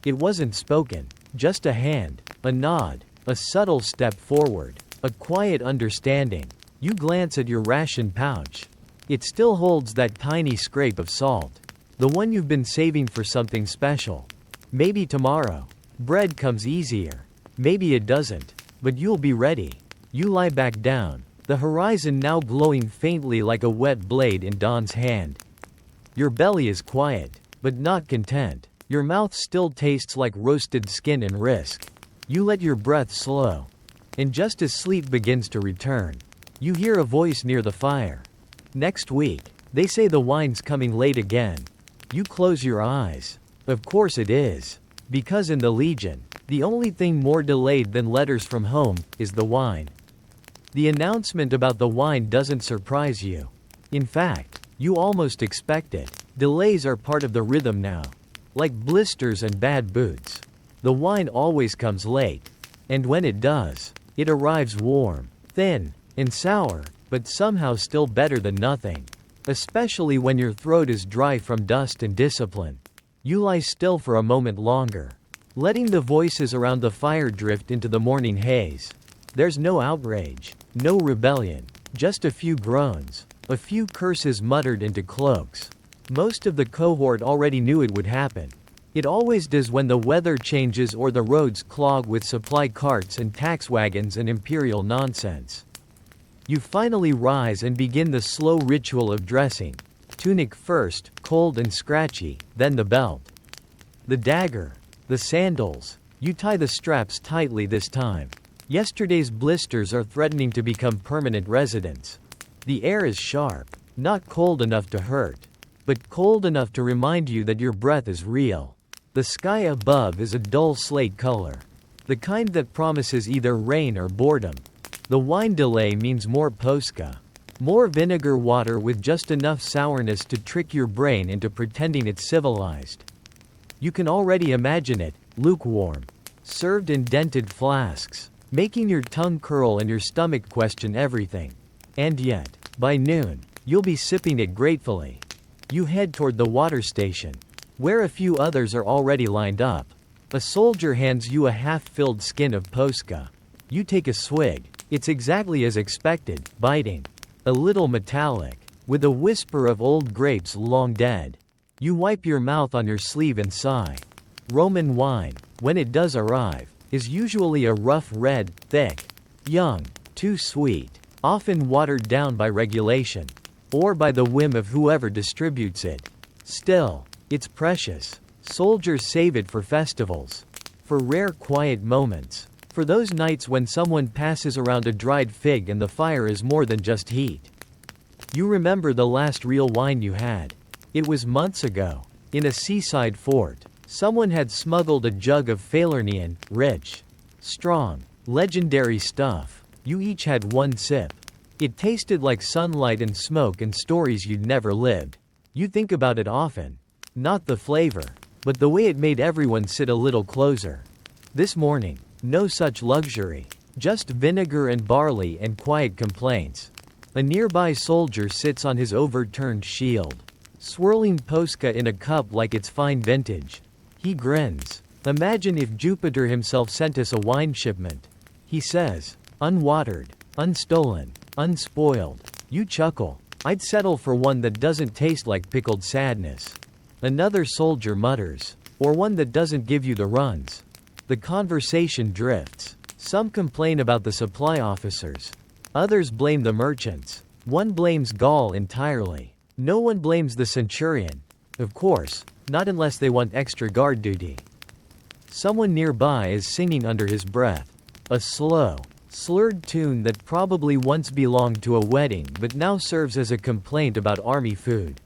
Speaker 1: It wasn't spoken, just a hand, a nod, a subtle step forward, a quiet understanding. You glance at your ration pouch. It still holds that tiny scrape of salt. The one you've been saving for something special. Maybe tomorrow. Bread comes easier. Maybe it doesn't. But you'll be ready. You lie back down, the horizon now glowing faintly like a wet blade in dawn's hand. Your belly is quiet, but not content. Your mouth still tastes like roasted skin and risk. You let your breath slow. And just as sleep begins to return, you hear a voice near the fire. Next week, they say the wine's coming late again. You close your eyes. Of course it is. Because in the Legion, the only thing more delayed than letters from home is the wine. The announcement about the wine doesn't surprise you. In fact, you almost expect it. Delays are part of the rhythm now. Like blisters and bad boots. The wine always comes late. And when it does, it arrives warm, thin, and sour, but somehow still better than nothing. Especially when your throat is dry from dust and discipline. You lie still for a moment longer, letting the voices around the fire drift into the morning haze. There's no outrage, no rebellion, just a few groans, a few curses muttered into cloaks. Most of the cohort already knew it would happen. It always does when the weather changes or the roads clog with supply carts and tax wagons and imperial nonsense. You finally rise and begin the slow ritual of dressing. Tunic first, cold and scratchy, then the belt. The dagger. The sandals. You tie the straps tightly this time. Yesterday's blisters are threatening to become permanent residents. The air is sharp, not cold enough to hurt, but cold enough to remind you that your breath is real. The sky above is a dull slate color, the kind that promises either rain or boredom. The wine delay means more posca, more vinegar water with just enough sourness to trick your brain into pretending it's civilized. You can already imagine it, lukewarm, served in dented flasks, making your tongue curl and your stomach question everything. And yet, by noon, you'll be sipping it gratefully. You head toward the water station, where a few others are already lined up. A soldier hands you a half-filled skin of posca. You take a swig. It's exactly as expected, biting. A little metallic, with a whisper of old grapes long dead. You wipe your mouth on your sleeve and sigh. Roman wine, when it does arrive, is usually a rough red, thick, young, too sweet, often watered down by regulation, or by the whim of whoever distributes it. Still, it's precious. Soldiers save it for festivals, for rare quiet moments, for those nights when someone passes around a dried fig and the fire is more than just heat. You remember the last real wine you had. It was months ago, in a seaside fort. Someone had smuggled a jug of Falernian, rich, strong, legendary stuff. You each had one sip. It tasted like sunlight and smoke and stories you'd never lived. You think about it often. Not the flavor, but the way it made everyone sit a little closer. This morning, no such luxury. Just vinegar and barley and quiet complaints. A nearby soldier sits on his overturned shield, swirling posca in a cup like it's fine vintage. He grins. Imagine if Jupiter himself sent us a wine shipment. He says, unwatered, unstolen, unspoiled. You chuckle. I'd settle for one that doesn't taste like pickled sadness. Another soldier mutters, or one that doesn't give you the runs. The conversation drifts. Some complain about the supply officers. Others blame the merchants. One blames Gaul entirely. No one blames the centurion. Of course, not unless they want extra guard duty. Someone nearby is singing under his breath. A slow, slurred tune that probably once belonged to a wedding but now serves as a complaint about army food.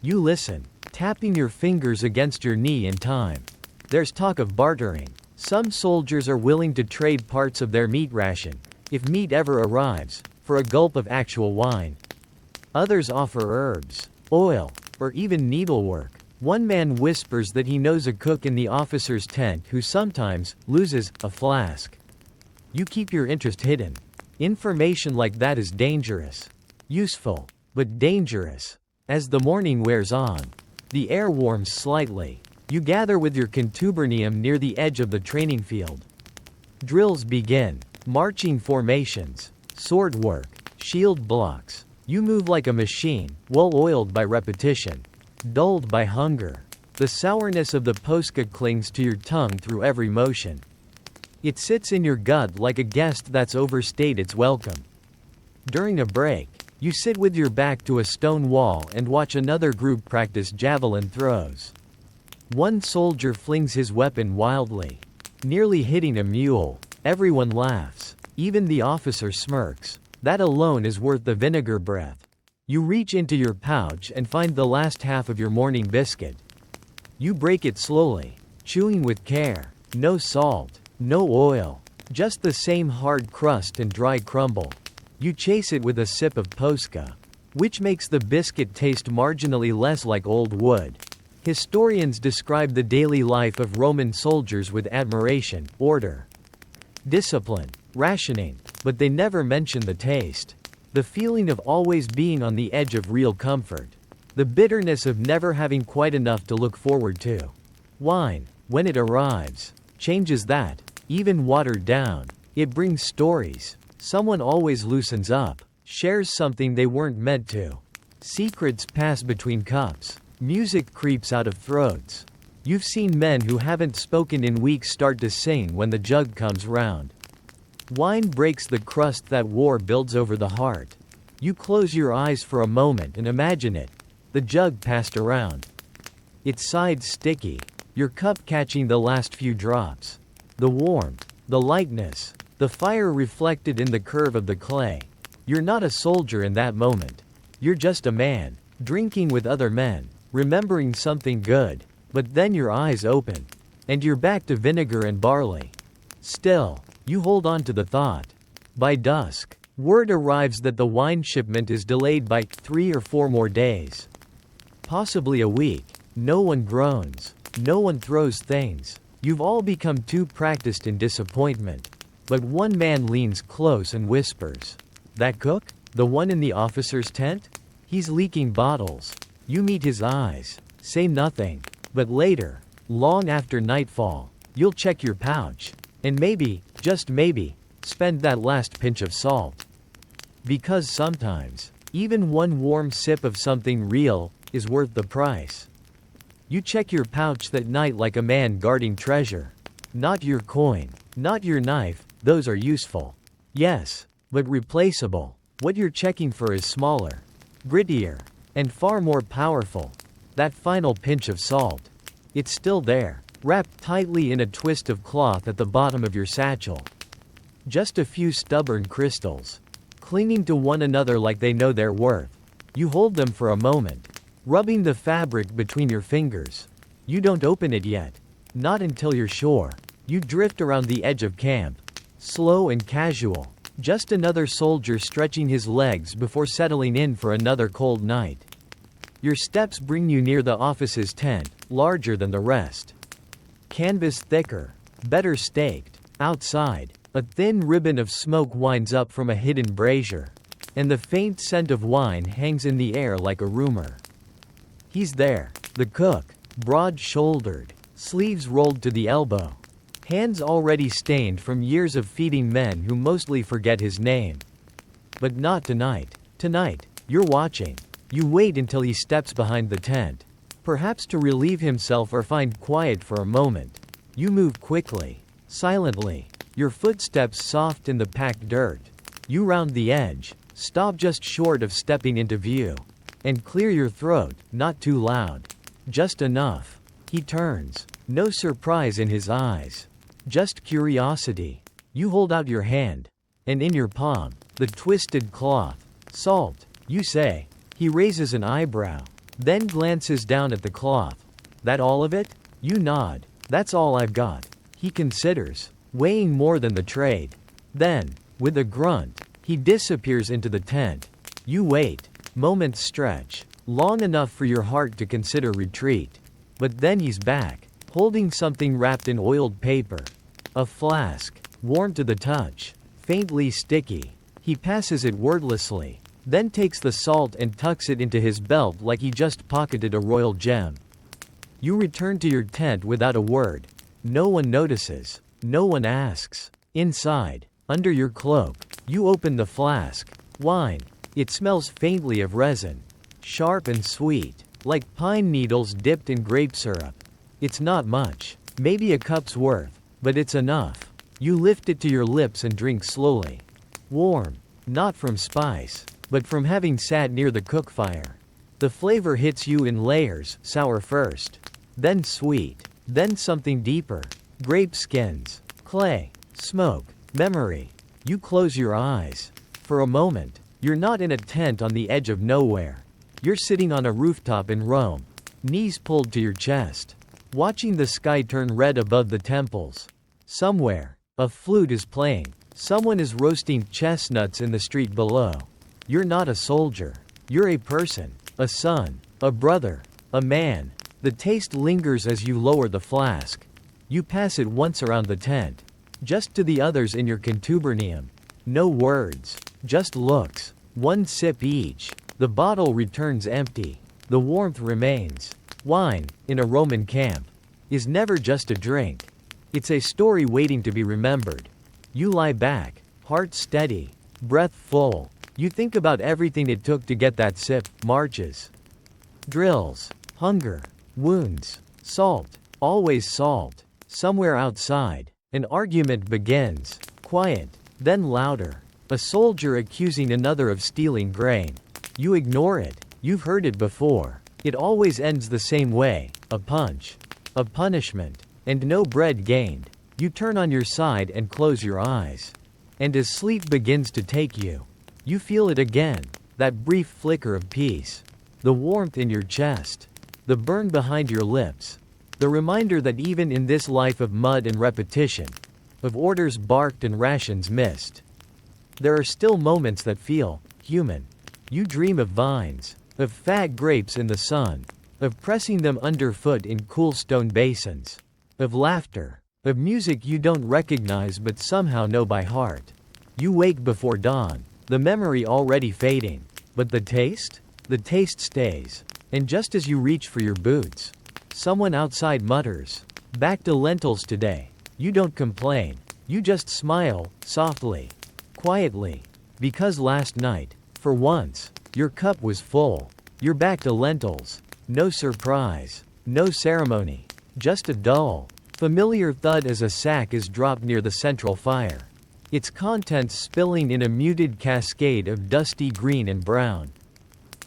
Speaker 1: You listen, tapping your fingers against your knee in time. There's talk of bartering. Some soldiers are willing to trade parts of their meat ration, if meat ever arrives, for a gulp of actual wine. Others offer herbs, oil, or even needlework. One man whispers that he knows a cook in the officer's tent who sometimes loses a flask. You keep your interest hidden. Information like that is dangerous. Useful, but dangerous. As the morning wears on, the air warms slightly. You gather with your contubernium near the edge of the training field. Drills begin. Marching formations, sword work, shield blocks. You move like a machine, well-oiled by repetition, dulled by hunger. The sourness of the posca clings to your tongue through every motion. It sits in your gut like a guest that's overstayed its welcome. During a break, you sit with your back to a stone wall and watch another group practice javelin throws. One soldier flings his weapon wildly, nearly hitting a mule. Everyone laughs. Even the officer smirks. That alone is worth the vinegar breath. You reach into your pouch and find the last half of your morning biscuit. You break it slowly, chewing with care. No salt, no oil, just the same hard crust and dry crumble. You chase it with a sip of posca, which makes the biscuit taste marginally less like old wood. Historians describe the daily life of Roman soldiers with admiration, order, discipline, rationing, but they never mention the taste. The feeling of always being on the edge of real comfort. The bitterness of never having quite enough to look forward to. Wine, when it arrives, changes that, even watered down. It brings stories. Someone always loosens up, shares something they weren't meant to. Secrets pass between cups. Music creeps out of throats. You've seen men who haven't spoken in weeks start to sing when the jug comes round. Wine breaks the crust that war builds over the heart. You close your eyes for a moment and imagine it. The jug passed around. Its sides sticky, your cup catching the last few drops. The warmth, the lightness, the fire reflected in the curve of the clay. You're not a soldier in that moment. You're just a man, drinking with other men, remembering something good, but then your eyes open, and you're back to vinegar and barley. Still, you hold on to the thought. By dusk, word arrives that the wine shipment is delayed by 3 or 4 more days. Possibly a week. No one groans. No one throws things. You've all become too practiced in disappointment. But one man leans close and whispers. That cook? The one in the officer's tent? He's leaking bottles. You meet his eyes. Say nothing. But later, long after nightfall, you'll check your pouch. And maybe, just maybe, spend that last pinch of salt. Because sometimes, even one warm sip of something real is worth the price. You check your pouch that night like a man guarding treasure. Not your coin, not your knife, those are useful. Yes, but replaceable. What you're checking for is smaller, grittier, and far more powerful. That final pinch of salt. It's still there, wrapped tightly in a twist of cloth at the bottom of your satchel. Just a few stubborn crystals, clinging to one another like they know their worth. You hold them for a moment, rubbing the fabric between your fingers. You don't open it yet. Not until you're sure. You drift around the edge of camp. Slow and casual. Just another soldier stretching his legs before settling in for another cold night. Your steps bring you near the office's tent, larger than the rest. Canvas thicker, better staked. Outside, a thin ribbon of smoke winds up from a hidden brazier. And the faint scent of wine hangs in the air like a rumor. He's there, the cook, broad-shouldered, sleeves rolled to the elbow. Hands already stained from years of feeding men who mostly forget his name. But not tonight. Tonight, you're watching. You wait until he steps behind the tent. Perhaps to relieve himself or find quiet for a moment. You move quickly, silently, your footsteps soft in the packed dirt. You round the edge, stop just short of stepping into view. And clear your throat, not too loud. Just enough. He turns, no surprise in his eyes. Just curiosity. You hold out your hand. And in your palm, the twisted cloth. Salt, you say. He raises an eyebrow, then glances down at the cloth. That all of it? You nod. That's all I've got. He considers, weighing more than the trade. Then, with a grunt, he disappears into the tent. You wait. Moments stretch, long enough for your heart to consider retreat. But then he's back, holding something wrapped in oiled paper. A flask, warm to the touch, faintly sticky. He passes it wordlessly, then takes the salt and tucks it into his belt like he just pocketed a royal gem. You return to your tent without a word. No one notices, no one asks. Inside, under your cloak, you open the flask. Wine. It smells faintly of resin. Sharp and sweet, like pine needles dipped in grape syrup. It's not much, maybe a cup's worth, but it's enough. You lift it to your lips and drink slowly. Warm, not from spice, but from having sat near the cook fire. The flavor hits you in layers, sour first, then sweet, then something deeper. Grape skins, clay, smoke, memory. You close your eyes. For a moment, you're not in a tent on the edge of nowhere. You're sitting on a rooftop in Rome, knees pulled to your chest, watching the sky turn red above the temples. Somewhere, a flute is playing. Someone is roasting chestnuts in the street below. You're not a soldier. You're a person, a son, a brother, a man. The taste lingers as you lower the flask. You pass it once around the tent, just to the others in your contubernium. No words, just looks. One sip each. The bottle returns empty. The warmth remains. Wine, in a Roman camp, is never just a drink. It's a story waiting to be remembered. You lie back, heart steady, breath full. You think about everything it took to get that sip. Marches, drills, hunger, wounds, salt, Always salt. Somewhere outside, an argument begins. Quiet, then louder. A soldier accusing another of stealing grain. You ignore it. You've heard it before. It always ends the same way. A punch. A punishment. And no bread gained. You turn on your side and close your eyes. And as sleep begins to take you, you feel it again. That brief flicker of peace. The warmth in your chest. The burn behind your lips. The reminder that even in this life of mud and repetition, of orders barked and rations missed, there are still moments that feel human. You dream of vines, of fat grapes in the sun, of pressing them underfoot in cool stone basins, of laughter, of music you don't recognize but somehow know by heart. You wake before dawn, the memory already fading, but the taste? The taste stays. And just as you reach for your boots, someone outside mutters, "Back to lentils today." You don't complain. You just smile, softly, quietly, because last night, for once, your cup was full. You're back to lentils. No surprise. No ceremony. Just a dull, familiar thud as a sack is dropped near the central fire. Its contents spilling in a muted cascade of dusty green and brown.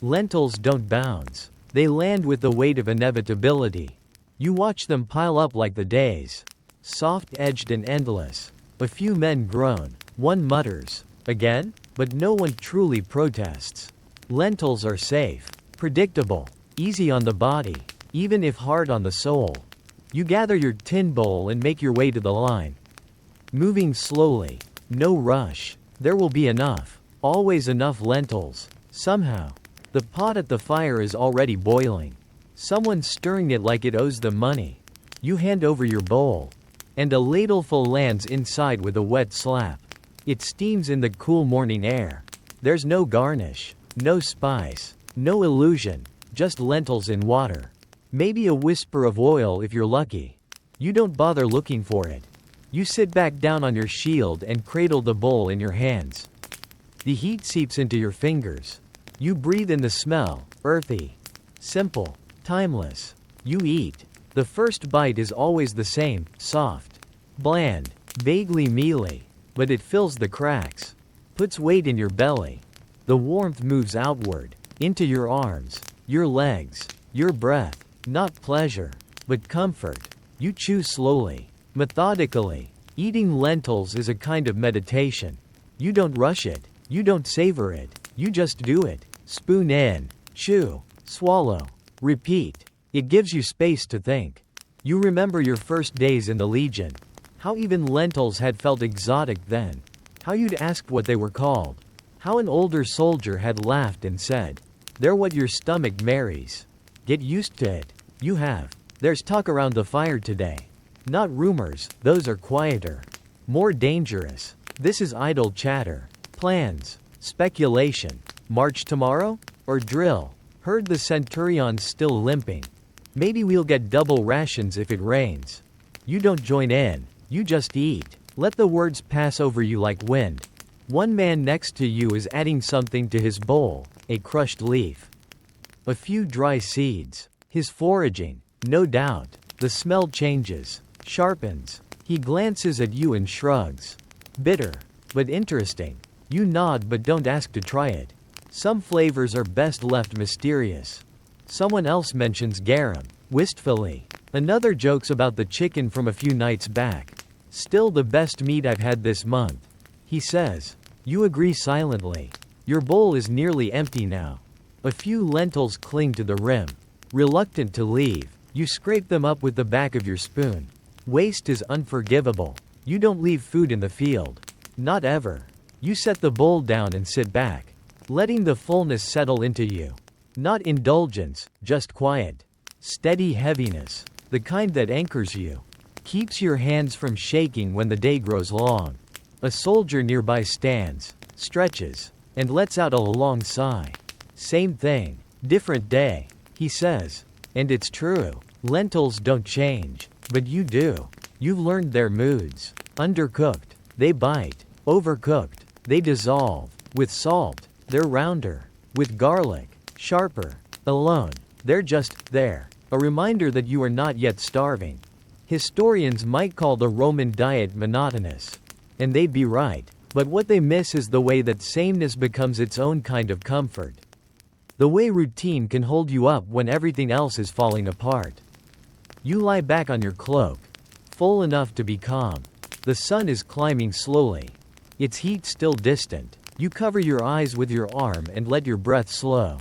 Speaker 1: Lentils don't bounce. They land with the weight of inevitability. You watch them pile up like the days. Soft-edged and endless. A few men groan. One mutters, "Again?" But no one truly protests. Lentils are safe. Predictable. Easy on the body. Even if hard on the soul. You gather your tin bowl and make your way to the line. Moving slowly. No rush. There will be enough. Always enough lentils. Somehow. The pot at the fire is already boiling. Someone's stirring it like it owes them money. You hand over your bowl. And a ladleful lands inside with a wet slap. It steams in the cool morning air. There's no garnish. No spice. No illusion. Just lentils in water. Maybe a whisper of oil if you're lucky. You don't bother looking for it. You sit back down on your shield and cradle the bowl in your hands. The heat seeps into your fingers. You breathe in the smell, earthy, simple, timeless. You eat. The first bite is always the same, soft, bland, vaguely mealy, but it fills the cracks, puts weight in your belly. The warmth moves outward, into your arms, your legs, your breath, not pleasure, but comfort. You chew slowly, methodically. Eating lentils is a kind of meditation. You don't rush it, you don't savor it, you just do it. Spoon in, chew, swallow, repeat. It gives you space to think. You remember your first days in the Legion. How even lentils had felt exotic then. How you'd asked what they were called. How an older soldier had laughed and said, "They're what your stomach marries. Get used to it." You have. There's talk around the fire today. Not rumors, those are quieter. More dangerous. This is idle chatter. Plans. Speculation. March tomorrow? Or drill? Heard the centurion's still limping. Maybe we'll get double rations if it rains. You don't join in. You just eat. Let the words pass over you like wind. One man next to you is adding something to his bowl, a crushed leaf. A few dry seeds. His foraging. No doubt. The smell changes. Sharpens. He glances at you and shrugs. Bitter. But interesting. You nod but don't ask to try it. Some flavors are best left mysterious. Someone else mentions garum, wistfully. Another jokes about the chicken from a few nights back. Still the best meat I've had this month, he says. You agree silently. Your bowl is nearly empty now. A few lentils cling to the rim. Reluctant to leave, you scrape them up with the back of your spoon. Waste is unforgivable. You don't leave food in the field. Not ever. You set the bowl down and sit back, letting the fullness settle into you. Not indulgence, just quiet. Steady heaviness. The kind that anchors you. Keeps your hands from shaking when the day grows long. A soldier nearby stands, stretches, and lets out a long sigh. Same thing, different day, he says. And it's true. Lentils don't change, but you do. You've learned their moods. Undercooked, they bite. Overcooked, they dissolve. With salt, they're rounder. With garlic, sharper. Alone, they're just there. A reminder that you are not yet starving. Historians might call the Roman diet monotonous. And they'd be right. But what they miss is the way that sameness becomes its own kind of comfort. The way routine can hold you up when everything else is falling apart. You lie back on your cloak, full enough to be calm. The sun is climbing slowly. Its heat still distant. You cover your eyes with your arm and let your breath slow.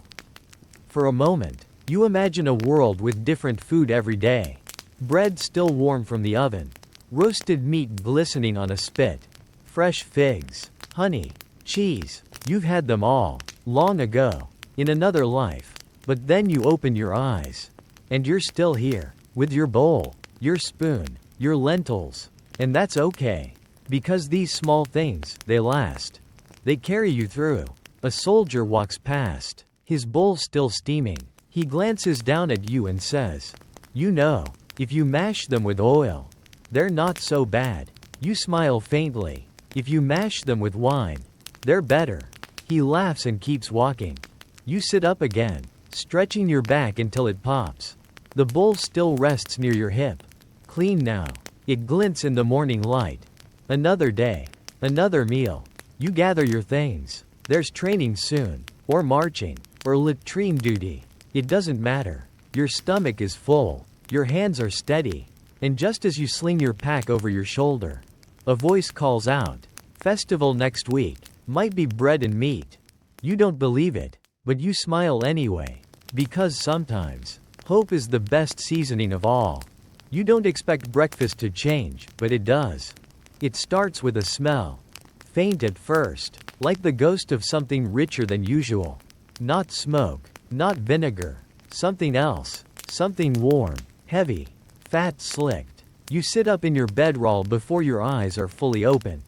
Speaker 1: For a moment, you imagine a world with different food every day. Bread still warm from the oven. Roasted meat glistening on a spit. Fresh figs, honey, cheese. You've had them all, long ago, in another life. But then you open your eyes. And you're still here, with your bowl, your spoon, your lentils. And that's okay. Because these small things, they last. They carry you through. A soldier walks past, his bowl still steaming. He glances down at you and says, "You know, if you mash them with oil, they're not so bad." You smile faintly. "If you mash them with wine, they're better." He laughs and keeps walking. You sit up again, stretching your back until it pops. The bowl still rests near your hip. Clean now. It glints in the morning light. Another day. Another meal. You gather your things. There's training soon. Or marching. Or latrine duty. It doesn't matter. Your stomach is full. Your hands are steady. And just as you sling your pack over your shoulder, a voice calls out, "Festival next week. Might be bread and meat." You don't believe it, but you smile anyway. Because sometimes, hope is the best seasoning of all. You don't expect breakfast to change, but it does. It starts with a smell. Faint at first, like the ghost of something richer than usual. Not smoke, not vinegar. Something else. Something warm, heavy, fat slicked. You sit up in your bedroll before your eyes are fully open.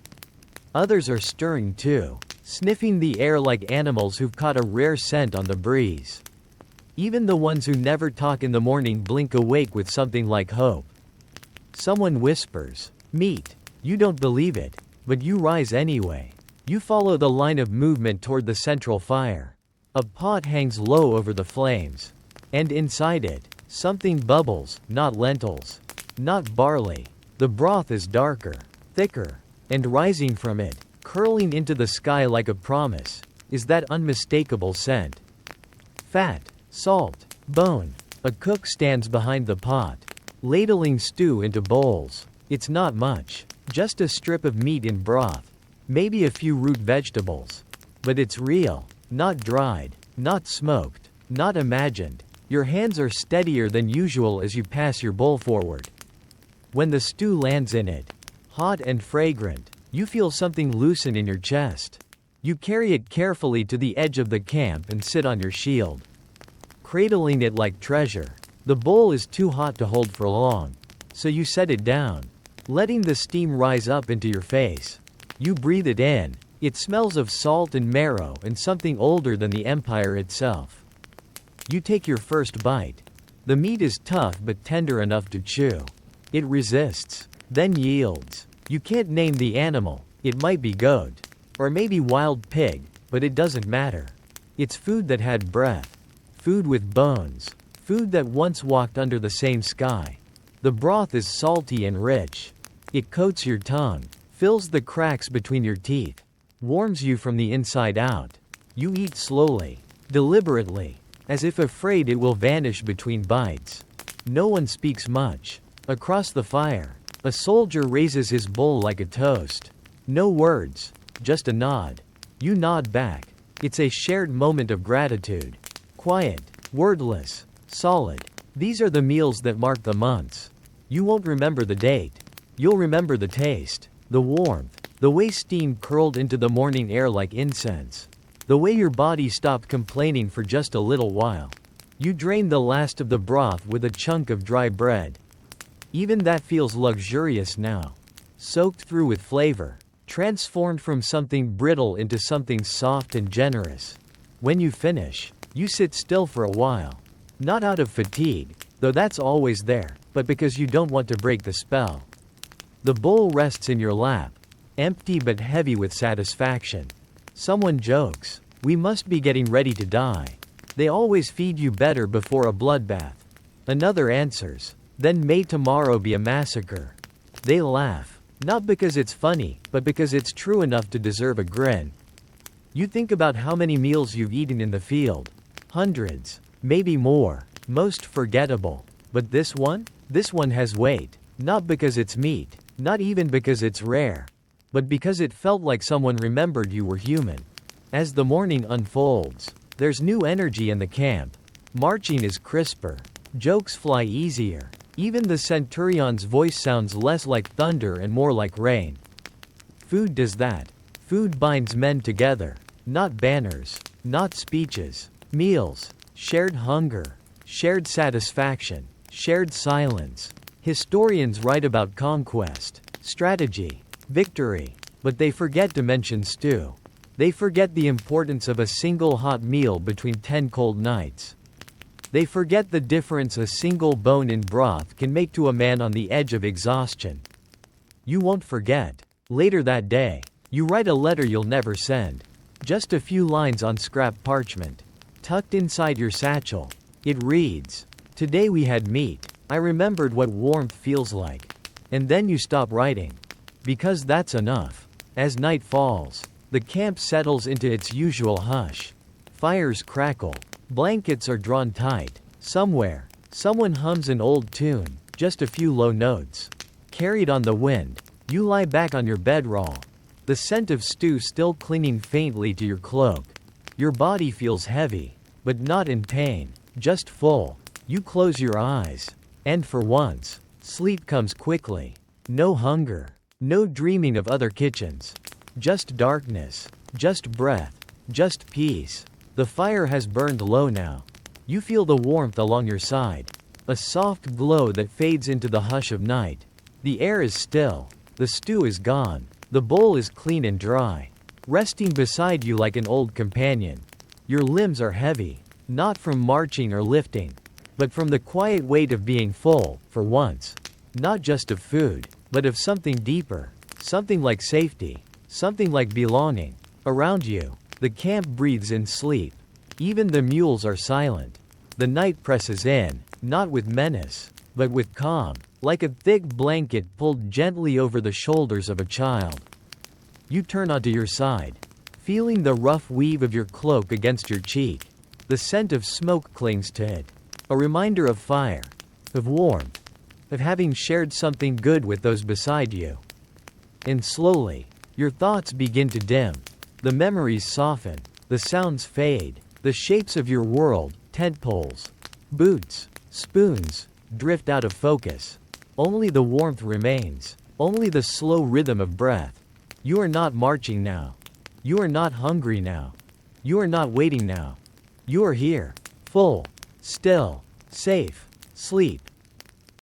Speaker 1: Others are stirring too, sniffing the air like animals who've caught a rare scent on the breeze. Even the ones who never talk in the morning blink awake with something like hope. Someone whispers, "Meat." You don't believe it, but you rise anyway. You follow the line of movement toward the central fire. A pot hangs low over the flames. And inside it, something bubbles, not lentils, not barley. The broth is darker, thicker, and rising from it, curling into the sky like a promise, is that unmistakable scent. Fat, salt, bone. A cook stands behind the pot, ladling stew into bowls. It's not much, just a strip of meat in broth, maybe a few root vegetables. But it's real, not dried, not smoked, not imagined. Your hands are steadier than usual as you pass your bowl forward. When the stew lands in it, hot and fragrant, you feel something loosen in your chest. You carry it carefully to the edge of the camp and sit on your shield, cradling it like treasure. The bowl is too hot to hold for long, so you set it down, letting the steam rise up into your face. You breathe it in. It smells of salt and marrow and something older than the empire itself. You take your first bite. The meat is tough but tender enough to chew. It resists, then yields. You can't name the animal. It might be goat, or maybe wild pig, but it doesn't matter. It's food that had breath. Food with bones. Food that once walked under the same sky. The broth is salty and rich. It coats your tongue, fills the cracks between your teeth, warms you from the inside out. You eat slowly, deliberately, as if afraid it will vanish between bites. No one speaks much. Across the fire, a soldier raises his bowl like a toast. No words, just a nod. You nod back. It's a shared moment of gratitude. Quiet, wordless, solid. These are the meals that mark the months. You won't remember the date. You'll remember the taste, the warmth, the way steam curled into the morning air like incense. The way your body stopped complaining for just a little while. You drain the last of the broth with a chunk of dry bread. Even that feels luxurious now. Soaked through with flavor. Transformed from something brittle into something soft and generous. When you finish, you sit still for a while. Not out of fatigue, though that's always there, but because you don't want to break the spell. The bowl rests in your lap, empty but heavy with satisfaction. Someone jokes, "We must be getting ready to die. They always feed you better before a bloodbath." Another answers, then may tomorrow be a massacre. They laugh. Not because it's funny, but because it's true enough to deserve a grin. You think about how many meals you've eaten in the field. Hundreds. Maybe more. Most forgettable. But this one? This one has weight. Not because it's meat. Not even because it's rare. But because it felt like someone remembered you were human. As the morning unfolds, there's new energy in the camp. Marching is crisper. Jokes fly easier. Even the centurion's voice sounds less like thunder and more like rain. Food does that. Food binds men together. Not banners. Not speeches. Meals. Shared hunger. Shared satisfaction. Shared silence. Historians write about conquest, strategy, victory. But they forget to mention stew. They forget the importance of a single hot meal between 10 cold nights. They forget the difference a single bone in broth can make to a man on the edge of exhaustion. You won't forget. Later that day, you write a letter you'll never send. Just a few lines on scrap parchment. Tucked inside your satchel. It reads, "Today we had meat. I remembered what warmth feels like." And then you stop writing. Because that's enough. As night falls, the camp settles into its usual hush. Fires crackle. Blankets are drawn tight. Somewhere, someone hums an old tune, just a few low notes. Carried on the wind, you lie back on your bedroll. The scent of stew still clinging faintly to your cloak. Your body feels heavy, but not in pain, just full. You close your eyes. And for once, sleep comes quickly. No hunger. No dreaming of other kitchens. Just darkness. Just breath. Just peace. The fire has burned low now. You feel the warmth along your side. A soft glow that fades into the hush of night. The air is still. The stew is gone. The bowl is clean and dry. Resting beside you like an old companion. Your limbs are heavy. Not from marching or lifting. But from the quiet weight of being full, for once. Not just of food, but of something deeper. Something like safety. Something like belonging. Around you, the camp breathes in sleep. Even the mules are silent. The night presses in, not with menace, but with calm, like a thick blanket pulled gently over the shoulders of a child. You turn onto your side, feeling the rough weave of your cloak against your cheek. The scent of smoke clings to it. A reminder of fire, of warmth, of having shared something good with those beside you. And slowly, your thoughts begin to dim. The memories soften. The sounds fade. The shapes of your world, tent poles, boots, spoons, drift out of focus. Only the warmth remains. Only the slow rhythm of breath. You are not marching now. You are not hungry now. You are not waiting now. You are here. Full. Still. Safe. Sleep.